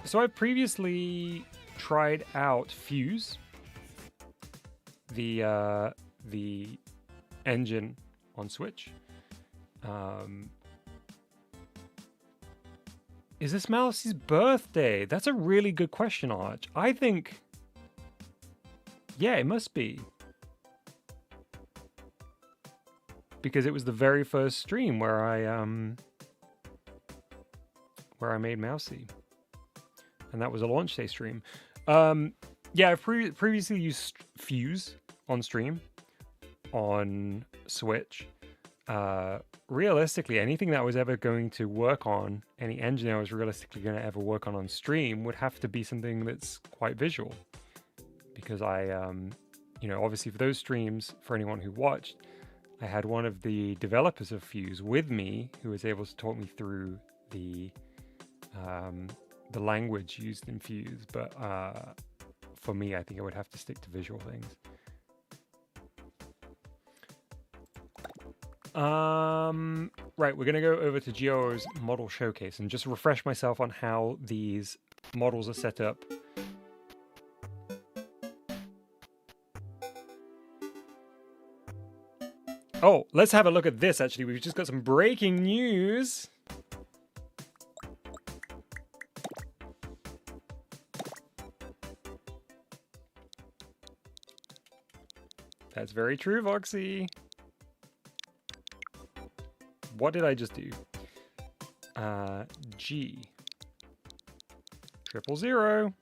So I previously tried out Fuse, the engine on Switch. Is this Mousy's birthday? That's a really good question, Arch. I think, yeah, it must be. Because it was the very first stream where I made Mousy, and that was a launch day stream. Yeah, I've previously used Fuse on stream on Switch. Realistically, anything that was ever going to work on, any engine I was realistically going to ever work on stream would have to be something that's quite visual, because I, you know, obviously for those streams, for anyone who watched, I had one of the developers of Fuse with me who was able to talk me through the language used in Fuse. But for me, I think I would have to stick to visual things. Right, we're going to go over to Gio's model showcase and just refresh myself on how these models are set up. Oh, let's have a look at this, actually. We've just got some breaking news. That's very true, Voxy. What did I just do? G. 000.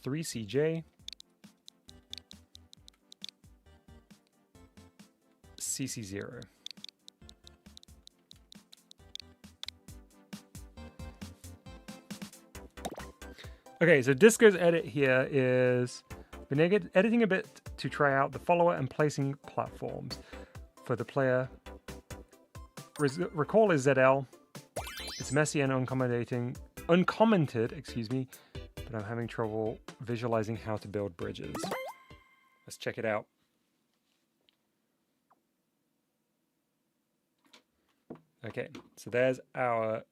3CJ. CC0. Okay, so Disco's edit here is been editing a bit to try out the follower and placing platforms for the player. Recall is ZL. It's messy and uncommented, excuse me, but I'm having trouble visualizing how to build bridges. Let's check it out. Okay, so there's our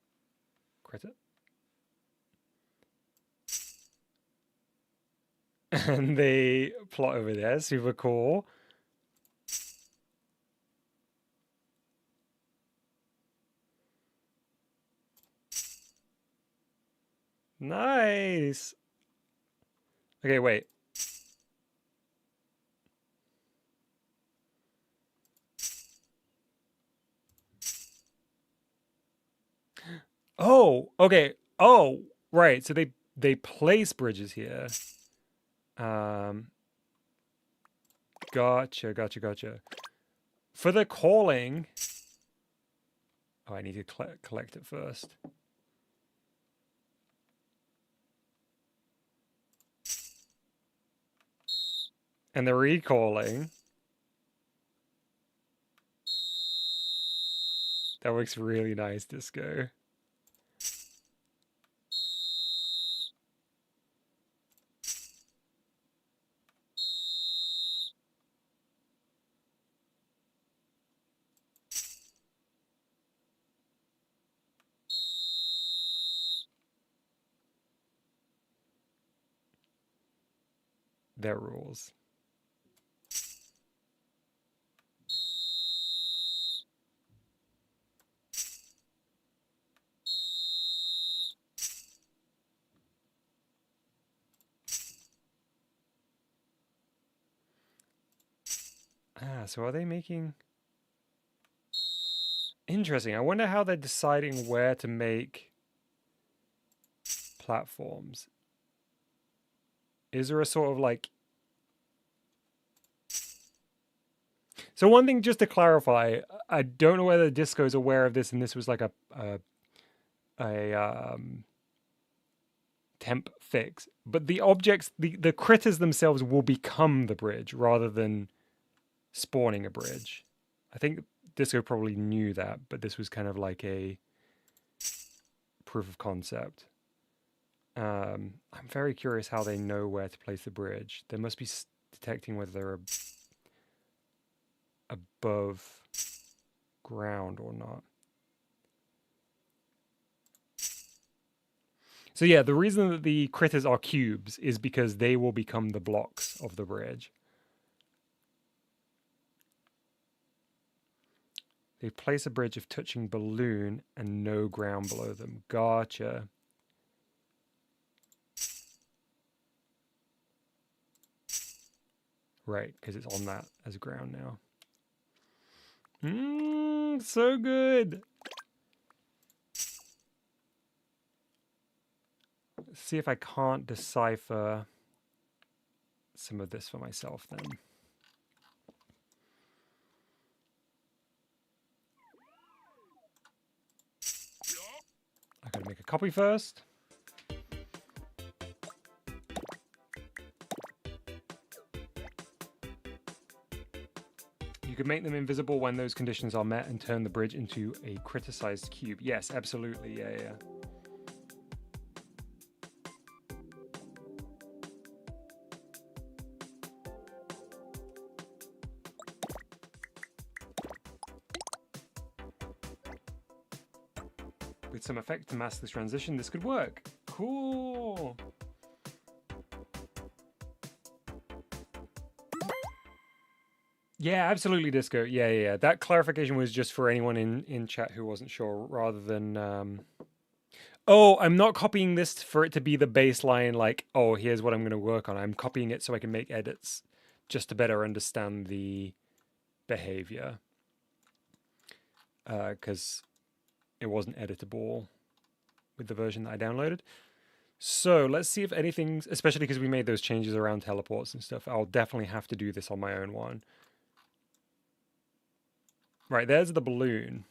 critter. And the plot over there, super cool. Nice. Okay, wait. Oh, okay. Oh, right. So they place bridges here. Gotcha. For the calling, Oh, I need to collect it first. And the recalling. That works really nice, Disco. Their rules. Ah, so are they making... Interesting. I wonder how they're deciding where to make platforms. Is there a sort of like... So one thing just to clarify, I don't know whether Disco is aware of this and this was like a temp fix, but the objects, the critters themselves will become the bridge rather than spawning a bridge. I think Disco probably knew that, but this was kind of like a proof of concept. I'm very curious how they know where to place the bridge. They must be detecting whether they're above ground or not. So yeah, the reason that the critters are cubes is because they will become the blocks of the bridge. They place a bridge if touching balloon and no ground below them. Gotcha. Right, because it's on that as ground now. So good. Let's see if I can't decipher some of this for myself then. I gotta make a copy first. You can make them invisible when those conditions are met and turn the bridge into a criticized cube. Yes, absolutely. Yeah. With some effect to mask this transition, this could work. Cool. Yeah, absolutely, Disco. Yeah. That clarification was just for anyone in chat who wasn't sure, rather than... Oh, I'm not copying this for it to be the baseline, like, oh, here's what I'm going to work on. I'm copying it so I can make edits, just to better understand the behavior. Because it wasn't editable with the version that I downloaded. So let's see if anything's, especially because we made those changes around teleports and stuff, I'll definitely have to do this on my own one. Right, there's the balloon.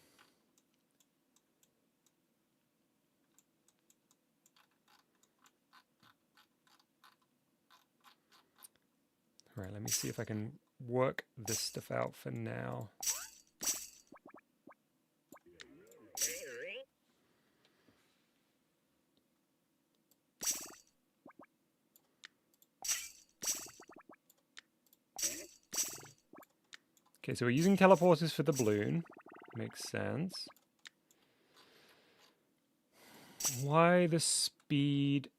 Right, let me see if I can work this stuff out for now. Okay, so we're using teleporters for the balloon. Makes sense. Why the speed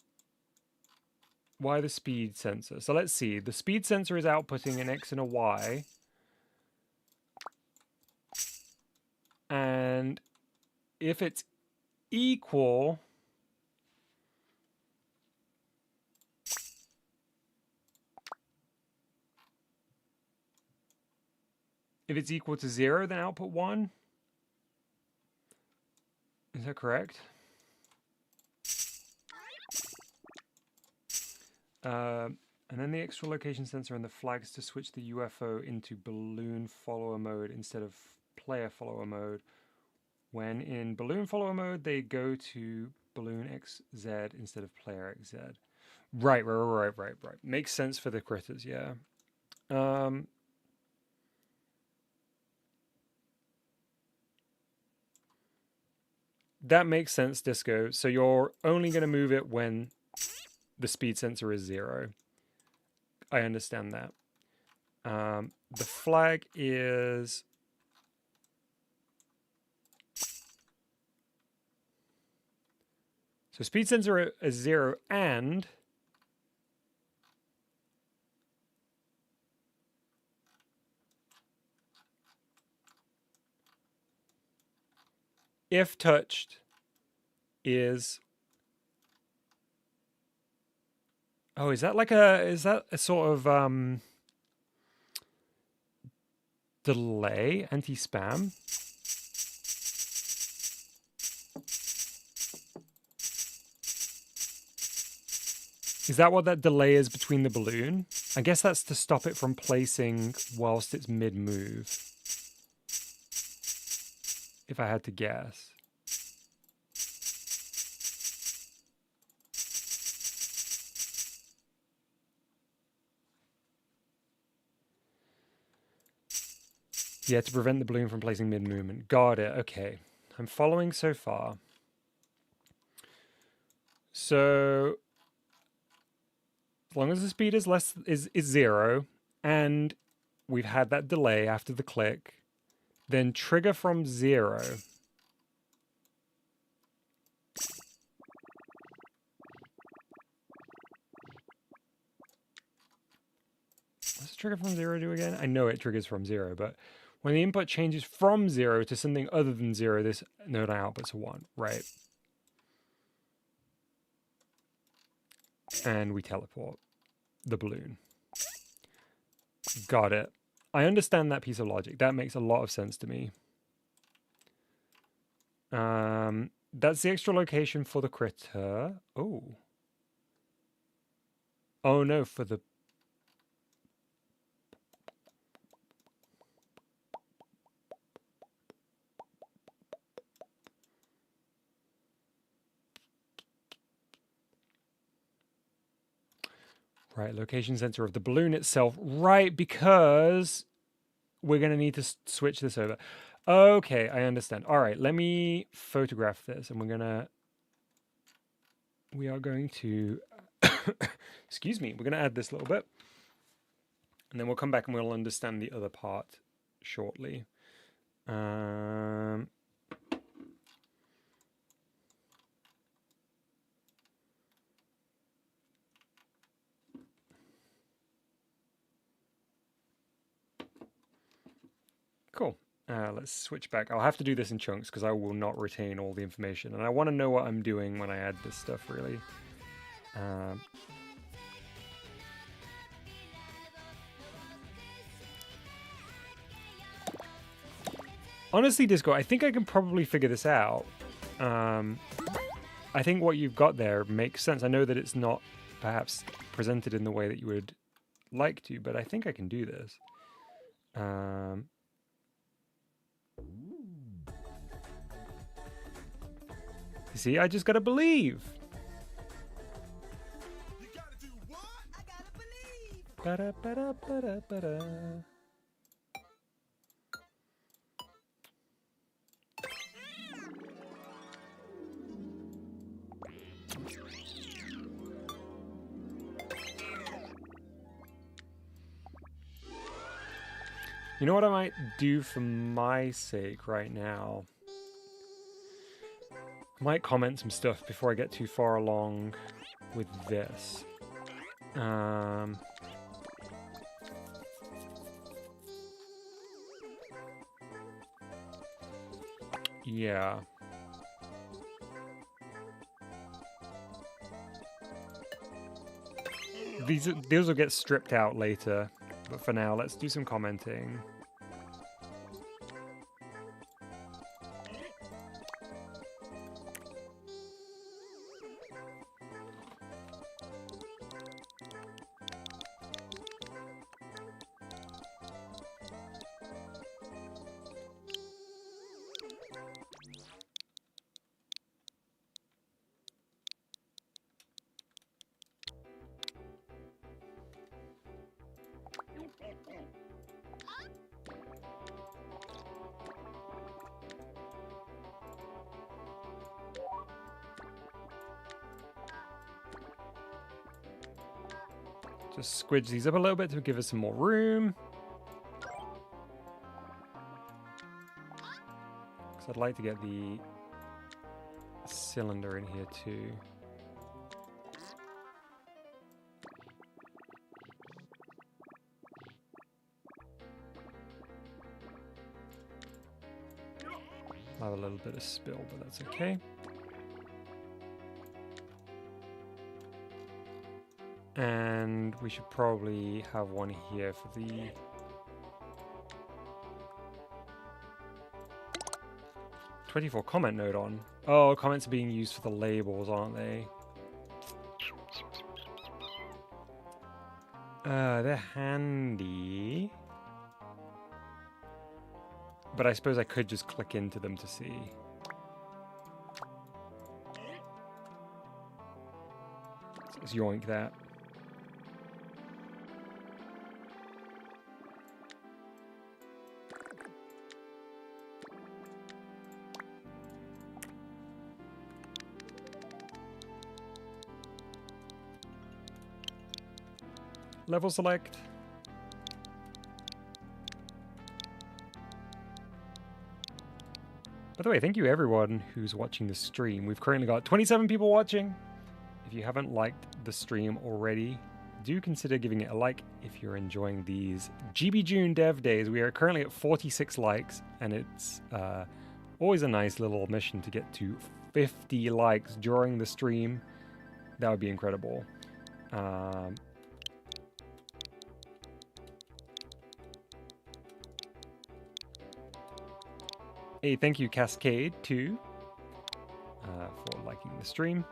sensor? So let's see. The speed sensor is outputting an X and a Y. And if it's equal... If it's equal to 0, then output 1. Is that correct? And then the extra location sensor and the flags to switch the UFO into balloon follower mode instead of player follower mode When in balloon follower mode, they go to balloon XZ instead of player XZ. Right. Makes sense for the critters, yeah. That makes sense, Disco. So you're only going to move it when the speed sensor is 0. I understand that. The flag is... So speed sensor is 0 and... if touched is... Oh, is that a sort of delay, anti-spam? Is that what that delay is between the balloon? I guess that's to stop it from placing whilst it's mid-move. If I had to guess. Yeah, to prevent the balloon from placing mid-movement. Got it. Okay. I'm following so far. So, as long as the speed is is 0, and we've had that delay after the click, then trigger from 0. What's the trigger from 0 do again? I know it triggers from 0, but when the input changes from 0 to something other than 0, this node outputs a 1, right? And we teleport the balloon. Got it. I understand that piece of logic. That makes a lot of sense to me. That's the extra location for the critter. Oh. Oh no, for the... Right, location sensor of the balloon itself. Right, because we're going to need to switch this over. Okay, I understand. All right, let me photograph this, and we are going to, excuse me, we're going to add this little bit, and then we'll come back and we'll understand the other part shortly. Cool. Let's switch back. I'll have to do this in chunks because I will not retain all the information. And I want to know what I'm doing when I add this stuff, really. Honestly, Disco, I think I can probably figure this out. I think what you've got there makes sense. I know that it's not perhaps presented in the way that you would like to, but I think I can do this. You see, I just gotta believe. You gotta do what? I gotta believe. Ba-da-ba-da-ba-da-ba-da. You know what I might do for my sake right now? I might comment some stuff before I get too far along with this. Yeah. These will get stripped out later, but for now, let's do some commenting. Just squidge these up a little bit to give us some more room. Because I'd like to get the cylinder in here too. I'll have a little bit of spill, but that's okay. And we should probably have one here for the... '24 comment node on. Oh, comments are being used for the labels, aren't they? They're handy. But I suppose I could just click into them to see. Let's yoink that. Level select. By the way, thank you everyone who's watching the stream. We've currently got 27 people watching. If you haven't liked the stream already, do consider giving it a like if you're enjoying these GBJune dev days. We are currently at 46 likes, and it's always a nice little mission to get to 50 likes during the stream. That would be incredible. Hey, thank you, Cascade, too, for liking the stream.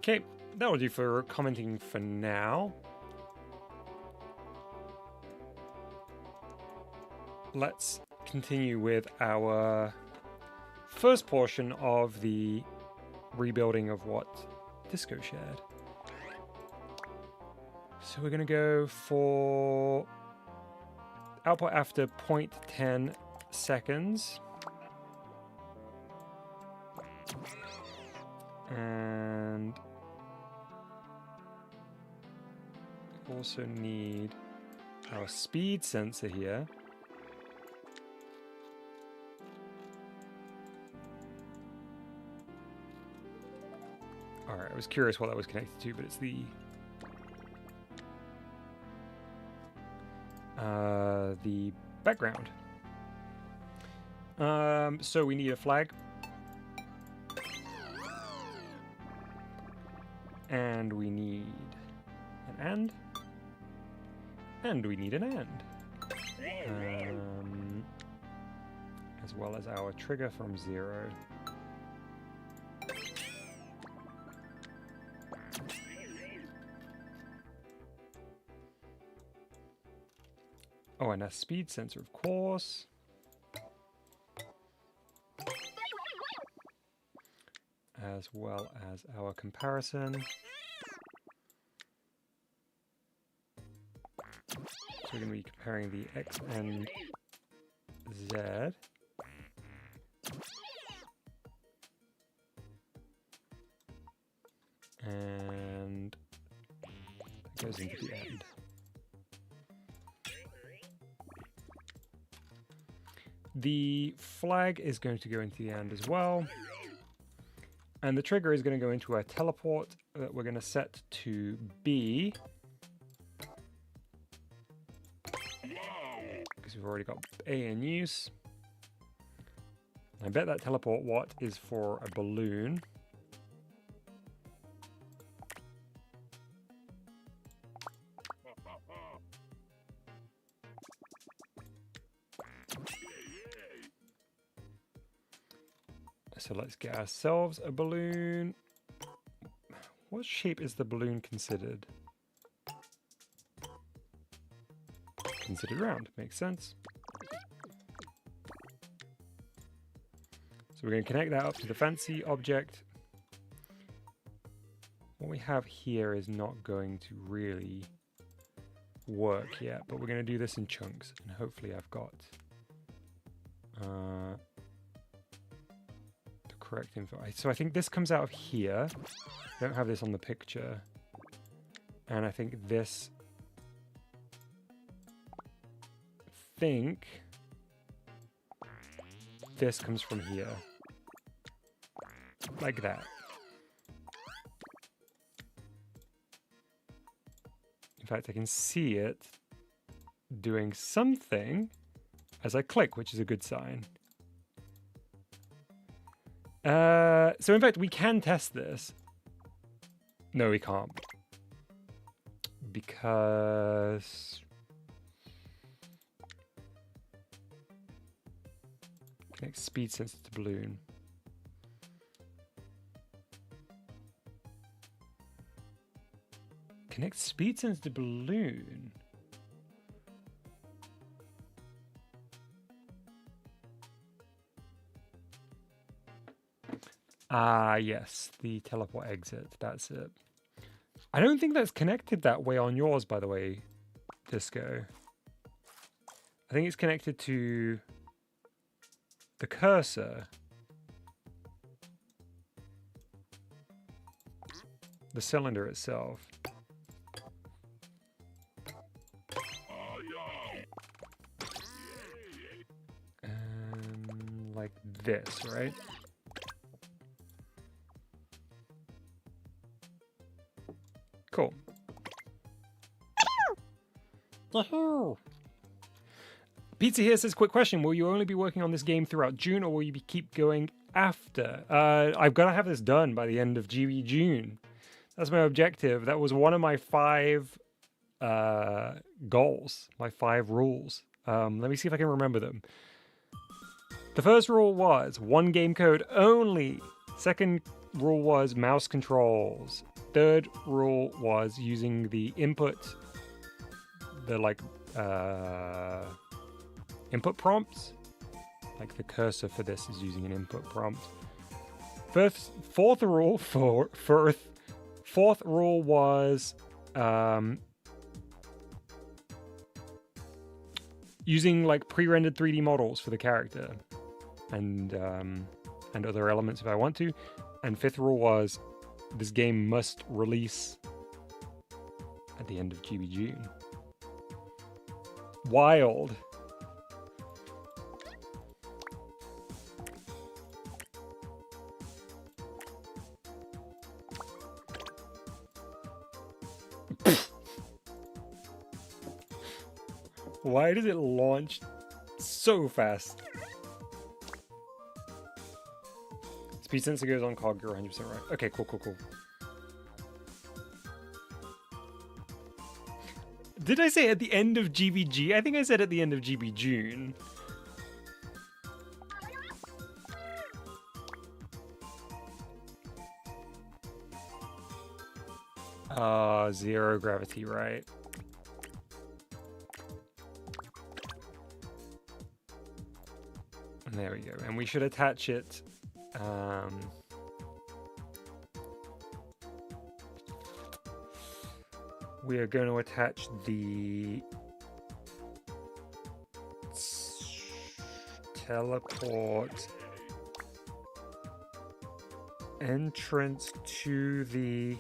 Okay, that'll do for commenting for now. Let's continue with our first portion of the rebuilding of what Disco shared. So we're going to go for output after 0.10 seconds. And also need our speed sensor here. Alright, I was curious what that was connected to, but it's the background. So we need a flag. And we need an and. And we need an and. As well as our trigger from 0. Oh, and a speed sensor, of course. As well as our comparison. So we're going to be comparing the X and Z. And that goes into the end. The flag is going to go into the end as well. And the trigger is going to go into a teleport that we're going to set to B. Because we've already got A in use. I bet that teleport what is for a balloon. So let's get ourselves a balloon. What shape is the balloon considered? considered round. Makes sense. So we're going to connect that up to the fancy object. What we have here is not going to really work yet, but we're going to do this in chunks, and hopefully I've got the correct info. So I think this comes out of here. I don't have this on the picture. And I think this... this comes from here. Like that. In fact, I can see it doing something as I click, which is a good sign. So in fact, we can test this. No, we can't. Because... connect speed sensor to balloon. Connect speed sensor to balloon. Ah, yes, the teleport exit. That's it. I don't think that's connected that way on yours, by the way, Disco. I think it's connected to the cursor. The cylinder itself. Like this, right? Cool. Yahoo! Pizza here says, quick question. Will you only be working on this game throughout June, or will you keep going after? I've got to have this done by the end of GBJune. That's my objective. That was one of my 5 goals, my 5 rules. Let me see if I can remember them. The first rule was 1 game code only. Second rule was mouse controls. Third rule was using the input, input prompts. Like the cursor for this is using an input prompt. Fourth rule was using like pre-rendered 3D models for the character and other elements if I want to. And 5th rule was this game must release at the end of GBJune. Wild. Why does it launch so fast? Speed sensor goes on cog, you're 100% right. Okay, cool. Did I say at the end of GBG? I think I said at the end of GBJune. Zero gravity, right? And there we go. And we should attach it. We are going to attach the teleport entrance to the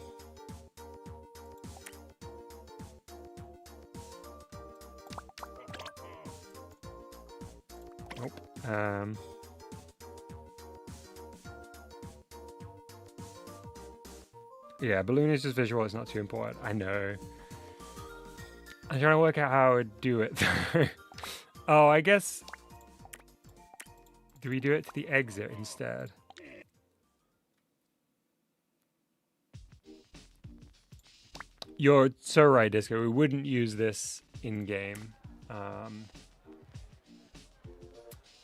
yeah, balloon is just visual, it's not too important. I know. I'm trying to work out how I would do it though. Oh, I guess... do we do it to the exit instead? You're so right, Disco. We wouldn't use this in-game. But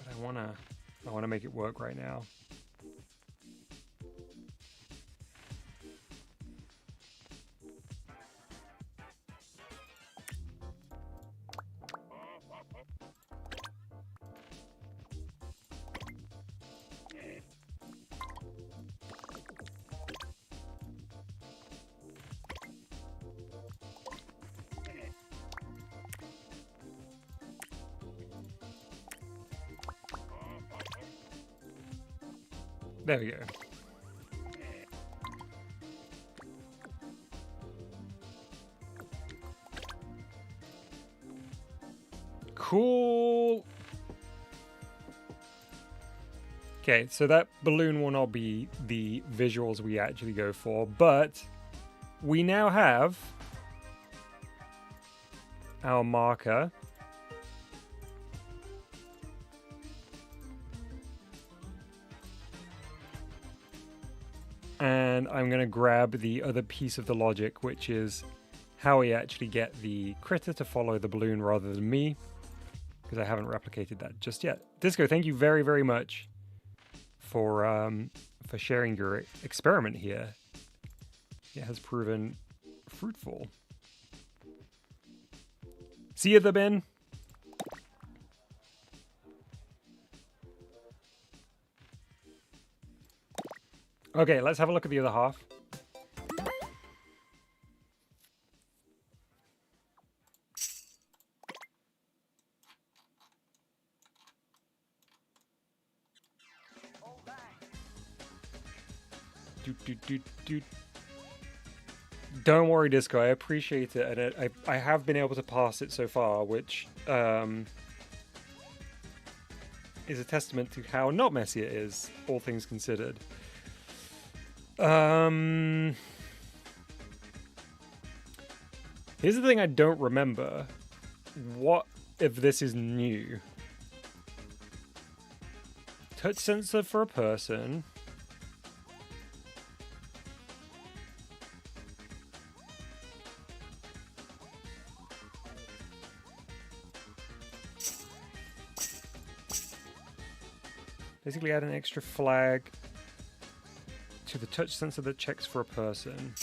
I wanna make it work right now. There we go. Cool. Okay, so that balloon will not be the visuals we actually go for, but we now have our marker. And I'm going to grab the other piece of the logic, which is how we actually get the critter to follow the balloon rather than me, because I haven't replicated that just yet. Disco, thank you very, very much for sharing your experiment here. It has proven fruitful. See you, the bin. Okay, let's have a look at the other half. Don't worry, Disco. I appreciate it, and I have been able to pass it so far, which is a testament to how not messy it is, all things considered. Here's the thing I don't remember. What if this is new? Touch sensor for a person. Basically add an extra flag to the touch sensor that checks for a person.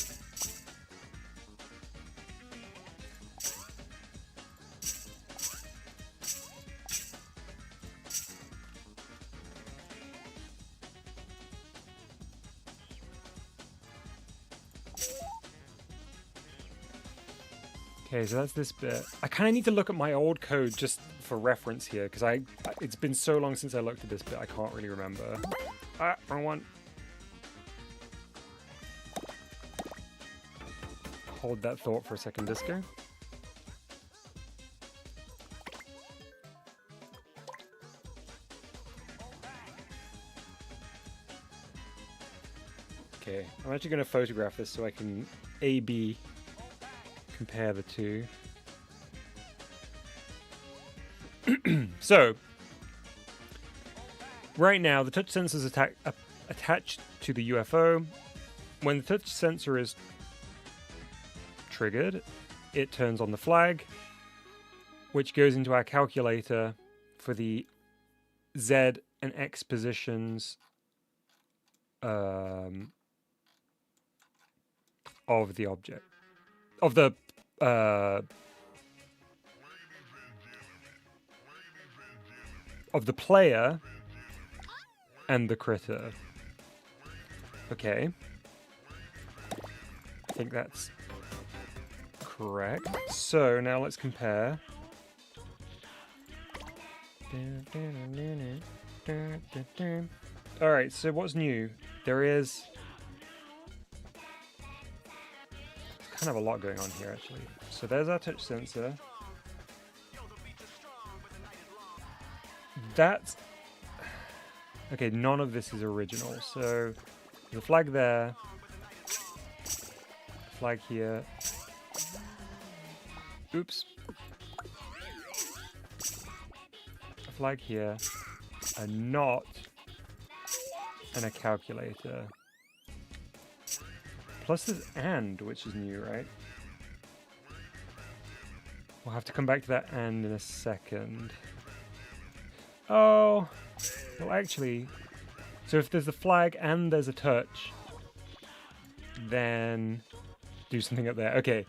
Okay, so that's this bit. I kind of need to look at my old code just for reference here, because it's been so long since I looked at this bit, I can't really remember. Ah, wrong one. Hold that thought for a second, Disco. Okay, I'm actually going to photograph this so I can A-B compare the two. So, right now the touch sensor is attached to the UFO. When the touch sensor is triggered, it turns on the flag, which goes into our calculator for the Z and X positions of the object, of the player and the critter. Okay, I think that's correct. So now let's compare. Alright, so what's new? There is kind of a lot going on here, actually. So there's our touch sensor. That's... Okay, none of this is original. So the flag there, flag here. Oops. A flag here, a knot, and a calculator. Plus there's and, which is new, right? We'll have to come back to that and in a second. Oh, well actually, so if there's a flag and there's a touch, then do something up there. Okay.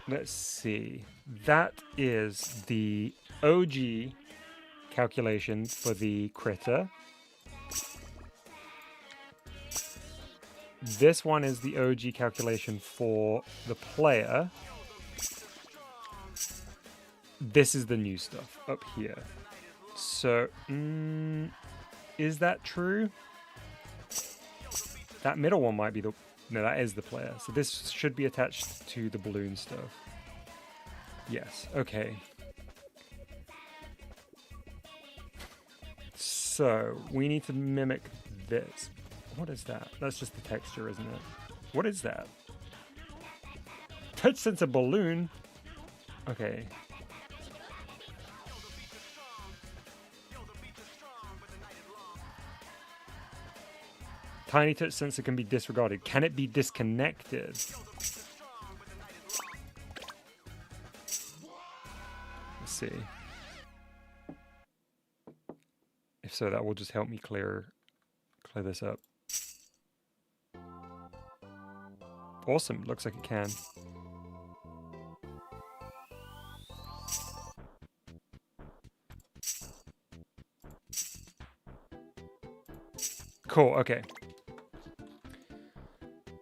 Let's see. That is the OG calculation for the critter. This one is the OG calculation for the player. this is the new stuff up here. So, is that true? That middle one might be the... No, that is the player. So this should be attached to the balloon stuff. Yes, okay. So, we need to mimic this. What is that? That's just the texture, isn't it? What is that? Touch sensor balloon? Okay. Tiny touch sensor can be disregarded. Can it be disconnected? Let's see. If so, that will just help me clear this up. Awesome. Looks like it can. Cool. Okay.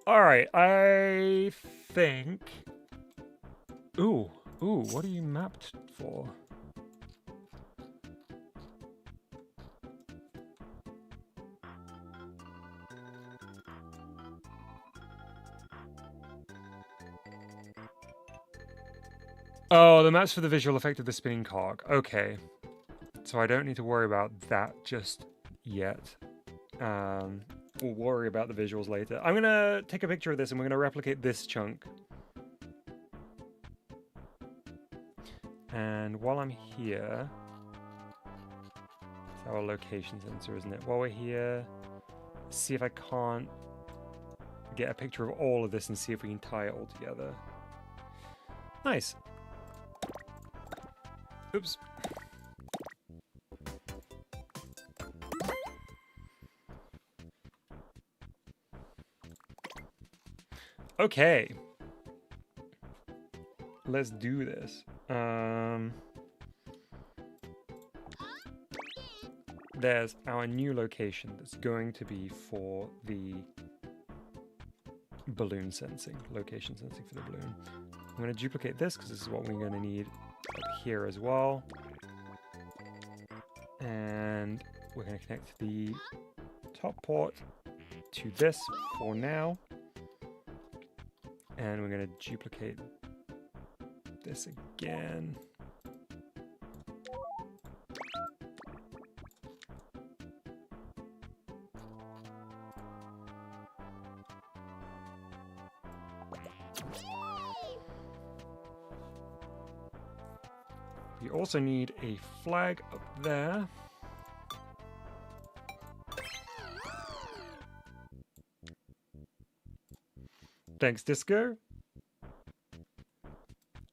All right. I think... Ooh. What are you mapped for? Oh, the maps for the visual effect of the spinning cog. Okay. So I don't need to worry about that just yet. We'll worry about the visuals later. I'm going to take a picture of this and we're going to replicate this chunk. And while I'm here... It's our location sensor, isn't it? While we're here, see if I can't get a picture of all of this and see if we can tie it all together. Nice. Oops. Okay. Let's do this. There's our new location that's going to be for the balloon sensing, location sensing for the balloon. I'm going to duplicate this because this is what we're going to need up here as well. And we're going to connect the top port to this for now. And we're going to duplicate this again. We also need a flag up there. Thanks, Disco.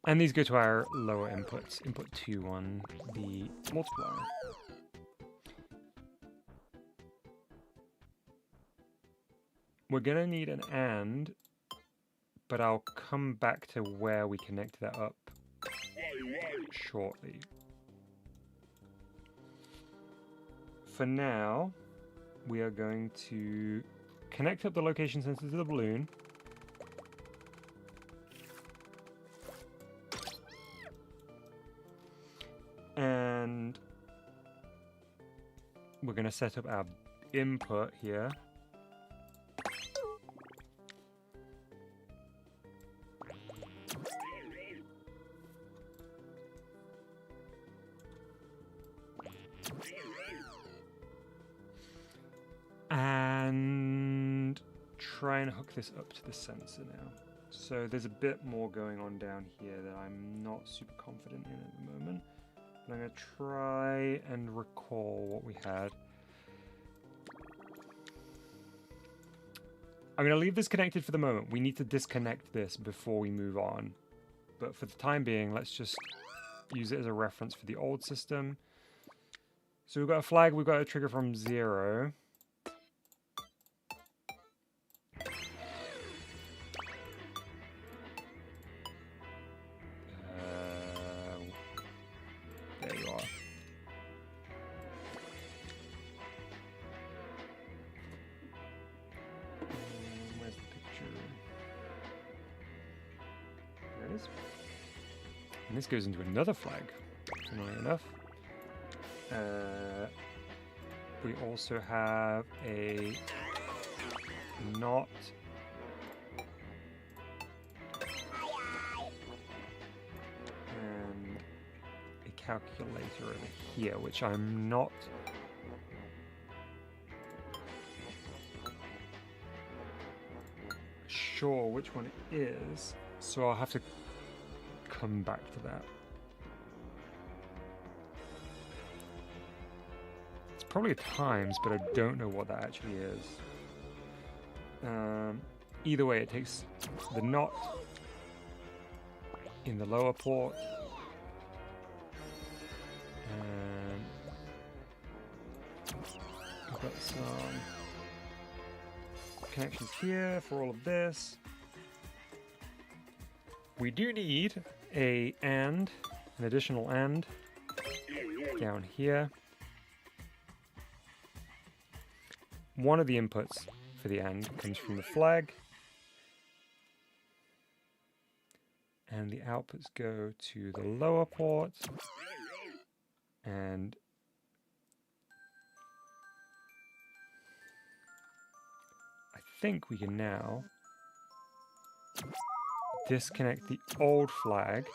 And these go to our lower inputs. Input 2 on the multiplier. We're going to need an AND, but I'll come back to where we connect that up shortly. For now, we are going to connect up the location sensor to the balloon. And we're going to set up our input here. And try and hook this up to the sensor now. So there's a bit more going on down here that I'm not super confident in at the moment. But I'm going to try and recall what we had. I'm going to leave this connected for the moment. We need to disconnect this before we move on. But for the time being, let's just use it as a reference for the old system. So we've got a flag, we've got a trigger from 0. There you are. Where's the picture? There it is. And this goes into another flag, annoying enough. We also have a not and a calculator over here, which I'm not sure which one it is, so I'll have to come back to that. It's probably a times, but I don't know what that actually is. Either way, it takes the not in the lower port. I've got some connections here for all of this. We do need an additional AND down here. One of the inputs for the AND comes from the flag, and the outputs go to the lower port, and I think we can now disconnect the old flag.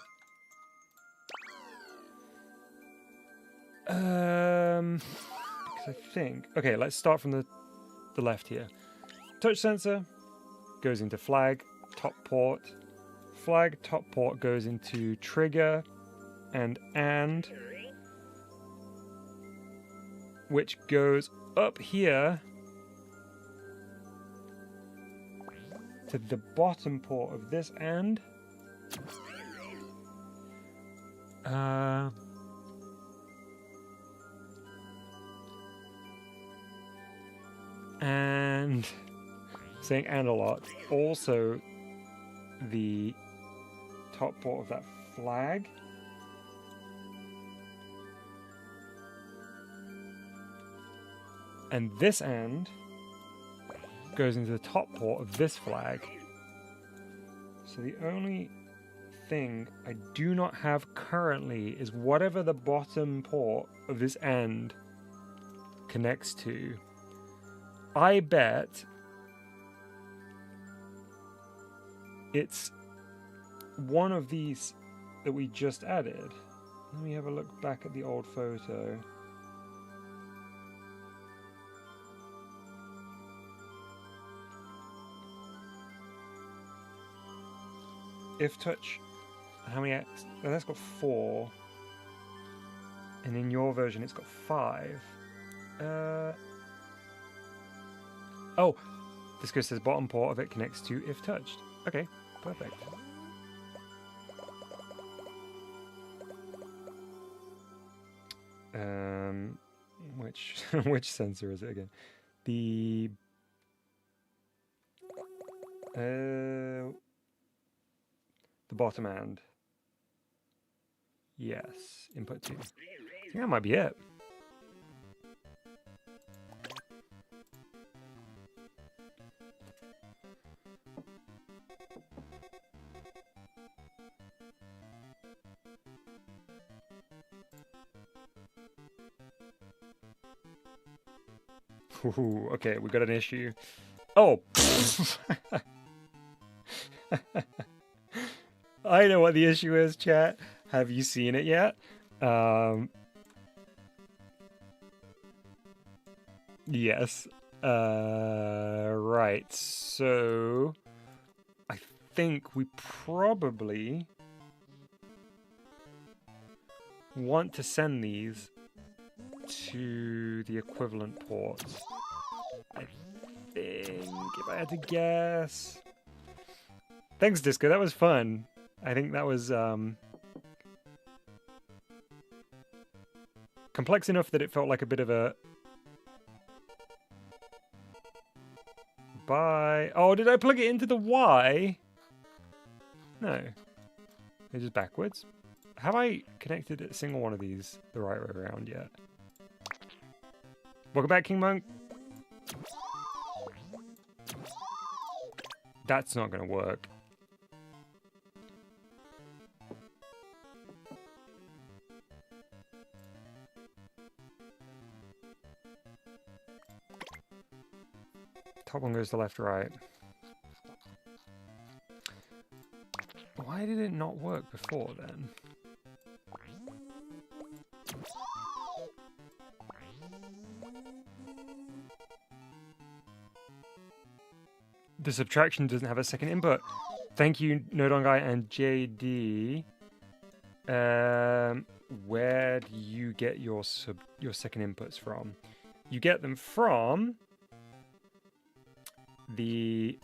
Because I think... Okay, let's start from the left here. Touch sensor goes into flag, top port. Flag, top port goes into trigger and which goes up here to the bottom port of this and saying and a lot, also the top port of that flag. And this end goes into the top port of this flag. So the only thing I do not have currently is whatever the bottom port of this end connects to. I bet it's one of these that we just added. Let me have a look back at the old photo. If touch, how many X? Oh, that's got 4. And in your version, it's got 5. Oh, this goes to the bottom port of it, connects to if touched. Okay, perfect. Which sensor is it again? The bottom end. Yes, input 2. I think that might be it. Ooh, okay, we got an issue. Oh! I know what the issue is, chat. Have you seen it yet? Yes. Right. So I think we probably want to send these to the equivalent ports. I think, if I had to guess. Thanks, Disco. That was fun. I think that was complex enough that it felt like a bit of a... Bye. Oh, did I plug it into the Y? No. It's just backwards. Have I connected a single one of these the right way around yet? Welcome back, King Monk. That's not going to work. Top one goes to left, right. Why did it not work before then? The subtraction doesn't have a second input. Thank you, Nodon Guy and JD. Where do you get your second inputs from? You get them from the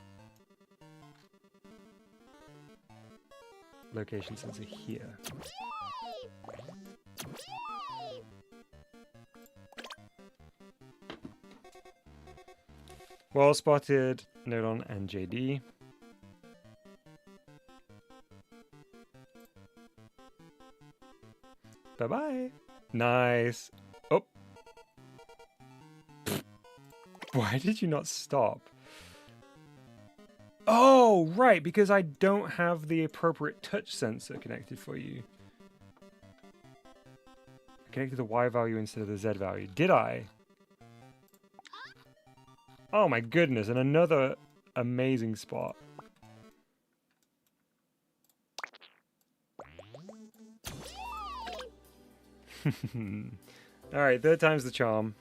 location sensor here. Well spotted, Nodon and JD. Bye-bye. Nice. Oh. Why did you not stop? Oh, right, because I don't have the appropriate touch sensor connected for you. I connected the Y value instead of the Z value. Did I? Oh my goodness, and another amazing spot. Alright, third time's the charm.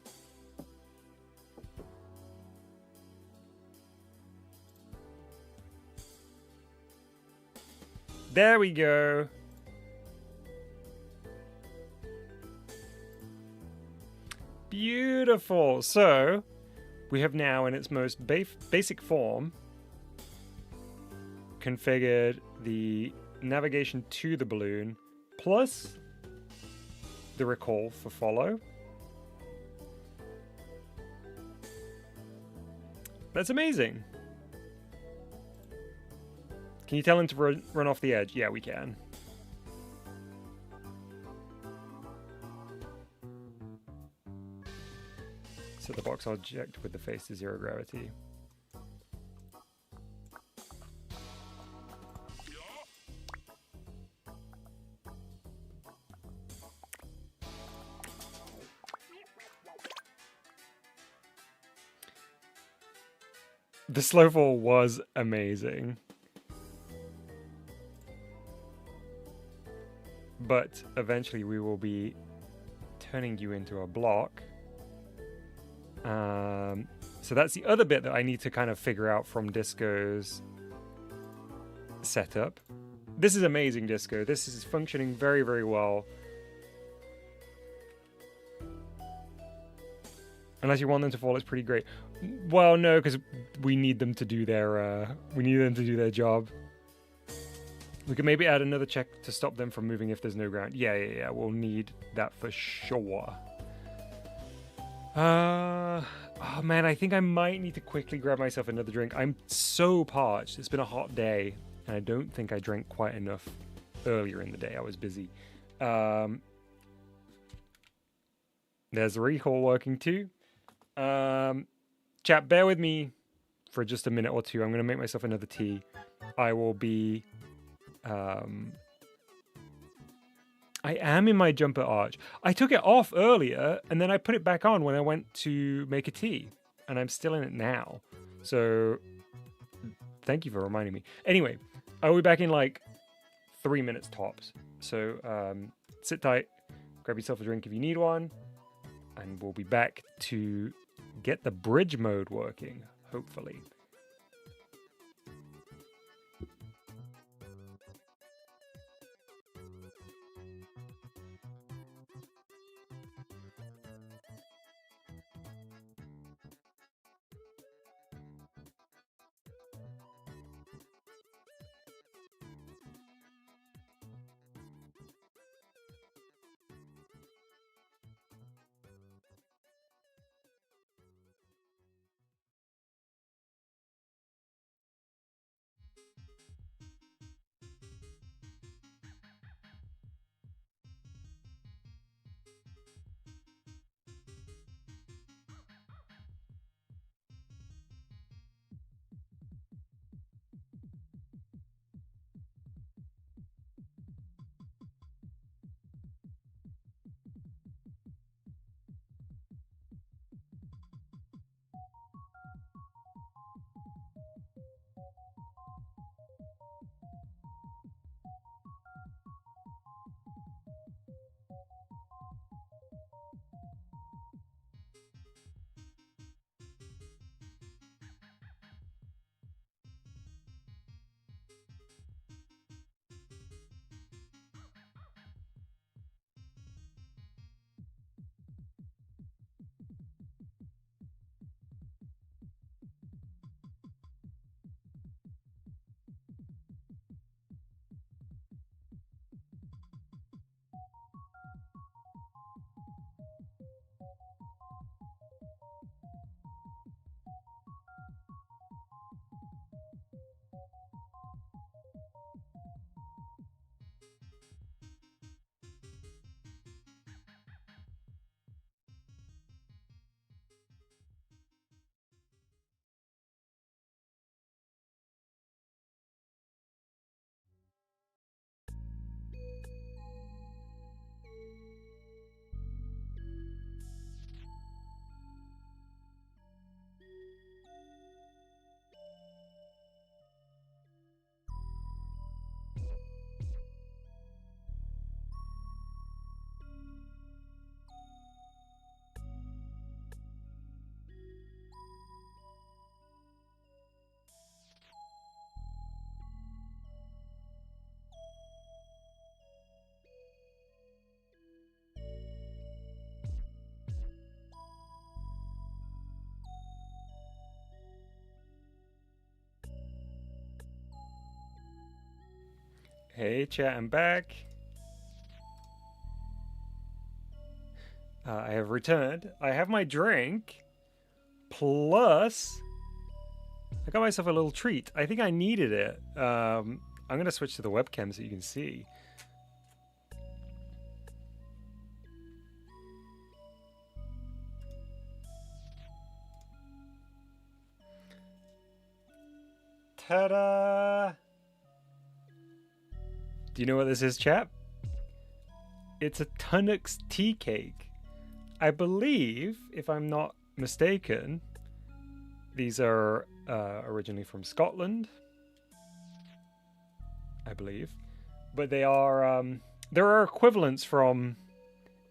There we go. Beautiful. So, we have now, in its most basic form, configured the navigation to the balloon, plus the recall for follow. That's amazing. Can you tell him to run off the edge? Yeah, we can. Set the box object with the face to 0 gravity. The slow fall was amazing. But eventually we will be turning you into a block. So that's the other bit that I need to kind of figure out from Disco's setup. This is amazing, Disco. This is functioning very, very well. Unless you want them to fall, it's pretty great. Well, no, because we need them to do their job. We could maybe add another check to stop them from moving if there's no ground. Yeah. We'll need that for sure. Oh man, I think I might need to quickly grab myself another drink. I'm so parched. It's been a hot day, and I don't think I drank quite enough earlier in the day. I was busy. There's the recall working too. Chat, bear with me for just a minute or two. I'm going to make myself another tea. I will be... I am in my jumper arch. I took it off earlier, and then I put it back on when I went to make a tea. And I'm still in it now. So, thank you for reminding me. Anyway, I will be back in like 3 minutes tops. So, sit tight, grab yourself a drink if you need one, and we'll be back to get the bridge mode working, hopefully. Hey, chat, I'm back. I have returned. I have my drink. Plus, I got myself a little treat. I think I needed it. I'm going to switch to the webcam so you can see. Ta-da! Do you know what this is, chap? It's a Tunnux tea cake. I believe, if I'm not mistaken, these are originally from Scotland. I believe. But they are, there are equivalents from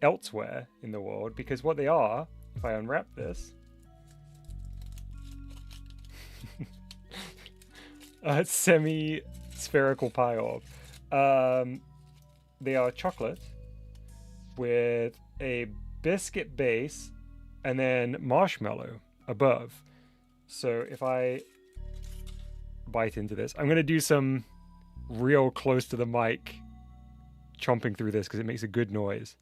elsewhere in the world, because what they are, if I unwrap this, a semi-spherical pie orb. They are chocolate with a biscuit base and then marshmallow above. So if I bite into this, I'm going to do some real close to the mic chomping through this because it makes a good noise.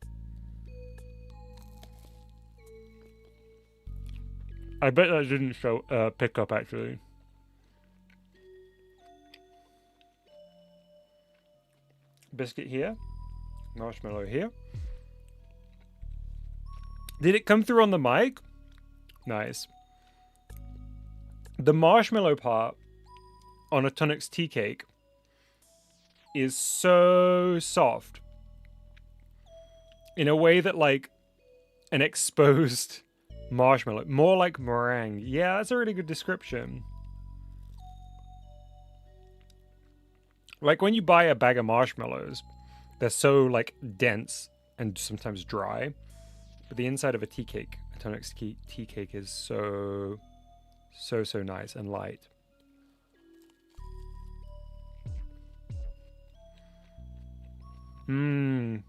I bet that didn't show pick up actually. Biscuit here, marshmallow here. Did it come through on the mic? Nice. The marshmallow part on a Tunnux tea cake is so soft in a way that like an exposed marshmallow, more like meringue. Yeah, that's a really good description. Like when you buy a bag of marshmallows, they're so like dense and sometimes dry, but the inside of a tea cake, a Tunnux tea cake, is so nice and light. Mmm.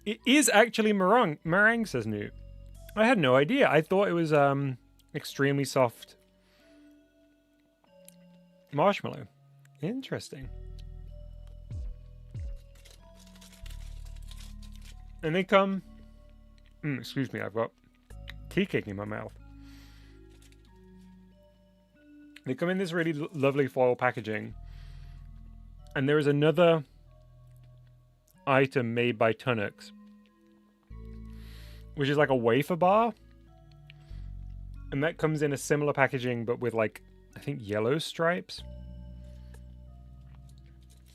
It is actually meringue, says Newt. I had no idea. I thought it was extremely soft marshmallow. Interesting. And they come... excuse me, I've got tea cake in my mouth. They come in this really lovely foil packaging. And there is another item made by Tunnux, which is like a wafer bar. And that comes in a similar packaging, but with like, I think yellow stripes.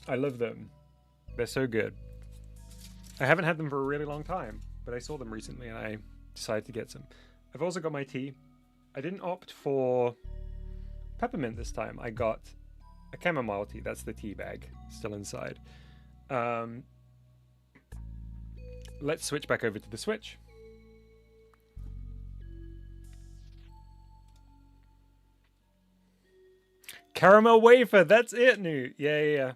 I love them. They're so good. I haven't had them for a really long time, but I saw them recently and I decided to get some. I've also got my tea. I didn't opt for peppermint this time. I got a chamomile tea. That's the tea bag still inside. Let's switch back over to the Switch. Caramel wafer, that's it, Newt. Yeah.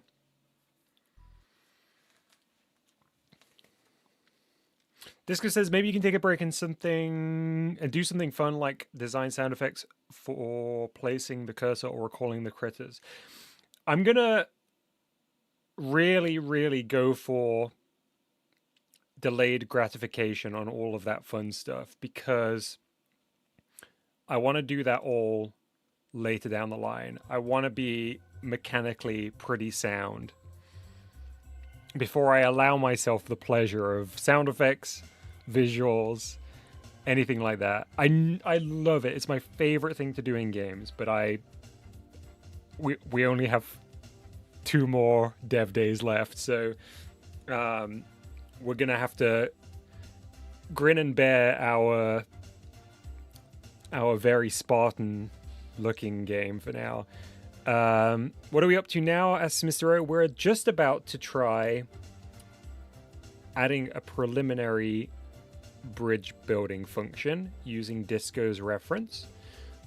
Disco says maybe you can take a break and do something fun like design sound effects for placing the cursor or recalling the critters. I'm gonna really go for delayed gratification on all of that fun stuff because I want to do that all later down the line. I want to be mechanically pretty sound before I allow myself the pleasure of sound effects, visuals, anything like that. I love it. It's my favorite thing to do in games, but we only have 2 more dev days left, so we're gonna have to grin and bear our very Spartan looking game for now. What are we up to now? Asks Mr. O. We're just about to try adding a preliminary bridge building function using Disco's reference.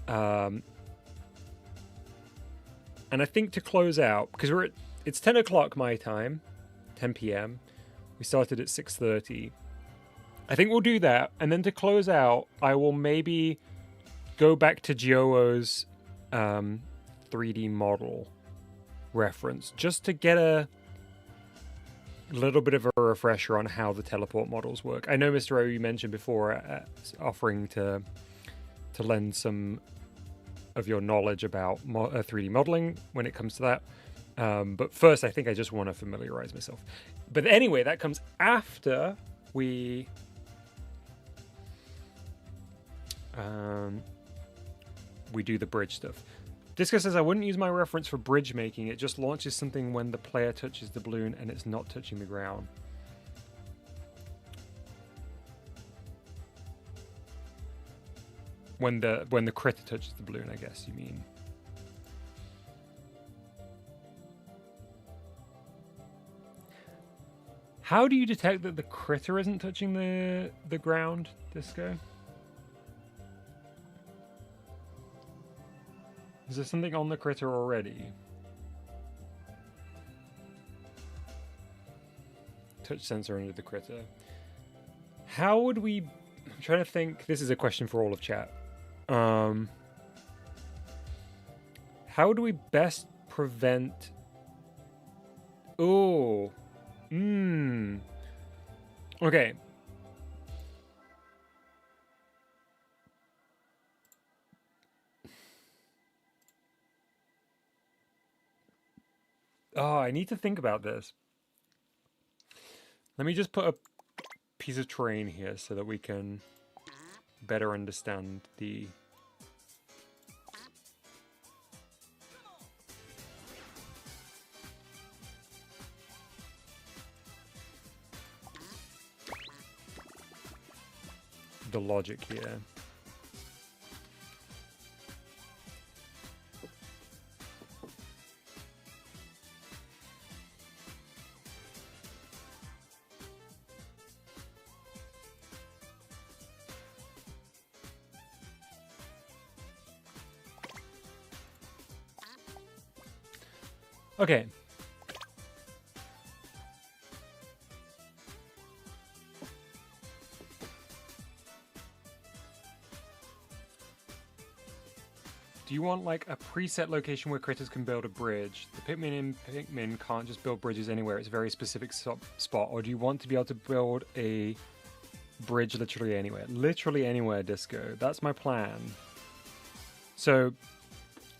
And I think to close out, because it's 10 o'clock my time, 10 p.m. We started at 6:30. I think we'll do that, and then to close out, I will maybe go back to Gio's 3D model reference, just to get a little bit of a refresher on how the teleport models work. I know, Mr. O, you mentioned before offering to lend some of your knowledge about 3D modeling when it comes to that. But first, I think I just want to familiarize myself. But anyway, that comes after we do the bridge stuff. Disco says, I wouldn't use my reference for bridge making. It just launches something when the player touches the balloon and it's not touching the ground. When the critter touches the balloon, I guess you mean. How do you detect that the critter isn't touching the ground, Disco? Is there something on the critter already? Touch sensor under the critter. How would we... I'm trying to think. This is a question for all of chat. How do we best prevent... Oh. Okay. Oh, I need to think about this. Let me just put a piece of terrain here so that we can better understand the... logic here. Okay. Do you want like a preset location where critters can build a bridge? The Pikmin in Pikmin can't just build bridges anywhere. It's a very specific spot. Or do you want to be able to build a bridge literally anywhere? Literally anywhere, Disco. That's my plan. So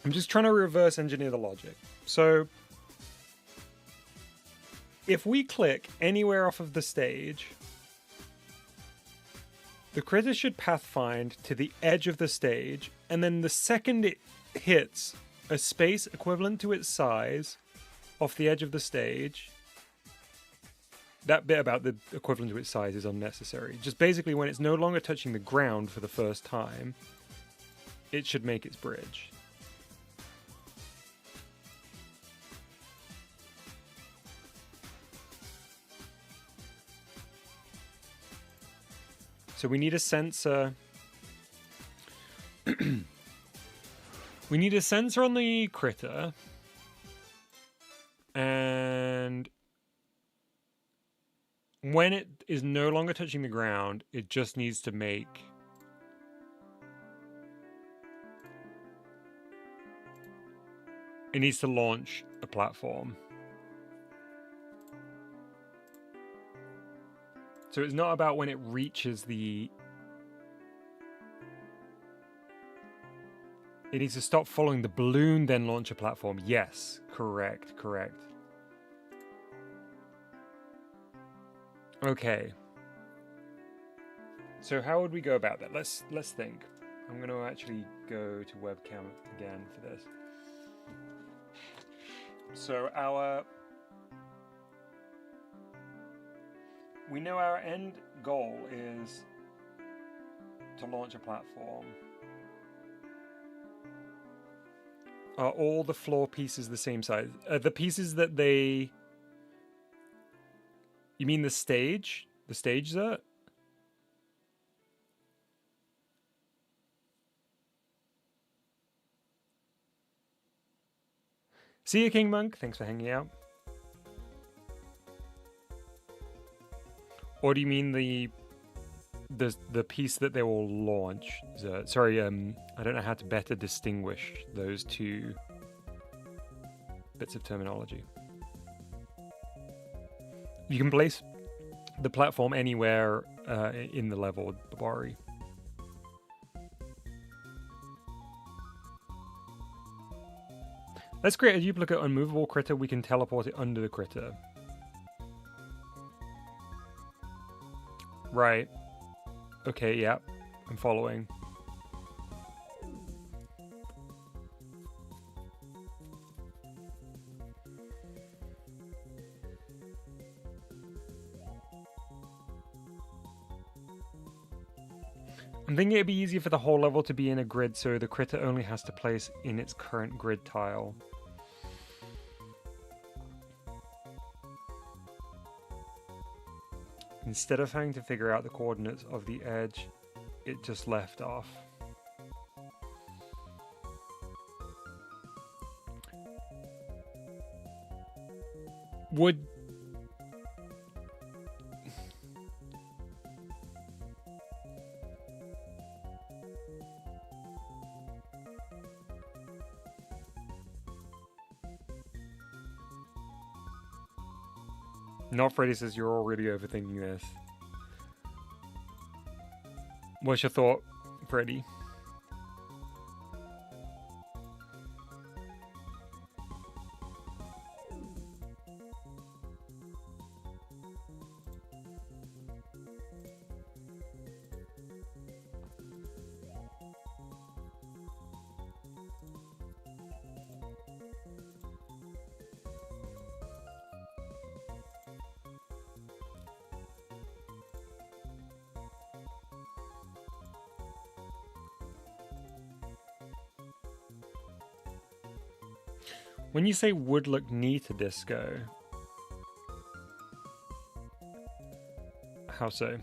I'm just trying to reverse engineer the logic. So if we click anywhere off of the stage, the critter should pathfind to the edge of the stage, and then the second it hits a space equivalent to its size off the edge of the stage, that bit about the equivalent to its size is unnecessary. Just basically when it's no longer touching the ground for the first time, it should make its bridge. So we need a sensor. We need a sensor on the critter. And when it is no longer touching the ground, it just needs to make... It needs to launch a platform. So it's not about when it reaches the... It needs to stop following the balloon, then launch a platform. Yes, correct. Okay. So how would we go about that? Let's think. I'm going to actually go to webcam again for this. So we know our end goal is to launch a platform. Are all the floor pieces the same size? The pieces that they... You mean the stage? The stage that? See you, King Monk. Thanks for hanging out. Or do you mean the piece that they will launch? Sorry, I don't know how to better distinguish those two bits of terminology. You can place the platform anywhere in the level, Bari. Let's create a duplicate unmovable critter. We can teleport it under the critter. Right. Okay, yeah. I'm following. I'm thinking it'd be easier for the whole level to be in a grid, so the critter only has to place in its current grid tile. Instead of having to figure out the coordinates of the edge, it just left off. Would... Not Freddy says you're already overthinking this. What's your thought, Freddy? When you say would look neat to disco, how so?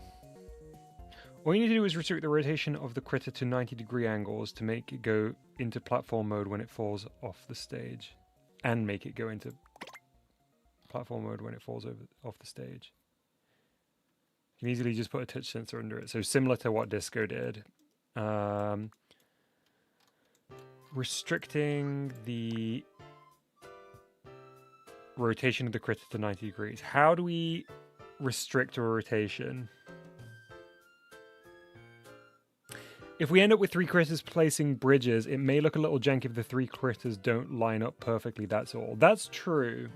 All you need to do is restrict the rotation of the critter to 90-degree angles to make it go into platform mode when it falls off the stage. And make it go into platform mode when it falls off the stage. You can easily just put a touch sensor under it. So similar to what Disco did. Restricting the rotation of the critter to 90 degrees. How do we restrict a rotation? If we end up with 3 critters placing bridges, it may look a little janky if the 3 critters don't line up perfectly, that's all. That's true.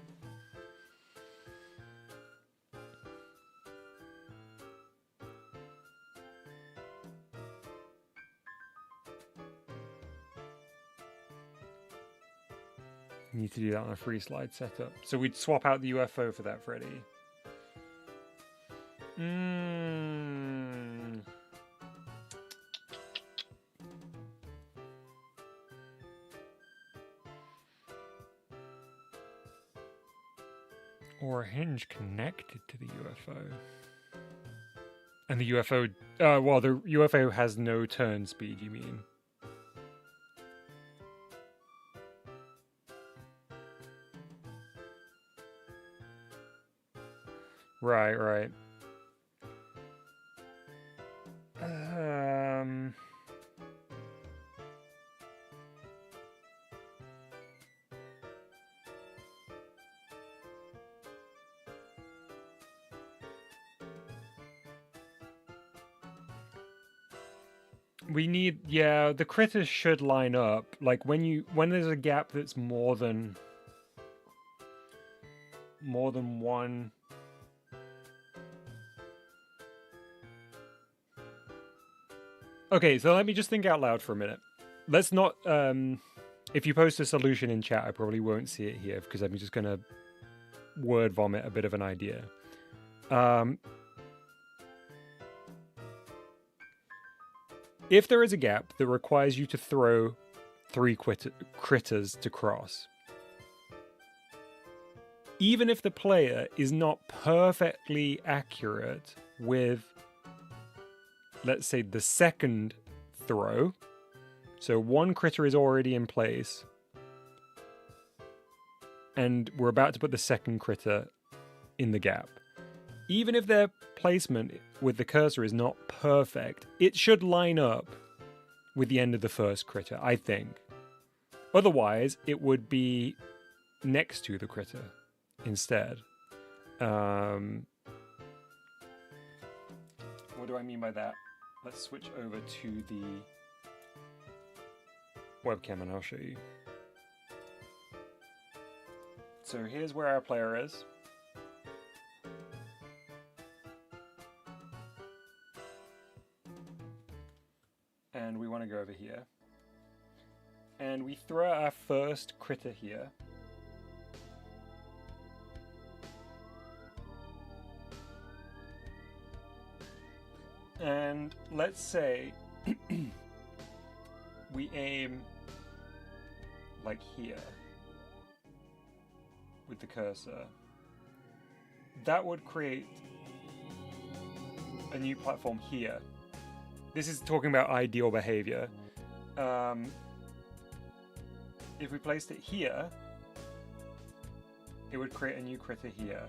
You need to do that on a free slide setup. So we'd swap out the UFO for that, Freddy. Or a hinge connected to the UFO. And the UFO... well, the UFO has no turn speed, you mean? Right, right. We need, yeah, the critters should line up. Like when there's a gap that's more than one. Okay, so let me just think out loud for a minute. Let's not, if you post a solution in chat, I probably won't see it here because I'm just going to word vomit a bit of an idea. If there is a gap that requires you to throw 3 critters to cross, even if the player is not perfectly accurate with, let's say, the second throw, so 1 critter is already in place, and we're about to put the second critter in the gap. Even if their placement with the cursor is not perfect, it should line up with the end of the first critter, I think. Otherwise, it would be next to the critter instead. What do I mean by that? Let's switch over to the webcam and I'll show you. So here's where our player is. And we want to go over here. And we throw our first critter here. And let's say we aim like here with the cursor. That would create a new platform here. This is talking about ideal behavior. If we placed it here, it would create a new critter here.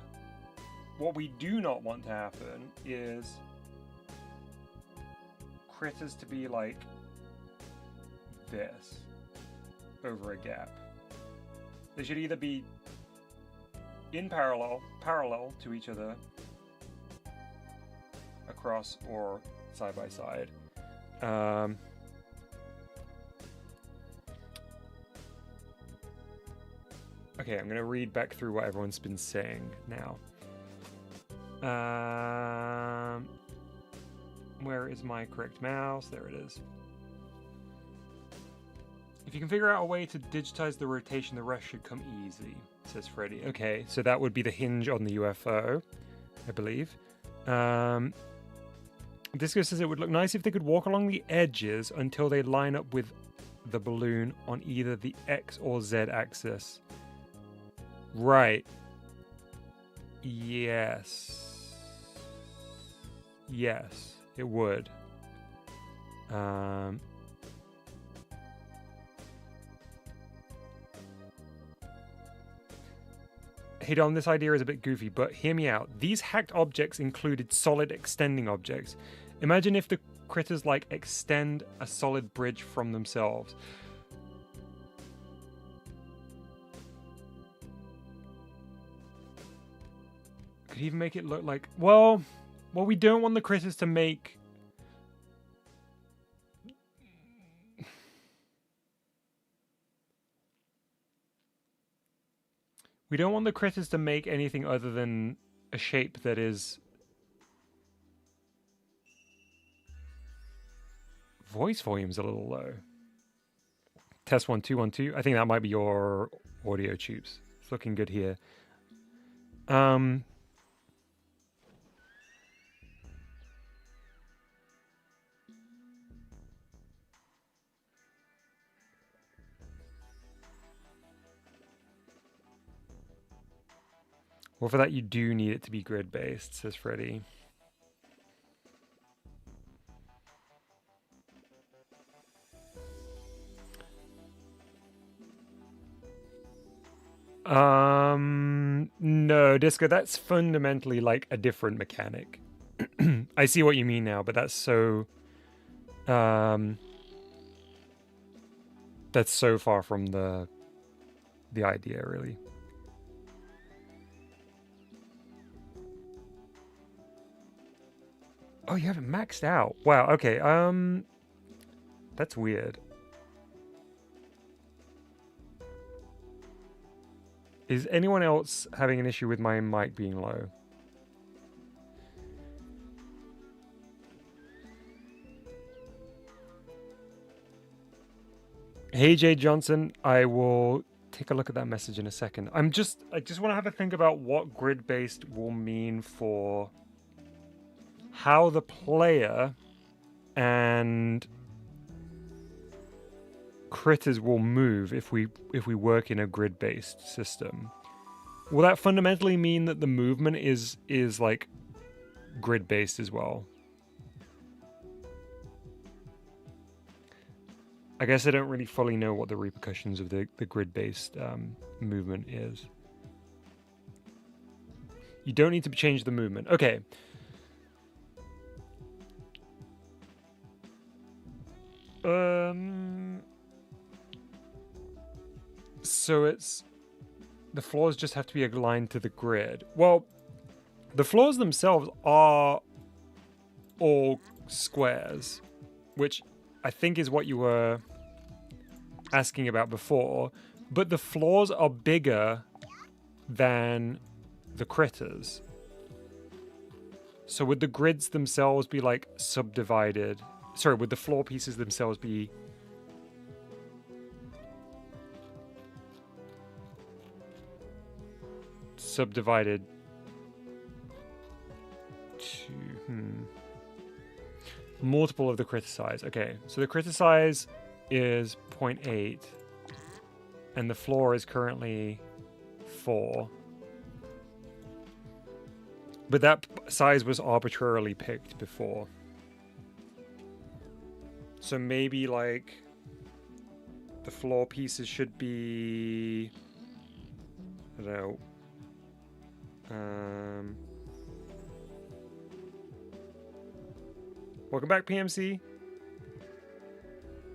What we do not want to happen is critters to be like this over a gap. They should either be in parallel to each other across or side by side. Okay, I'm going to read back through what everyone's been saying now. Where is my correct mouse? There it is. If you can figure out a way to digitize the rotation, the rest should come easy, says Freddy. Okay, so that would be the hinge on the UFO, I believe. Disco says it would look nice if they could walk along the edges until they line up with the balloon on either the X or Z axis. Right. Yes. Yes, it would. Hey Dom, this idea is a bit goofy, but hear me out. These hacked objects included solid extending objects. Imagine if the critters like extend a solid bridge from themselves. Could even make it look like, well, we don't want the critters to make anything other than a shape that is voice volume's a little low. Test 1 2 1 2. I think that might be your audio tubes. It's looking good here. Well, for that you do need it to be grid-based, says Freddy. No, Disco, that's fundamentally like a different mechanic. I see what you mean now, but that's so far from the idea, really. Oh, you haven't maxed out. Wow, okay. That's weird. Is anyone else having an issue with my mic being low? Hey Jay Johnson, I will take a look at that message in a second. I just want to have a think about what grid-based will mean for how the player and critters will move if we work in a grid-based system. Will that fundamentally mean that the movement is like grid-based as well? I guess I don't really fully know what the repercussions of the grid-based movement is. You don't need to change the movement. Okay. So it's the floors just have to be aligned to the grid. Well, the floors themselves are all squares, which I think is what you were asking about before, but the floors are bigger than the critters. So would the grids themselves be like subdivided? Sorry, would the floor pieces themselves be subdivided to multiple of the critter size? Okay, so the critter size is 0.8 and the floor is currently 4. But that size was arbitrarily picked before. So maybe like the floor pieces should be, I don't know, welcome back, PMC.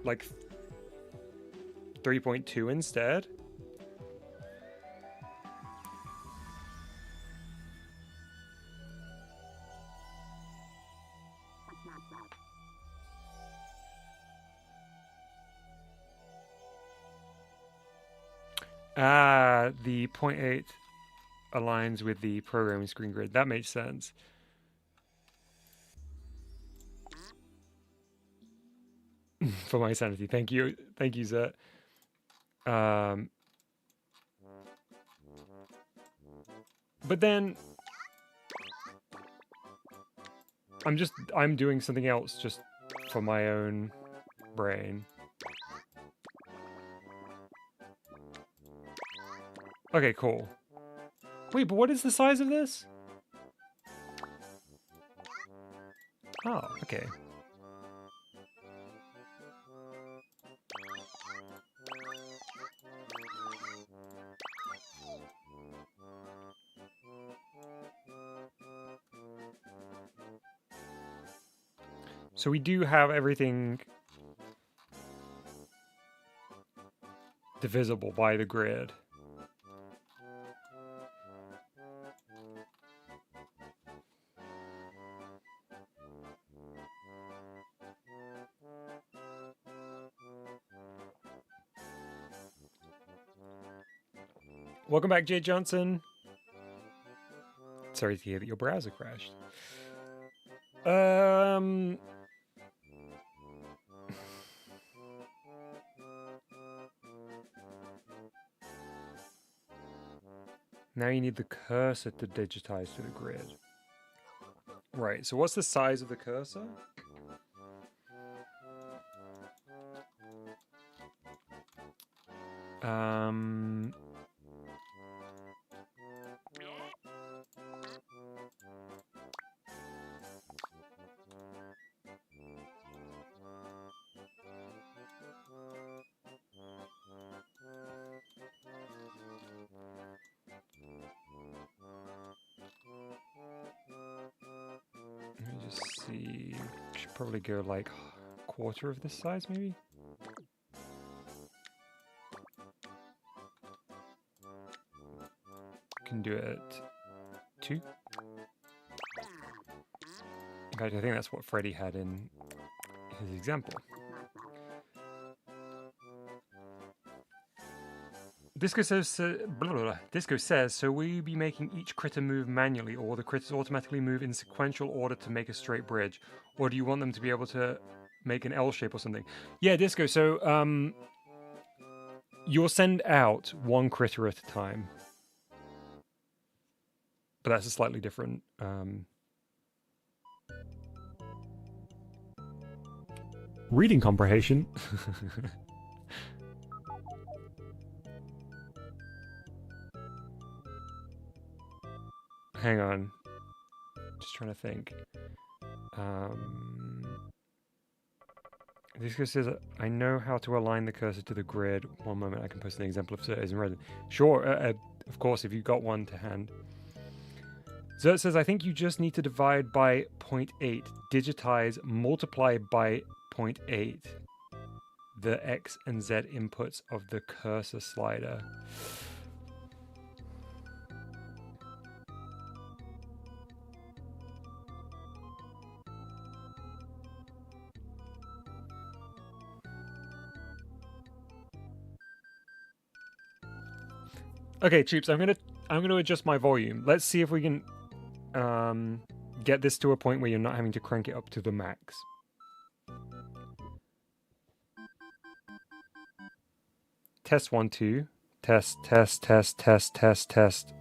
Like 3.2 instead. Ah, the 0.8 aligns with the programming screen grid. That makes sense. For my sanity. Thank you. Thank you, Zet. But then I'm doing something else just for my own brain. Okay, cool. Wait, but what is the size of this? Oh, okay. So we do have everything divisible by the grid. Welcome back, Jay Johnson. Sorry to hear that your browser crashed. Now you need the cursor to digitize to the grid. Right, so what's the size of the cursor? Let me just see. Should probably go like a quarter of this size, maybe. Can do it 2. In fact, I think that's what Freddy had in his example. Disco says, Disco says, so will you be making each critter move manually, or the critters automatically move in sequential order to make a straight bridge? Or do you want them to be able to make an L shape or something? Yeah, Disco, so you'll send out one critter at a time. But that's a slightly different... reading comprehension. Hang on. Just trying to think. This guy says, I know how to align the cursor to the grid. One moment, I can post an example of it in Reddit. Sure, of course, if you've got one to hand. Zert says, I think you just need to divide by 0.8. Digitize, multiply by 0.8. The X and Z inputs of the cursor slider. Okay, troops, I'm gonna adjust my volume. Let's see if we can get this to a point where you're not having to crank it up to the max. Test 1, 2. Test, test, test, test, test, test.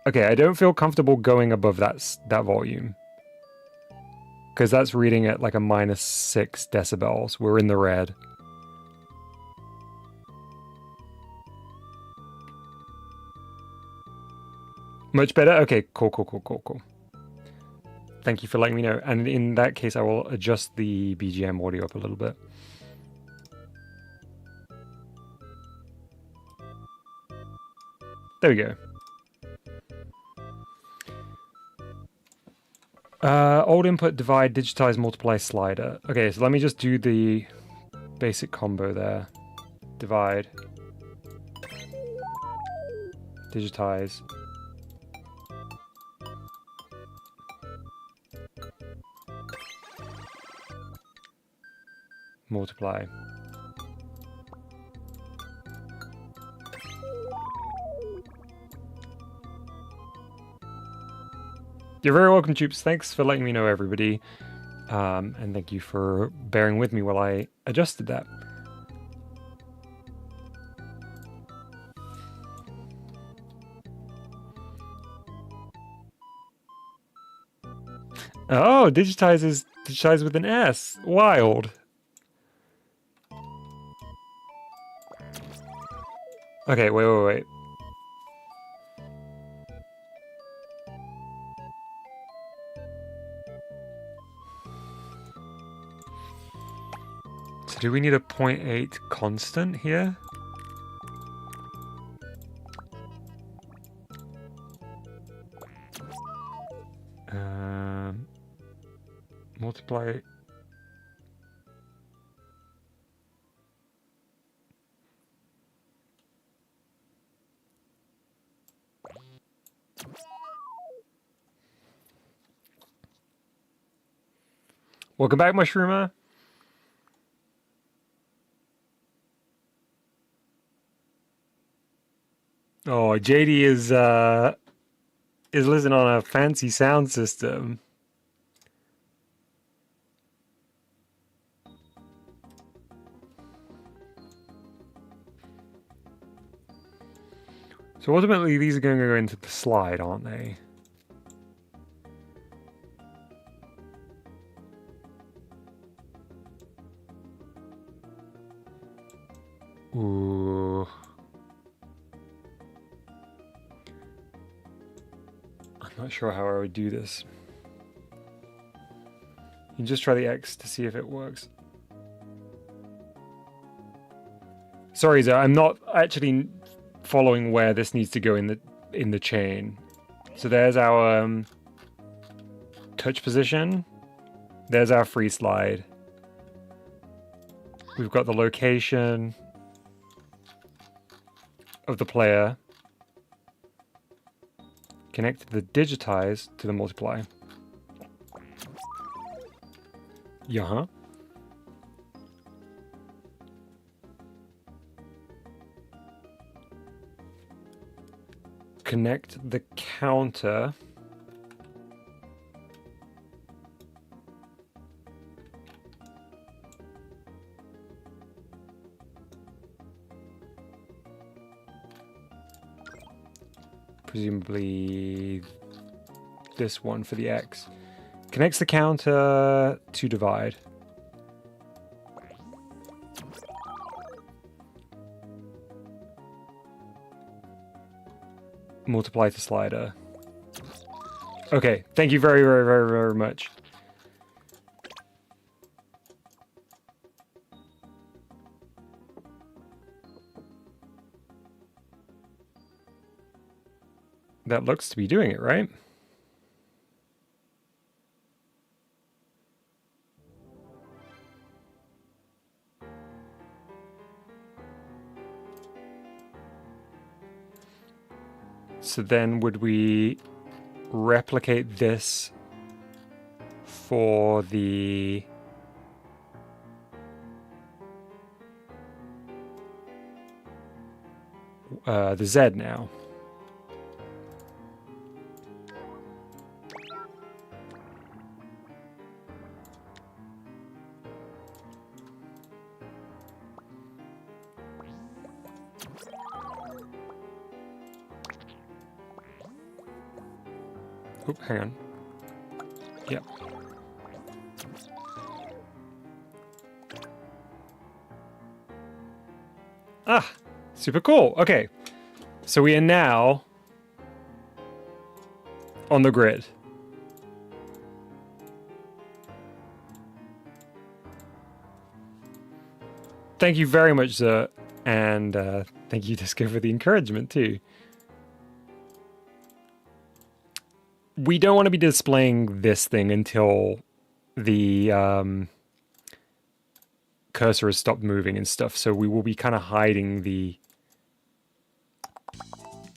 Okay, I don't feel comfortable going above that volume. Because that's reading at like a -6 decibels. We're in the red. Much better? Okay, cool, cool, cool, cool, cool. Thank you for letting me know. And in that case, I will adjust the BGM audio up a little bit. There we go. Old input, divide, digitize, multiply, slider. Okay, so let me just do the basic combo there. Divide. Digitize. Multiply. You're very welcome, troops. Thanks for letting me know, everybody. And thank you for bearing with me while I adjusted that. Oh, digitize is digitize with an S. Wild. Okay, wait. So do we need a 0.8 constant here? Multiply. Welcome back, Mushroomer. Oh, JD is listening on a fancy sound system. So ultimately, these are going to go into the slide, aren't they? Ooh. I'm not sure how I would do this. You can just try the X to see if it works. Sorry, Zoe, I'm not actually following where this needs to go in the chain. So there's our touch position. There's our free slide. We've got the location of the player. Connect the digitize to the multiply. Yeah. Connect the counter presumably this one for the X. Connects the counter to divide. Multiply to slider. Okay, thank you very, very, very, very much. That looks to be doing it, right? So then would we replicate this for the the Z now. Oop, hang on. Yep. Ah, super cool. Okay, so we are now on the grid. Thank you very much, sir, and thank you, Disco, for the encouragement too. We don't want to be displaying this thing until the cursor has stopped moving and stuff, so we will be kind of hiding the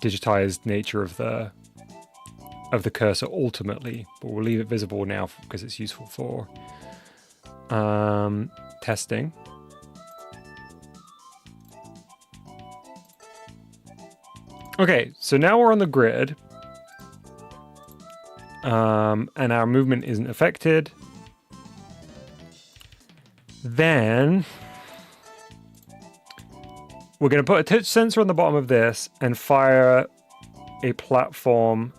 digitized nature of the cursor ultimately, but we'll leave it visible now because it's useful for testing. Okay, so now we're on the grid. And our movement isn't affected. Then we're going to put a touch sensor on the bottom of this and fire a platform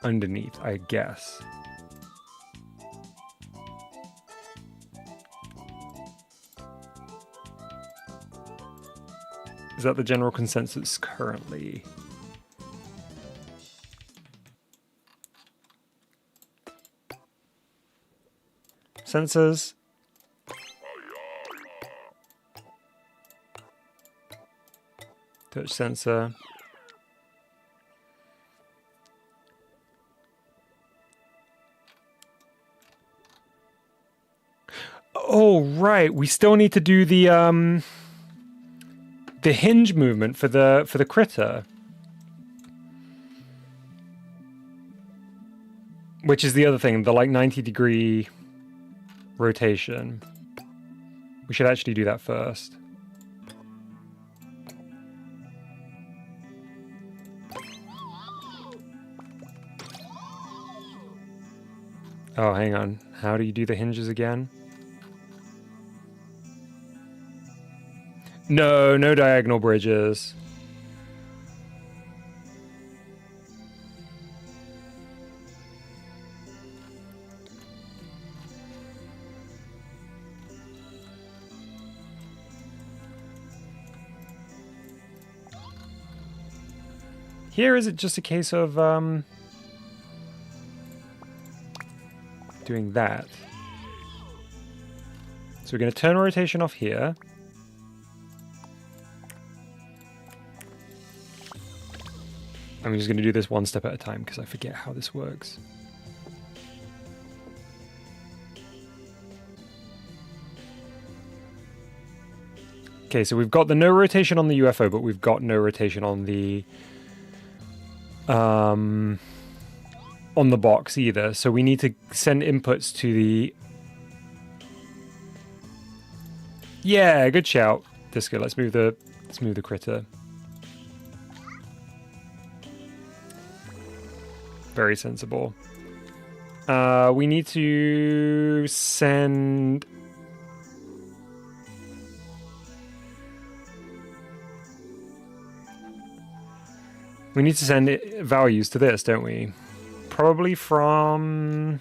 underneath, I guess. Is that the general consensus currently? Sensors. Touch sensor. Oh, right. We still need to do the hinge movement for the critter. Which is the other thing, the like 90-degree rotation. We should actually do that first. Oh, hang on. How do you do the hinges again? No, no diagonal bridges. Here, is it just a case of doing that? So we're going to turn rotation off here. I'm just going to do this one step at a time because I forget how this works. Okay, so we've got the no rotation on the UFO, but we've got no rotation on the box either. So we need to send inputs to the... Yeah, good shout, Disco. Let's move the critter. Very sensible. We need to send... We need to send values to this, don't we? Probably from...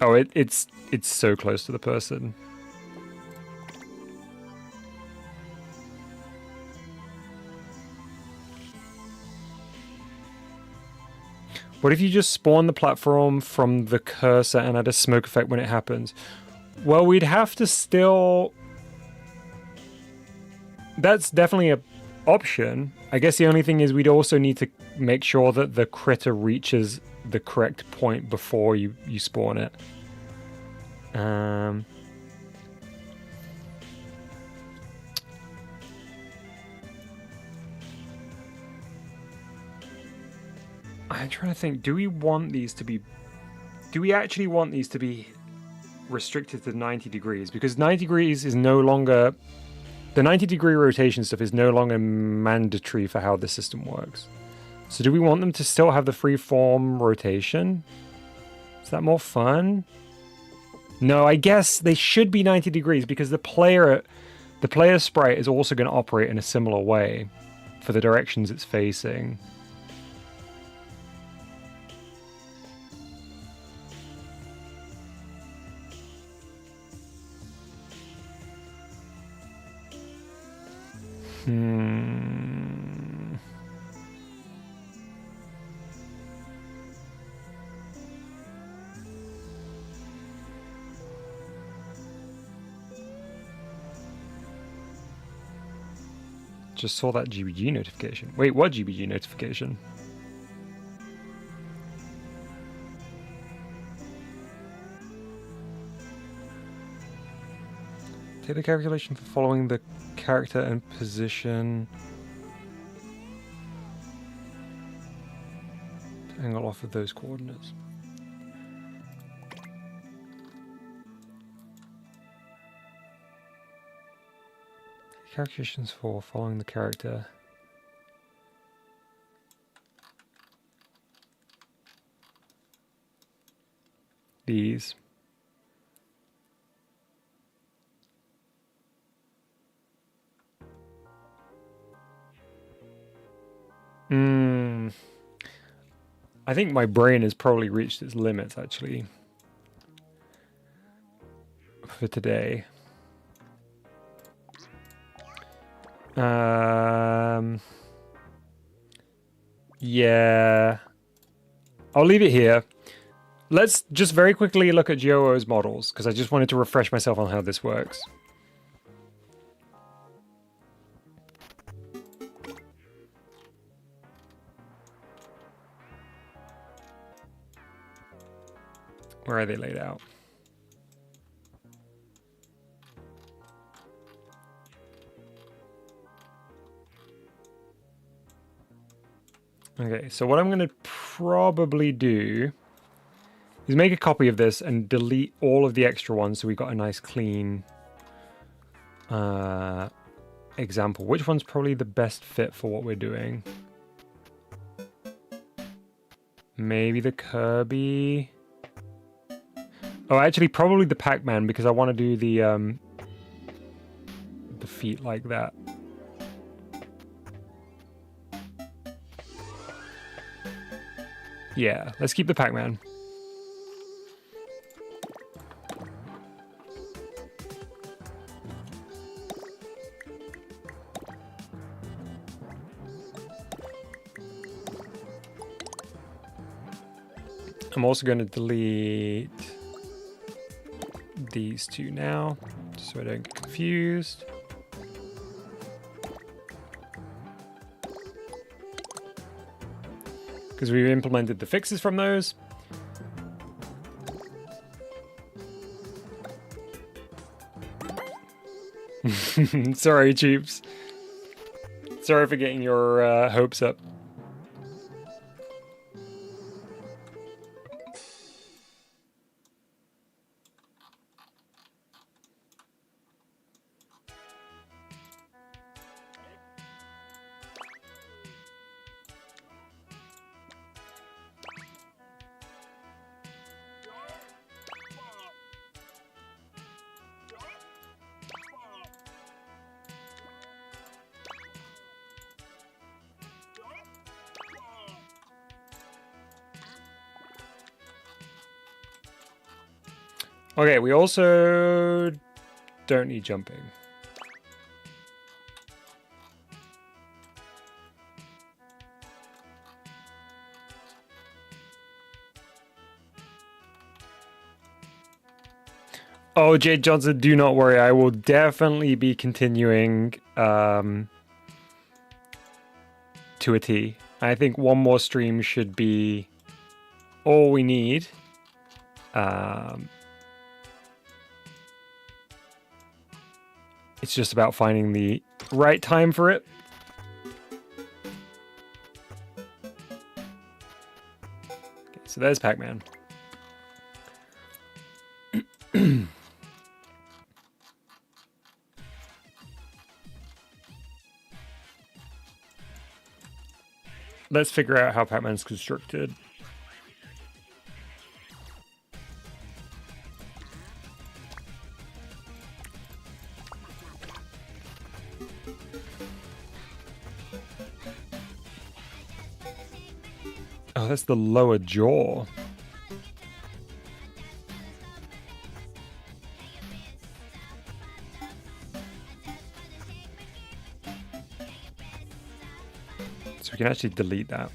Oh, it's so close to the person. What if you just spawn the platform from the cursor and add a smoke effect when it happens? Well, we'd have to still... That's definitely an option. I guess the only thing is we'd also need to make sure that the critter reaches the correct point before you spawn it. I'm trying to think, do we want these to be... Do we actually want these to be restricted to 90 degrees because 90 degrees is no longer... The 90-degree rotation stuff is no longer mandatory for how the system works. So do we want them to still have the freeform rotation? Is that more fun? No, I guess they should be 90 degrees because the player sprite is also going to operate in a similar way for the directions it's facing. Just saw that GBG notification. Wait, what GBG notification? Take the calculation for following the character and position. Angle off of those coordinates. Calculations for following the character. These. I think my brain has probably reached its limits, actually, for today. Yeah. I'll leave it here. Let's just very quickly look at GOO's models, because I just wanted to refresh myself on how this works. Where are they laid out? Okay, so what I'm going to probably do is make a copy of this and delete all of the extra ones so we got a nice clean example. Which one's probably the best fit for what we're doing? Maybe the Kirby. Oh, actually, probably the Pac-Man because I want to do the feet like that. Yeah, let's keep the Pac-Man. I'm also going to delete these two now, so I don't get confused. Because we've implemented the fixes from those. Sorry, Cheeps. Sorry for getting your hopes up. Okay, we also don't need jumping. Oh, Jade Johnson, do not worry. I will definitely be continuing to a T. I think one more stream should be all we need. It's just about finding the right time for it. Okay, so there's Pac-Man. let's figure out how Pac-Man's constructed. Oh, that's the lower jaw. So we can actually delete that.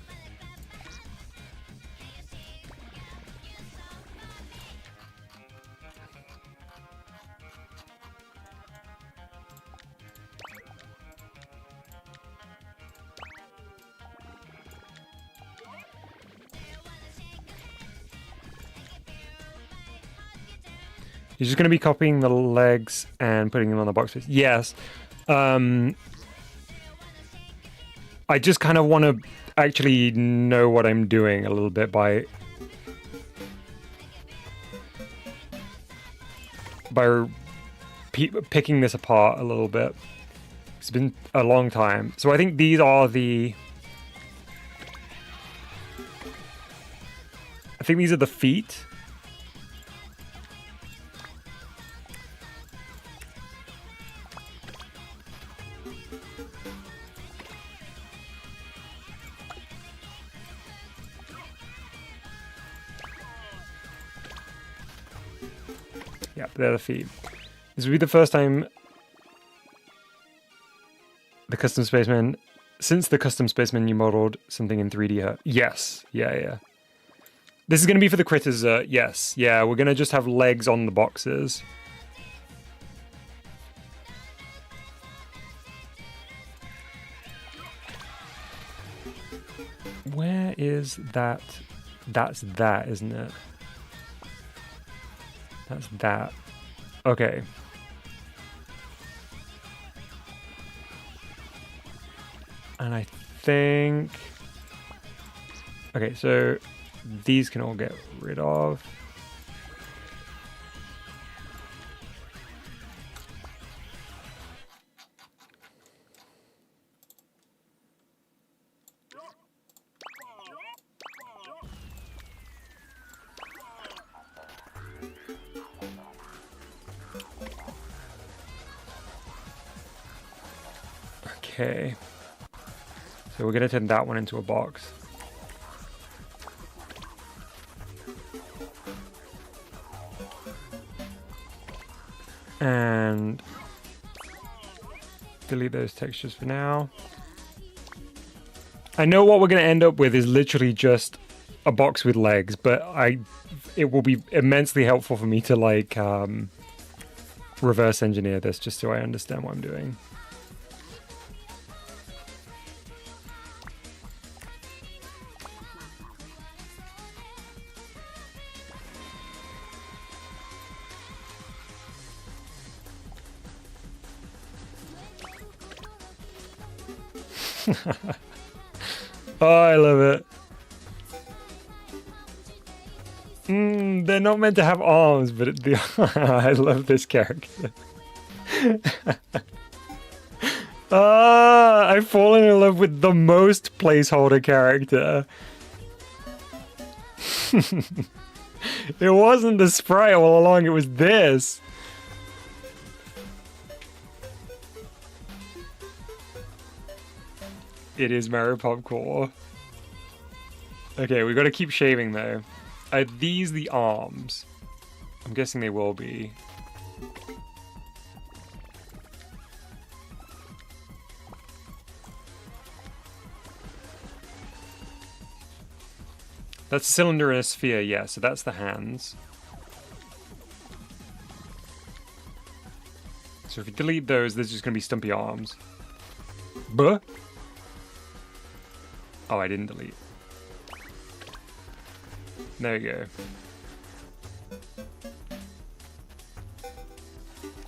You're just going to be copying the legs and putting them on the box face. Yes. I just kind of want to actually know what I'm doing a little bit by picking this apart a little bit. It's been a long time. So I think these are the... I think these are the feet. Yeah, they're the feet. This would be the first time the custom spaceman, since the custom spaceman you modeled something in 3D. Yes, yeah. This is going to be for the critters, yes. Yeah, we're going to just have legs on the boxes. Where is that? That's that, isn't it? That's that. Okay. And I think... Okay, so these can all get rid of. Okay. So we're going to turn that one into a box. And delete those textures for now. I know what we're going to end up with is literally just a box with legs, but it will be immensely helpful for me to like reverse engineer this just so I understand what I'm doing. Oh, I love it. They're not meant to have arms, but I love this character. I've fallen in love with the most placeholder character. It wasn't the sprite all along, it was this. It is Mario Popcore. Okay, we got to keep shaving though. Are these the arms? I'm guessing they will be. That's a cylinder and a sphere, yeah, so that's the hands. So if you delete those, there's just going to be stumpy arms. Buh! Oh, I didn't delete. There you go.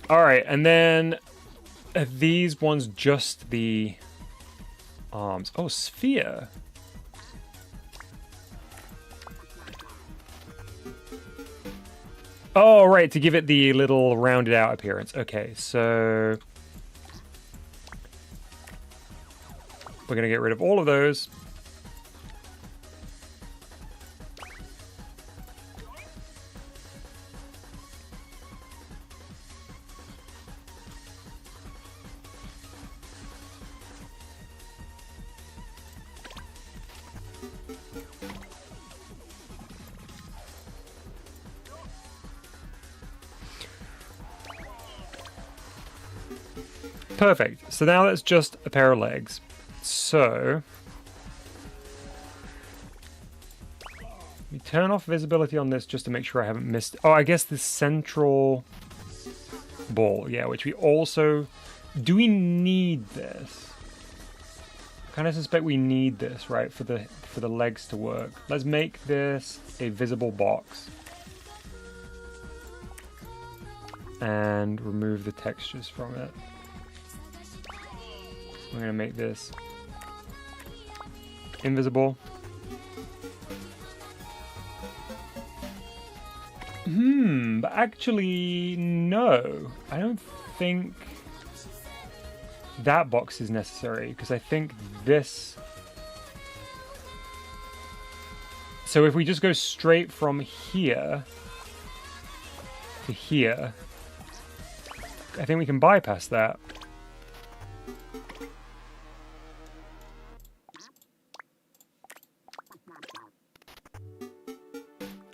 Alright, and then are these ones just the arms? Oh, sphere. Oh, right, to give it the little rounded out appearance. Okay, so we're going to get rid of all of those. Perfect. So now that's just a pair of legs. So we turn off visibility on this just to make sure I haven't missed. Oh, I guess the central ball. Yeah, which we also... Do we need this? I kind of suspect we need this, right, for the legs to work. Let's make this a visible box. And remove the textures from it. We're going to make this invisible. But actually, no. I don't think that box is necessary, because I think this... So if we just go straight from here to here, I think we can bypass that.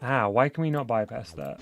Ah, why can we not bypass that?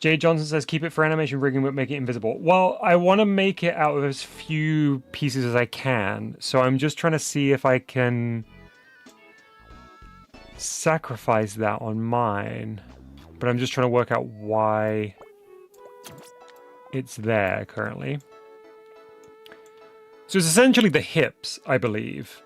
Jay Johnson says, keep it for animation rigging, but make it invisible. Well, I want to make it out of as few pieces as I can. So I'm just trying to see if I can sacrifice that on mine. But I'm just trying to work out why it's there currently. So it's essentially the hips, I believe.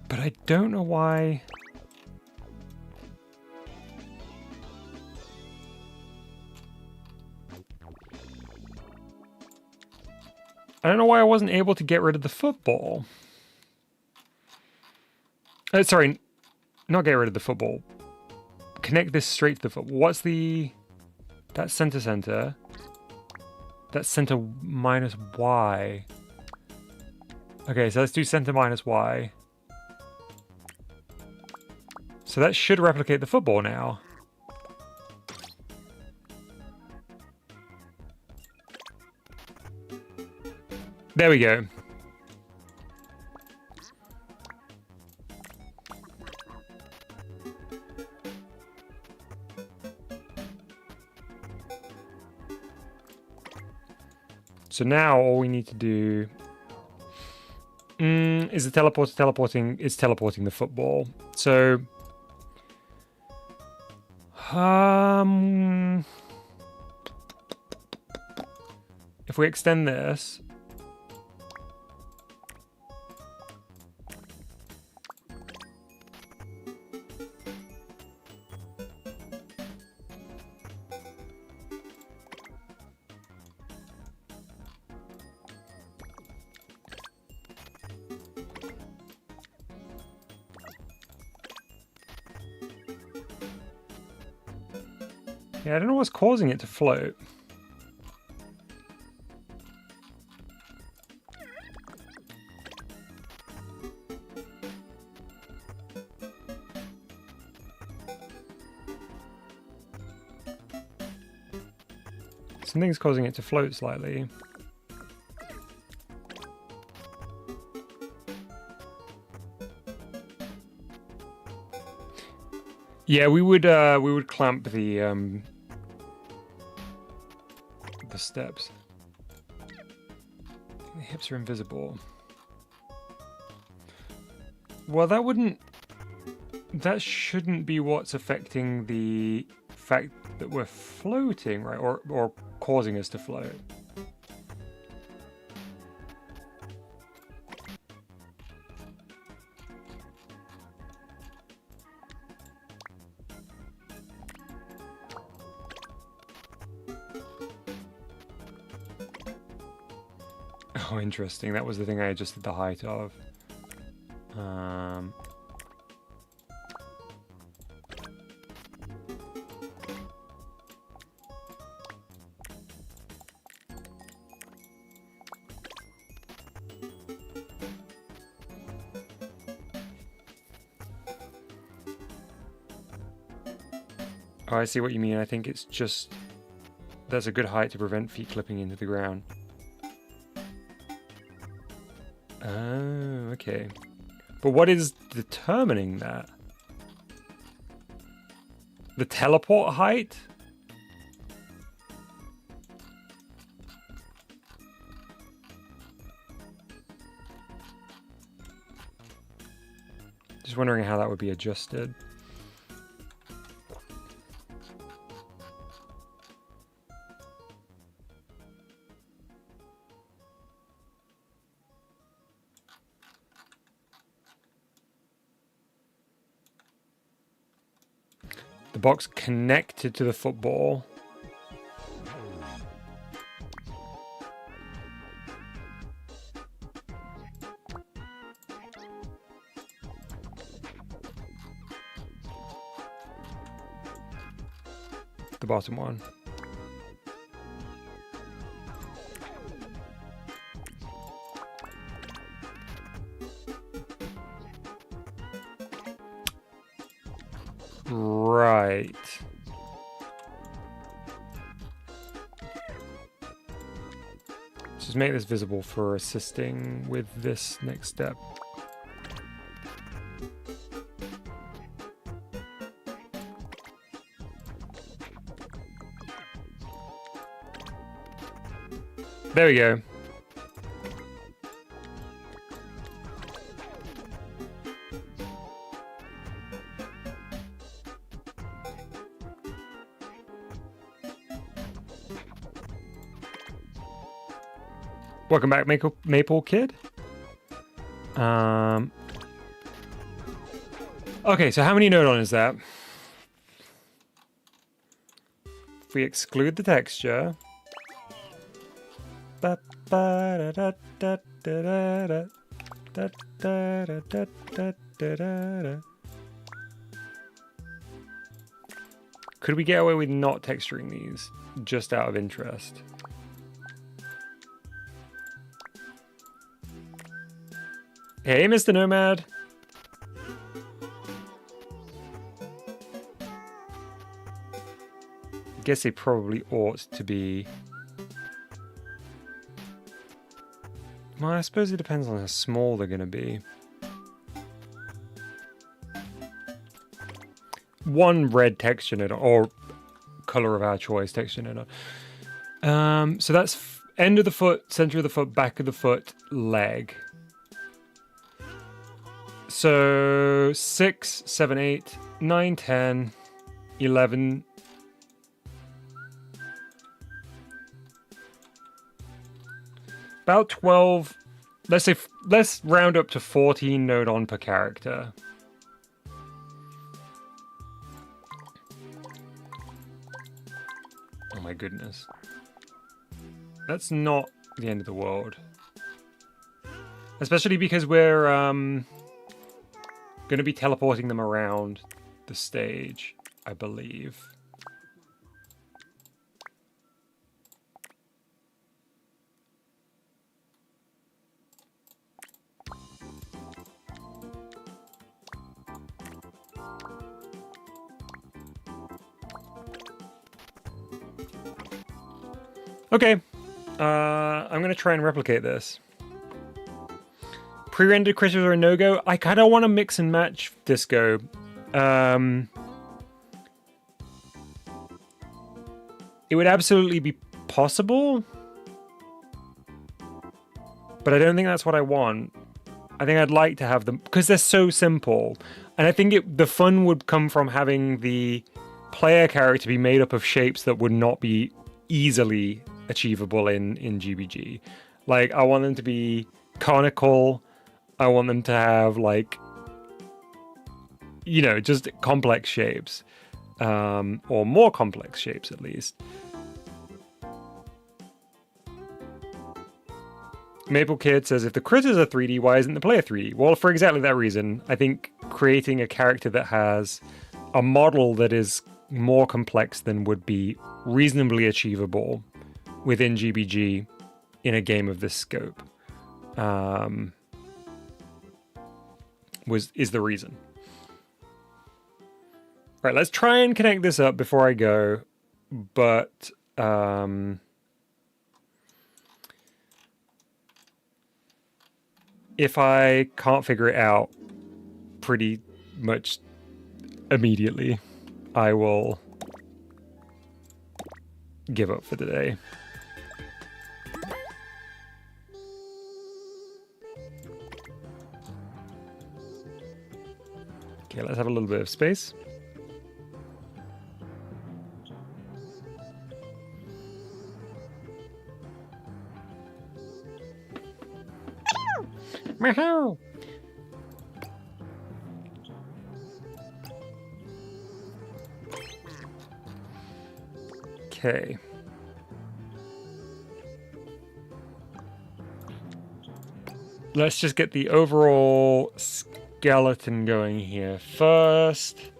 But I don't know why... I don't know why I wasn't able to get rid of the football. Sorry, not get rid of the football. Connect this straight to the football. What's the... That's center. That's center minus Y. Okay, so let's do center minus Y. So that should replicate the football now. There we go. So now all we need to do is the teleporting the football. So if we extend this, yeah, I don't know what's causing it to float. Something's causing it to float slightly. Yeah, we would clamp the steps. I think the hips are invisible. Well, that shouldn't be what's affecting the fact that we're floating, right? Or causing us to float. Oh, interesting. That was the thing I adjusted the height of. Um, oh, I see what you mean. I think it's just there's a good height to prevent feet clipping into the ground. Oh, okay. But what is determining that? The teleport height? Just wondering how that would be adjusted. The box connected to the football. The bottom one. Right. Just make this visible for assisting with this next step. There we go. Welcome back, Maple Kid. Okay, so how many node on is that? If we exclude the texture. Could we get away with not texturing these, just out of interest? Hey, Mr. Nomad. I guess they probably ought to be. Well, I suppose it depends on how small they're going to be. One red texture node, or color of our choice texture node. So that's end of the foot, center of the foot, back of the foot, leg. So 6, 7, 8, 9, 10, 11. About 12. Let's round up to 14 node on per character. Oh my goodness. That's not the end of the world. Especially because we're going to be teleporting them around the stage, I believe. Okay, I'm going to try and replicate this. Pre-rendered critters are a no-go. I kind of want to mix and match Disco. It would absolutely be possible, but I don't think that's what I want. I think I'd like to have them, because they're so simple. And I think the fun would come from having the player character be made up of shapes that would not be easily achievable in GBG. Like, I want them to be conical. I want them to have, like, you know, just complex shapes. Or more complex shapes, at least. Maple Kid says, if the critters are 3D, why isn't the player 3D? Well, for exactly that reason. I think creating a character that has a model that is more complex than would be reasonably achievable within GBG in a game of this scope is the reason. Right, let's try and connect this up before I go, but if I can't figure it out pretty much immediately, I will give up for the day. Okay, let's have a little bit of space. Meow. Okay. Let's just get the overall skeleton going here first.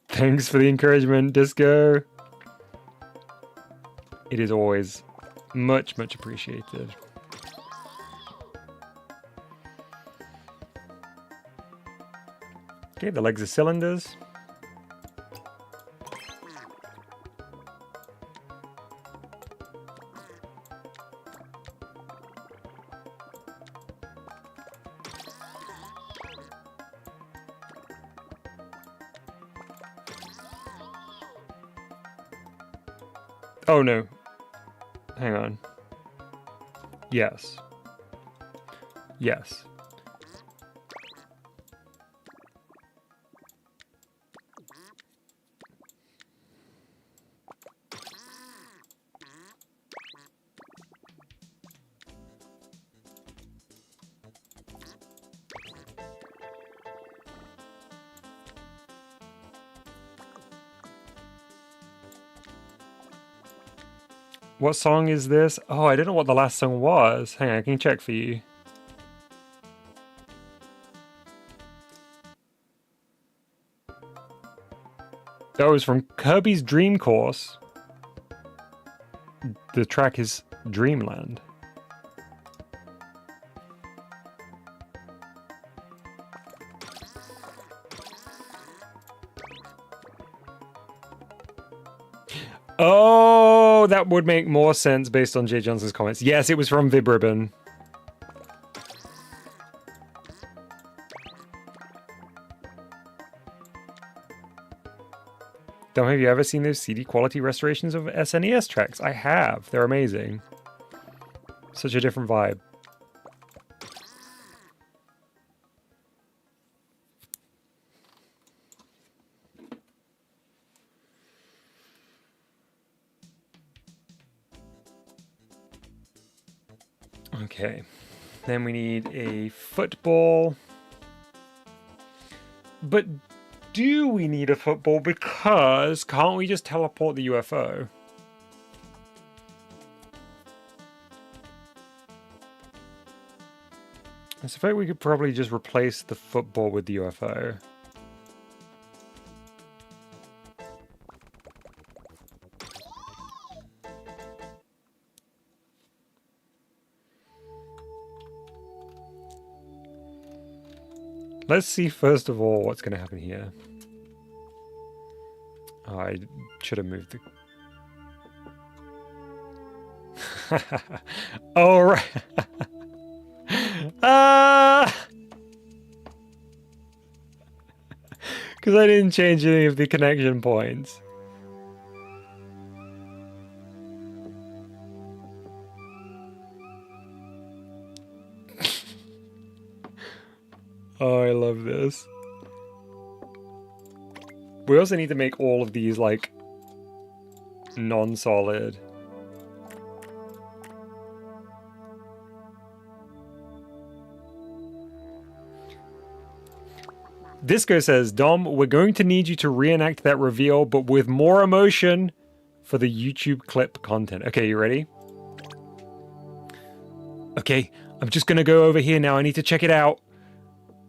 Thanks for the encouragement, Disco. It is always much, much appreciated. Okay, the legs are cylinders. Oh no. Hang on. Yes. Yes. What song is this? Oh, I don't know what the last song was. Hang on, I can check for you. That was from Kirby's Dream Course. The track is Dreamland. Oh, that would make more sense based on Jay Johnson's comments. Yes, it was from VibRibbon. Dom, have you ever seen those CD quality restorations of SNES tracks? I have. They're amazing. Such a different vibe. Okay, then we need a football. But do we need a football? Because can't we just teleport the UFO? I suppose we could probably just replace the football with the UFO. Let's see first of all what's going to happen here. Oh, I should have moved the... Oh, right. Because I didn't change any of the connection points. Oh, I love this. We also need to make all of these, like, non-solid. Disco says, Dom, we're going to need you to reenact that reveal, but with more emotion for the YouTube clip content. Okay, you ready? Okay, I'm just gonna go over here now. I need to check it out.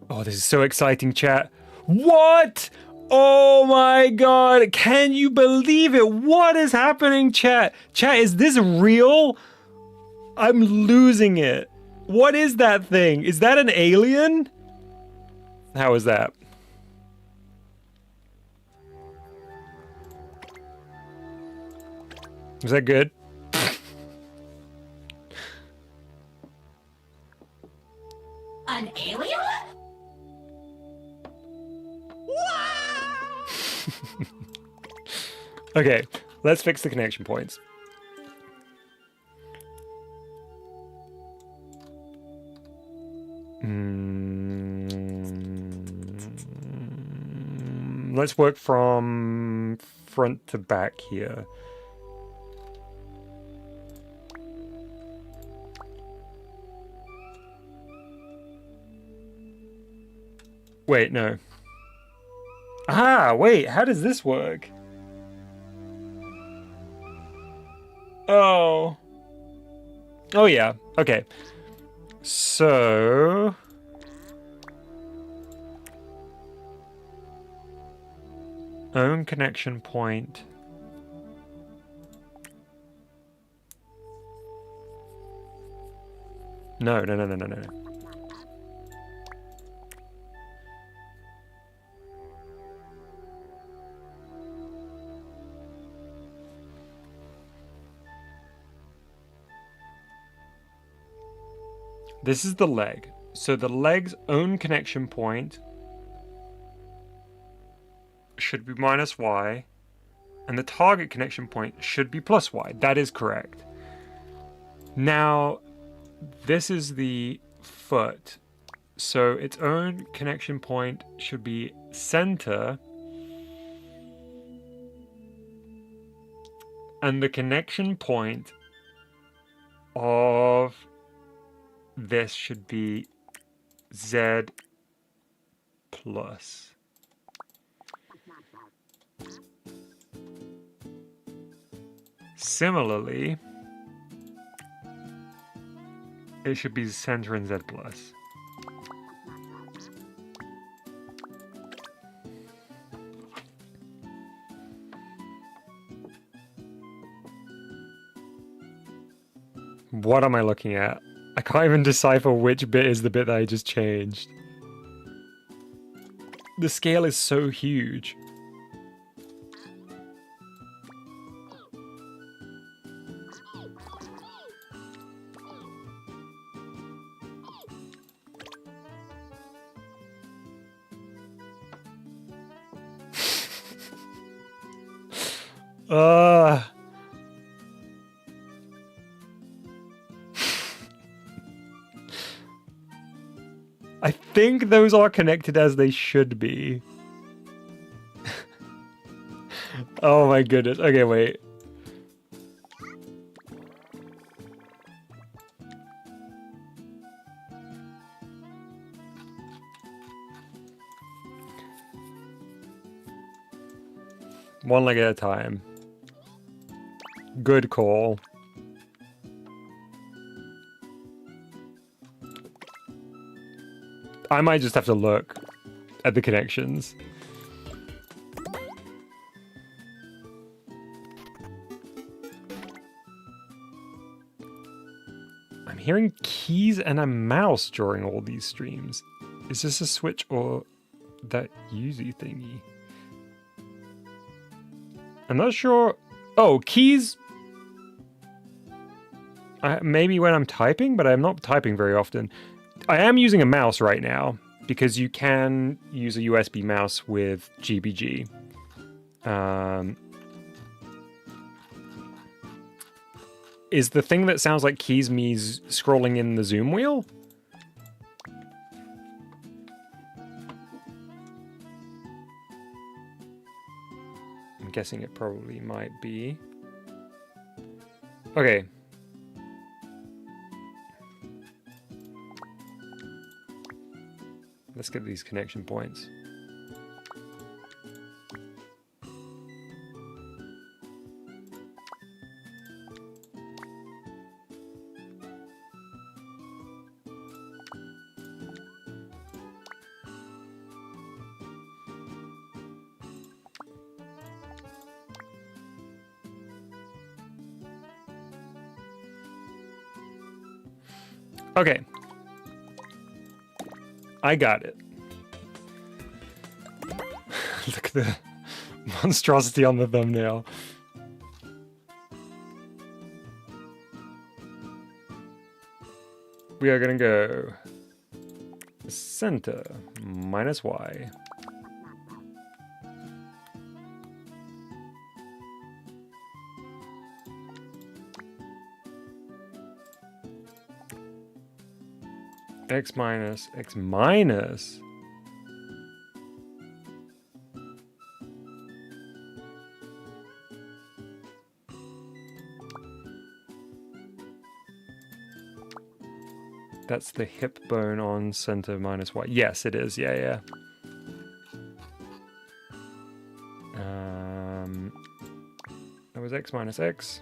Oh, this is so exciting, chat. What? Oh my god, can you believe it? What is happening, chat? Chat, is this real? I'm losing it. What is that thing? Is that an alien? How is that? Was that good? An alien? Okay, let's fix the connection points. Let's work from front to back here. Wait, no. Ah, wait, how does this work? Oh. Oh, yeah. Okay. So... own connection point. No. This is the leg. So the leg's own connection point should be minus y, and the target connection point should be plus y. That is correct. Now, this is the foot. So its own connection point should be center, and the connection point of this should be Z plus. Similarly, it should be center and Z plus. What am I looking at? I can't even decipher which bit is the bit that I just changed. The scale is so huge. I think those are connected as they should be. Oh my goodness. Okay, wait. One leg at a time. Good call. I might just have to look at the connections. I'm hearing keys and a mouse during all these streams. Is this a switch or that Yuzu thingy? I'm not sure. Oh, keys. Maybe when I'm typing, but I'm not typing very often. I am using a mouse right now because you can use a USB mouse with GBG. Is the thing that sounds like keys me scrolling in the zoom wheel? I'm guessing it probably might be. Okay. Let's get these connection points. Okay. I got it. Look at the monstrosity on the thumbnail. We are gonna go center minus y. X minus, X minus. That's the hip bone on center minus y. Yes, it is. Yeah, yeah. That was X minus X.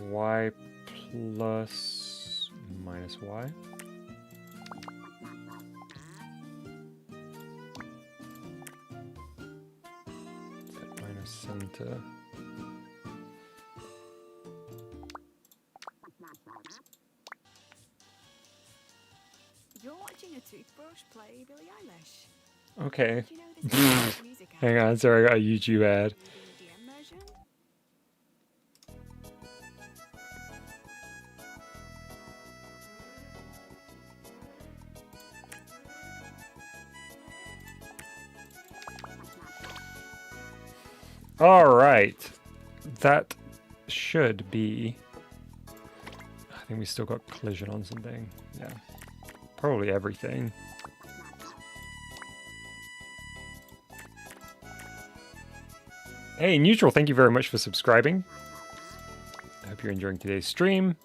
Y plus minus y. Z minus center. You're watching a toothbrush play Billie Eilish. Okay. Do you know this music Hang on, sorry, I got a YouTube ad. EDM version? All right, that should be. I think we still got collision on something. Yeah, probably everything. Hey, Neutral, thank you very much for subscribing. I hope you're enjoying today's stream.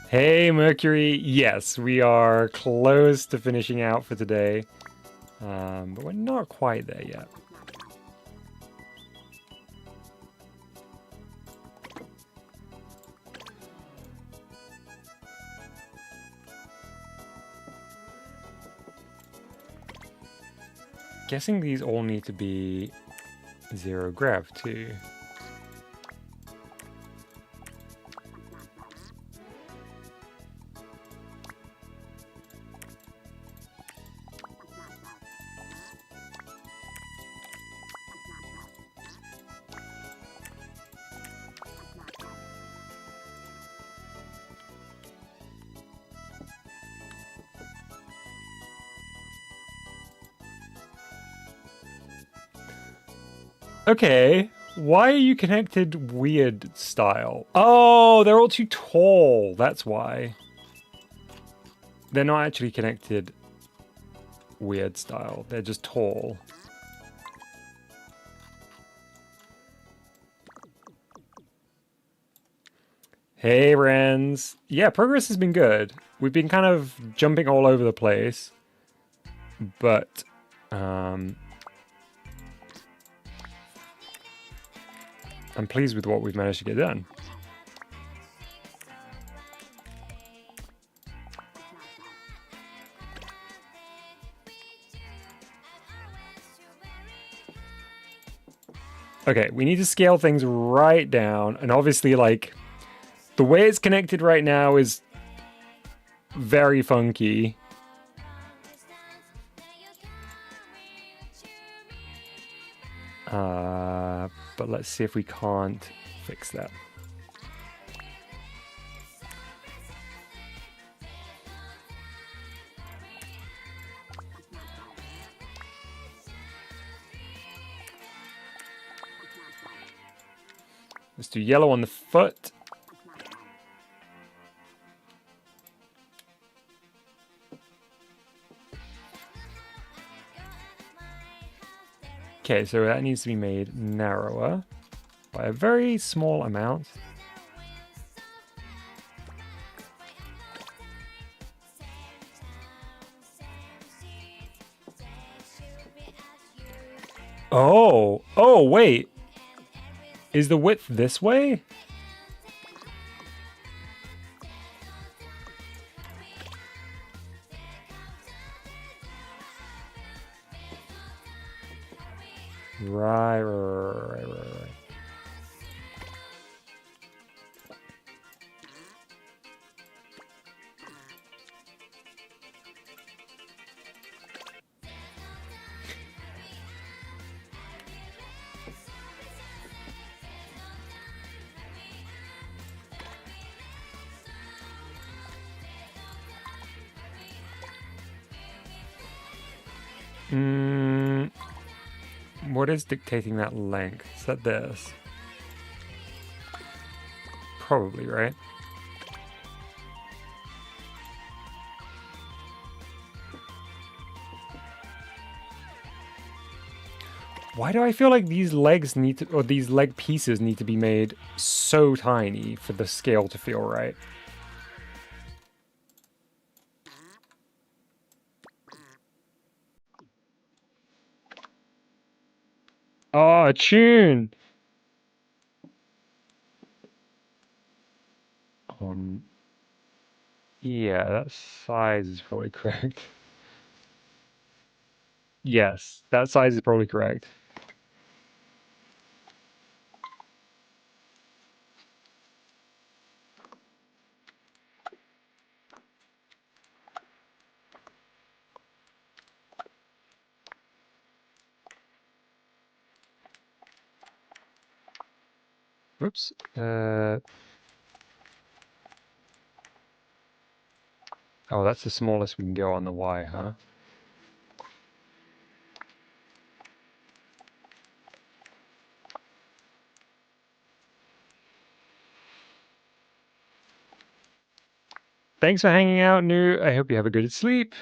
Hey, Mercury. Yes, we are close to finishing out for today. But we're not quite there yet. Guessing these all need to be 0 grav too. Okay, why are you connected weird style? Oh, they're all too tall, that's why. They're not actually connected weird style, they're just tall. Hey, Rens. Yeah, progress has been good. We've been kind of jumping all over the place, but I'm pleased with what we've managed to get done. Okay, we need to scale things right down, and obviously, like, the way it's connected right now is very funky. But let's see if we can't fix that. Let's do yellow on the foot. Okay, so that needs to be made narrower by a very small amount. Oh, wait. Is the width this way? right. What is dictating that length? Is that this? Probably, right? Why do I feel like these legs need to, or these leg pieces need to be made so tiny for the scale to feel right? Oh, a tune! Yeah, that size is probably correct. Yes, that size is probably correct. Whoops. Oh, that's the smallest we can go on the Y, huh? Thanks for hanging out, New. I hope you have a good sleep.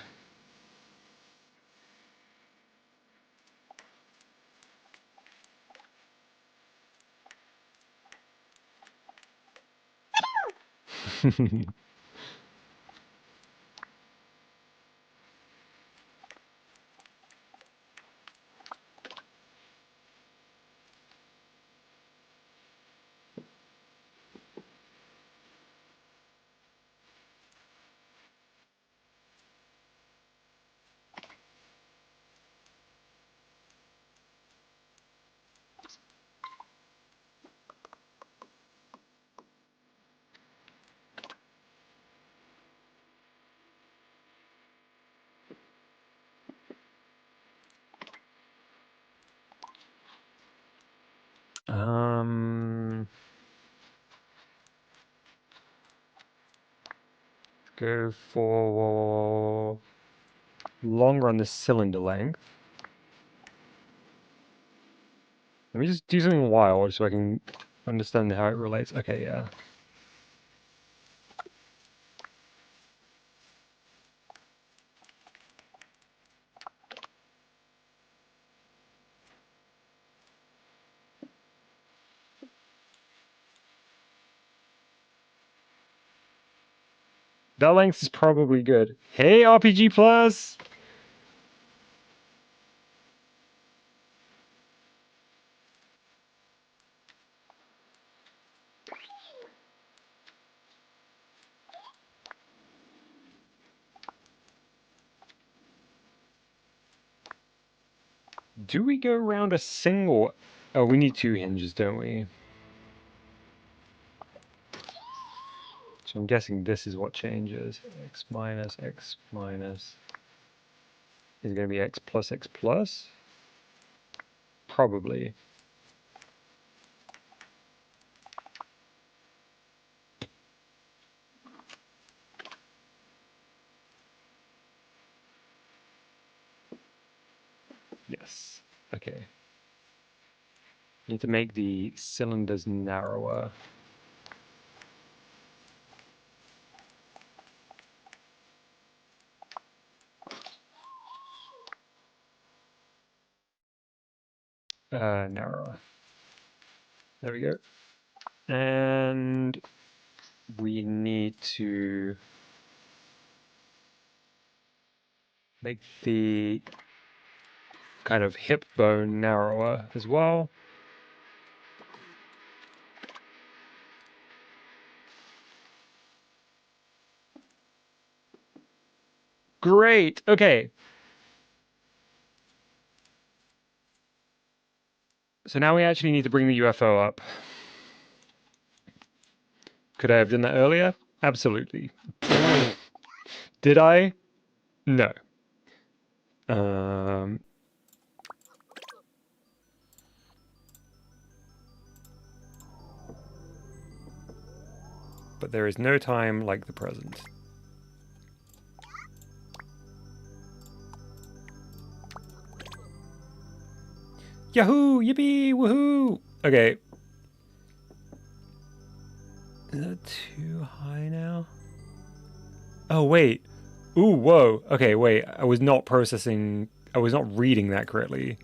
Go for longer on the cylinder length. Let me just do something wild so I can understand how it relates. Okay, yeah. That length is probably good. Hey, RPG Plus! Do we go around a single... Oh, we need 2 hinges, don't we? So I'm guessing this is what changes. X minus, X minus... Is it going to be X plus, X plus? Probably. Yes. Okay. Need to make the cylinders narrower. Narrower. There we go. And we need to make the kind of hip bone narrower as well. Great. Okay. So now we actually need to bring the UFO up. Could I have done that earlier? Absolutely. Did I? No. But there is no time like the present. Yahoo! Yippee! Woohoo! Okay. Is that too high now? Oh, wait. Ooh, whoa. Okay, wait. I was not processing... I was not reading that correctly.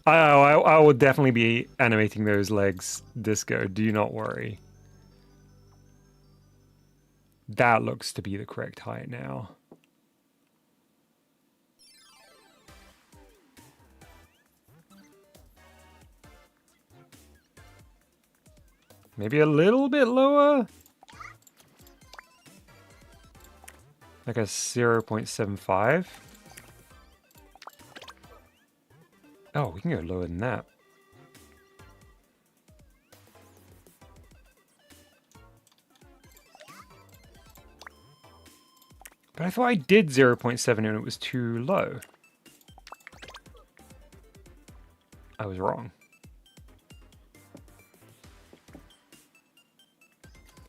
I will definitely be animating those legs, Disco. Do not worry. That looks to be the correct height now. Maybe a little bit lower? Like a 0.75? Oh, we can go lower than that. But I thought I did 0.7 and it was too low. I was wrong.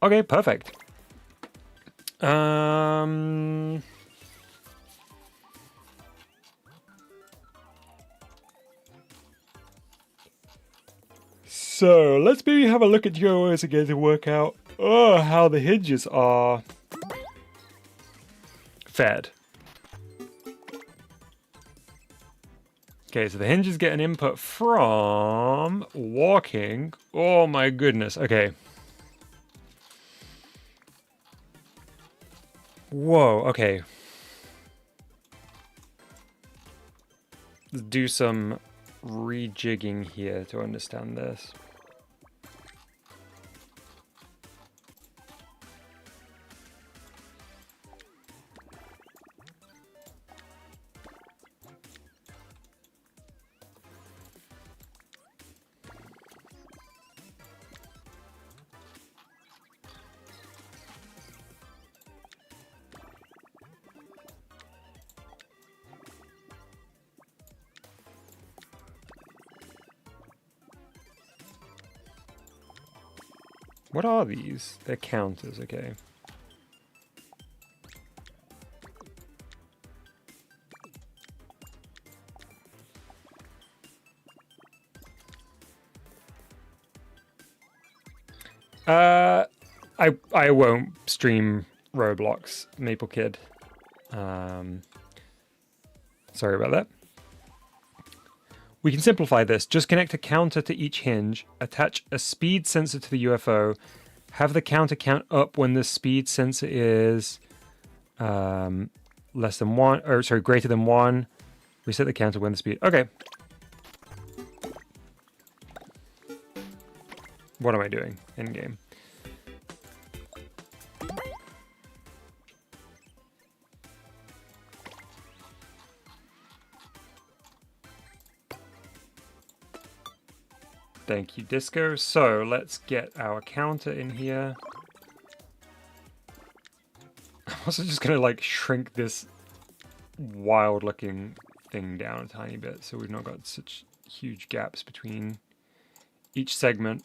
Okay, perfect. So let's maybe have a look at yours again to work out how the hinges are fed. Okay, so the hinges get an input from walking. Oh my goodness. Okay. Whoa, okay. Let's do some rejigging here to understand this. What are these? They're counters, okay. I won't stream Roblox, Maple Kid. Sorry about that. We can simplify this. Just connect a counter to each hinge, attach a speed sensor to the UFO, have the counter count up when the speed sensor is less than 1, or sorry, greater than 1. Reset the counter when the speed... Okay. What am I doing in game? Thank you, Disco. So let's get our counter in here. I'm also just gonna like shrink this wild looking thing down a tiny bit so we've not got such huge gaps between each segment.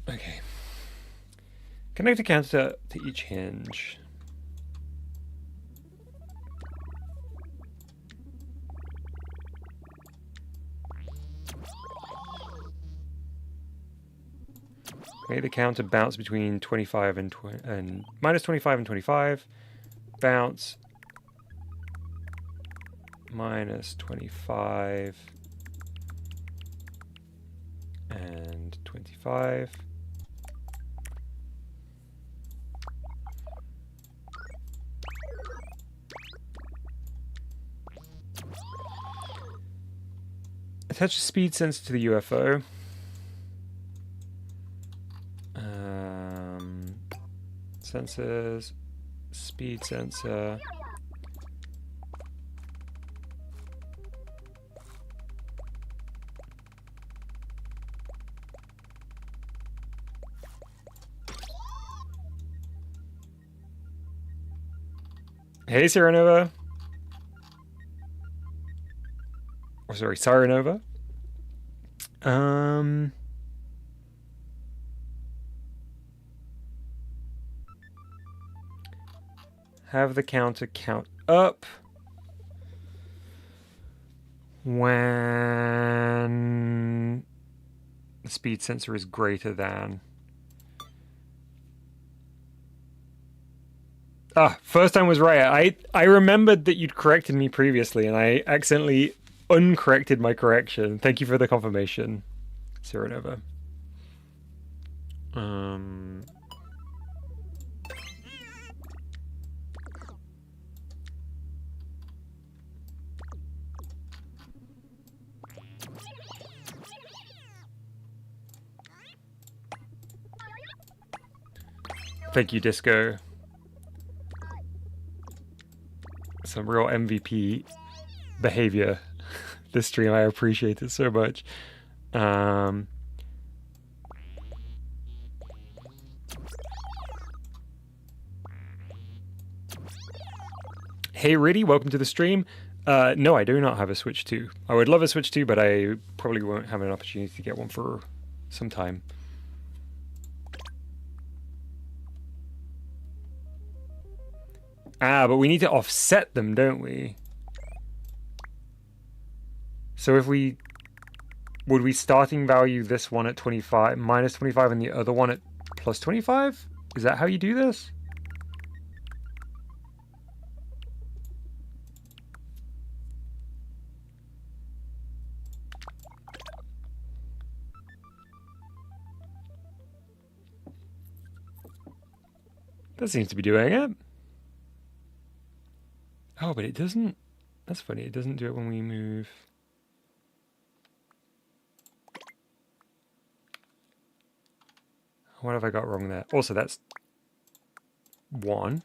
Okay. Connect a counter to each hinge. Make the counter bounce between 25 and minus 25 and 25. Bounce. Minus 25. and 25. Attach a speed sensor to the UFO. Sensors, speed sensor. Hey, Sirenova. Oh, sorry, Sirenova. Have the counter count up when the speed sensor is greater than. First time was right. I remembered that you'd corrected me previously, and I accidentally uncorrected my correction. Thank you for the confirmation, Sirenova. Thank you, Disco. Some real MVP behavior this stream. I appreciate it so much. Hey, Riddy, welcome to the stream. No, I do not have a Switch 2. I would love a Switch 2, but I probably won't have an opportunity to get one for some time. But we need to offset them, don't we? So if we... Would we starting value this one at 25, minus 25, and the other one at plus 25? Is that how you do this? That seems to be doing it. Oh, but it doesn't... That's funny, it doesn't do it when we move... What have I got wrong there? Also, that's 1.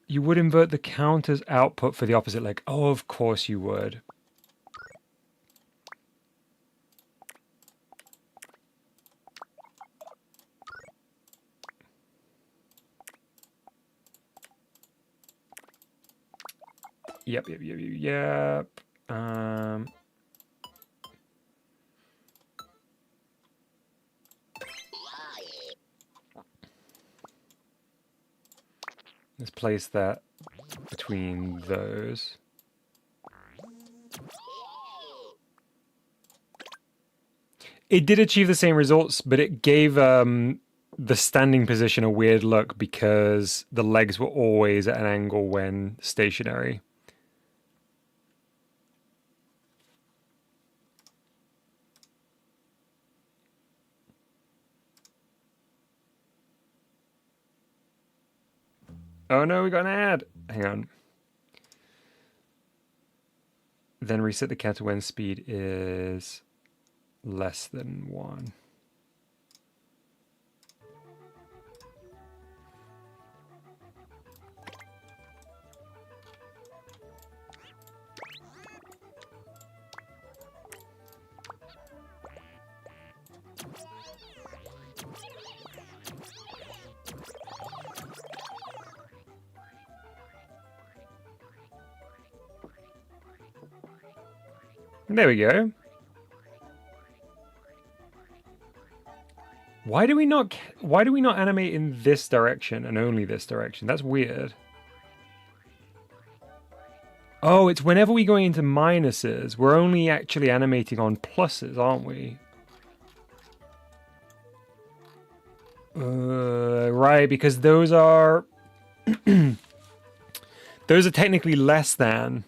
You would invert the counter's output for the opposite leg. Oh, of course you would. Yep. Let's place that between those. It did achieve the same results, but it gave the standing position a weird look because the legs were always at an angle when stationary. Oh no, we got an ad. Hang on. Then reset the counter when speed is less than 1. There we go. Why do we not animate in this direction and only this direction? That's weird. Oh, it's whenever we go into minuses, we're only actually animating on pluses, aren't we? Right, because those are those are technically less than.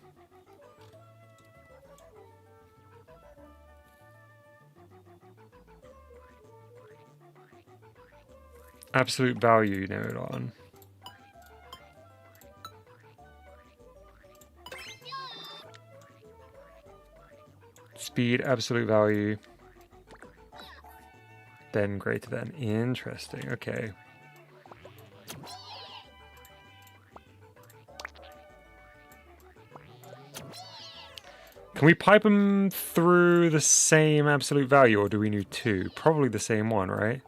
absolute value node on. Speed, absolute value. Then greater than. Interesting. Okay. Can we pipe them through the same absolute value, or do we need two? Probably the same one, right?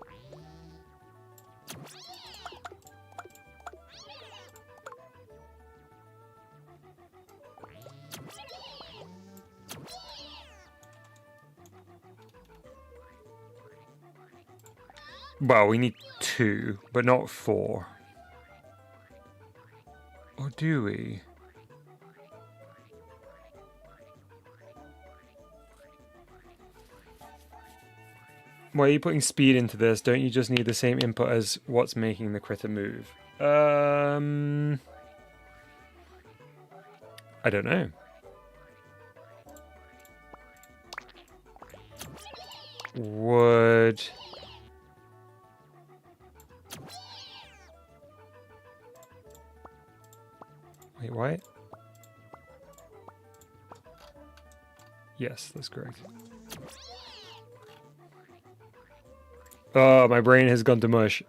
Well, we need two, but not four. Or do we? Why are you putting speed into this? Don't you just need the same input as what's making the critter move? I don't know. Would... Wait, what? Yes, that's correct. Oh, my brain has gone to mush.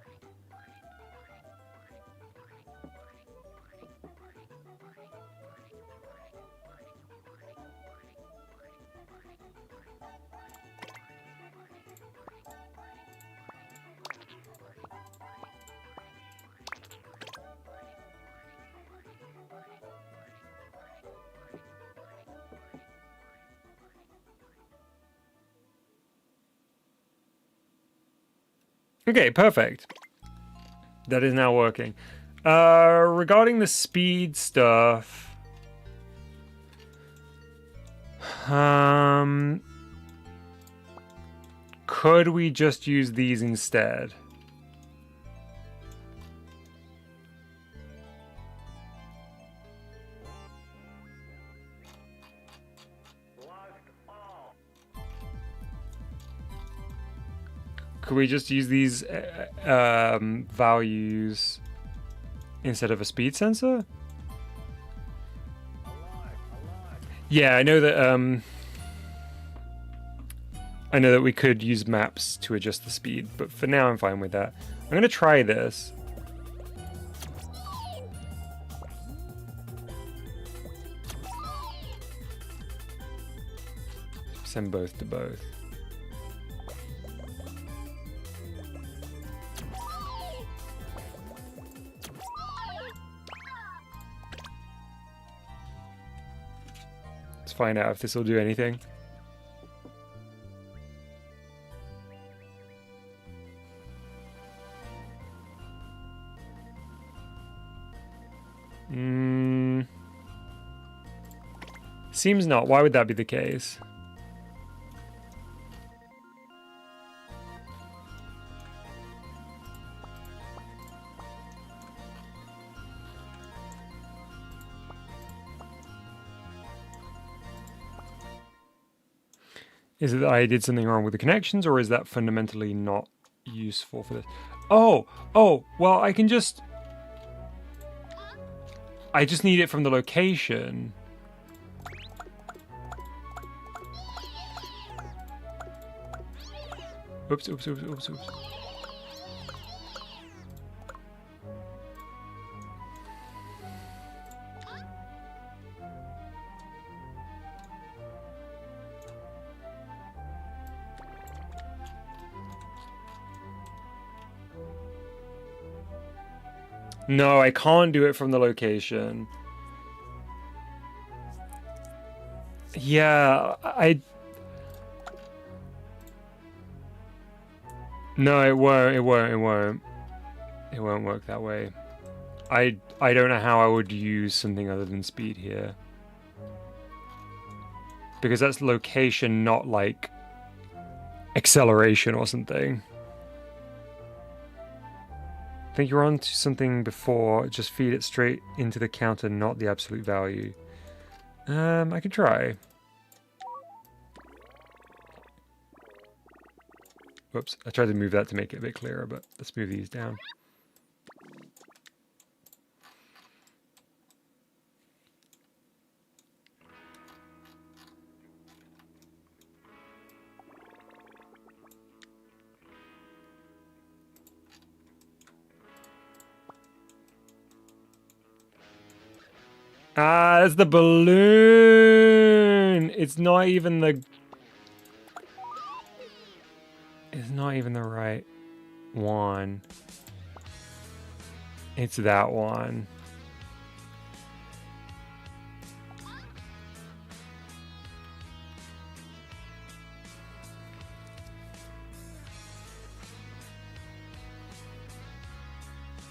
Okay, perfect. That is now working. Regarding the speed stuff, could we just use these instead? Could we just use these values instead of a speed sensor? Yeah, I know that we could use maps to adjust the speed, but for now I'm fine with that. I'm going to try this. Send both to both. Let's find out if this will do anything. Seems not. Why would that be the case? Is it that I did something wrong with the connections, or is that fundamentally not useful for this? Oh, well, I just need it from the location. Oops. No, I can't do it from the location. Yeah, No, it won't. It won't work that way. I don't know how I would use something other than speed here. Because that's location, not like acceleration or something. I think you're on to something before. Just feed it straight into the counter, not the absolute value. I could try. Whoops, I tried to move that to make it a bit clearer, but let's move these down. Ah, that's the balloon. It's not even the right one. It's that one.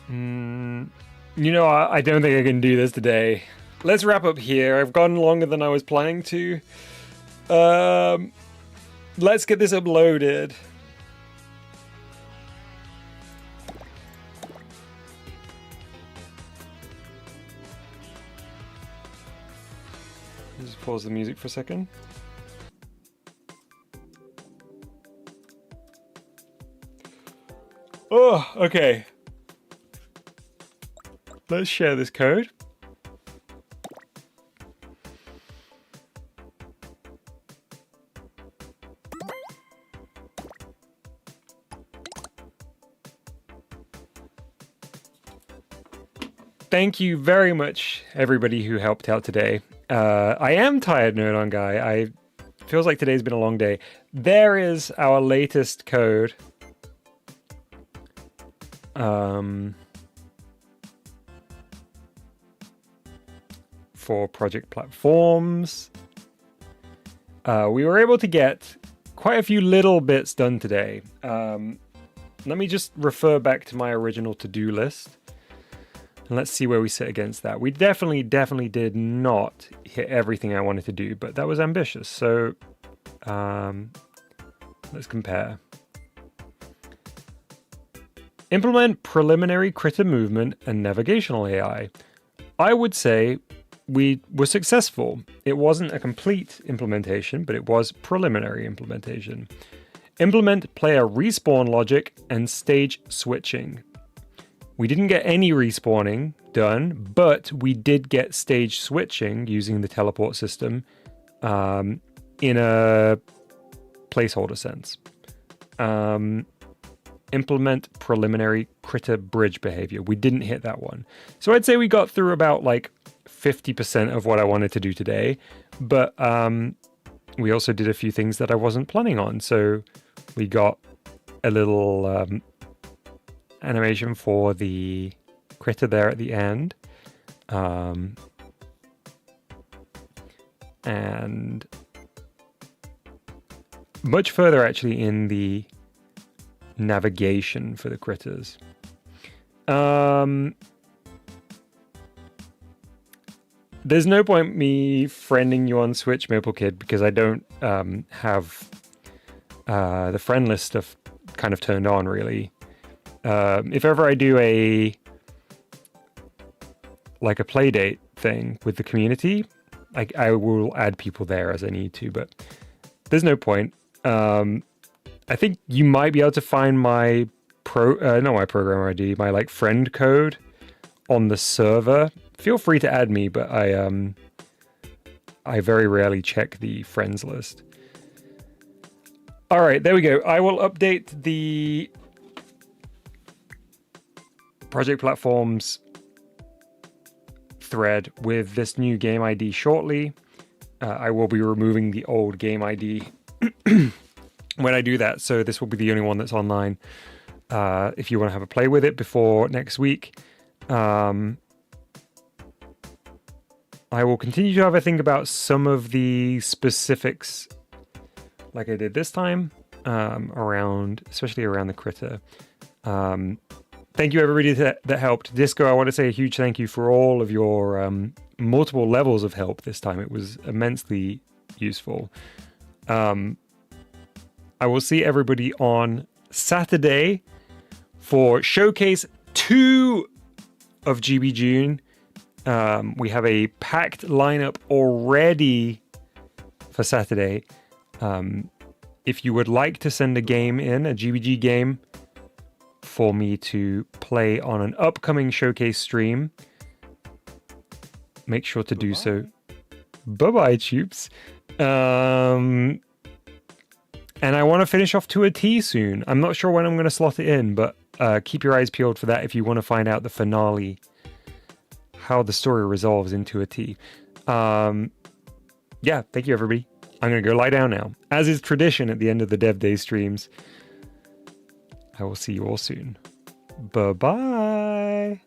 You know, I don't think I can do this today. Let's wrap up here. I've gone longer than I was planning to. Let's get this uploaded. Just pause the music for a second. Oh, okay. Let's share this code. Thank you very much, everybody who helped out today. I am tired, Nerd On Guy. Feels like today's been a long day. There is our latest code. For Project PlatFORMS. We were able to get quite a few little bits done today. Let me just refer back to my original to-do list. And let's see where we sit against that. We definitely did not hit everything I wanted to do, but that was ambitious. So let's compare. Implement preliminary critter movement and navigational AI. I would say we were successful. It wasn't a complete implementation, but it was preliminary implementation. Implement player respawn logic and stage switching. We didn't get any respawning done, but we did get stage switching using the teleport system in a placeholder sense. Implement preliminary critter bridge behavior. We didn't hit that one. So I'd say we got through about like 50% of what I wanted to do today, but we also did a few things that I wasn't planning on. So we got a little animation for the critter there at the end, and much further actually in the navigation for the critters. There's no point me friending you on Switch, Maple Kid, because I don't have the friend list stuff kind of turned on, really. If ever I do a play date thing with the community, I will add people there as I need to, but there's no point. I think you might be able to find my not my program ID, my like friend code on the server. Feel free to add me, but I very rarely check the friends list. All right, there we go. I will update the Project PlatFORMS thread with this new game ID shortly. I will be removing the old game ID when I do that, so this will be the only one that's online. If you want to have a play with it before next week. I will continue to have a think about some of the specifics like I did this time, especially around the critter. Thank you everybody that helped. Disco, I want to say a huge thank you for all of your multiple levels of help this time. It was immensely useful. I will see everybody on Saturday for Showcase 2 of GBJune. We have a packed lineup already for Saturday. if you would like to send a game in, a GBG game, for me to play on an upcoming showcase stream, make sure to do so. Bye-bye, Tubes. And I want to finish off to a T soon. I'm not sure when I'm going to slot it in, but keep your eyes peeled for that if you want to find out the finale, how the story resolves into a T. Yeah, thank you, everybody. I'm going to go lie down now. As is tradition at the end of the Dev Day streams, I will see you all soon. Bye-bye.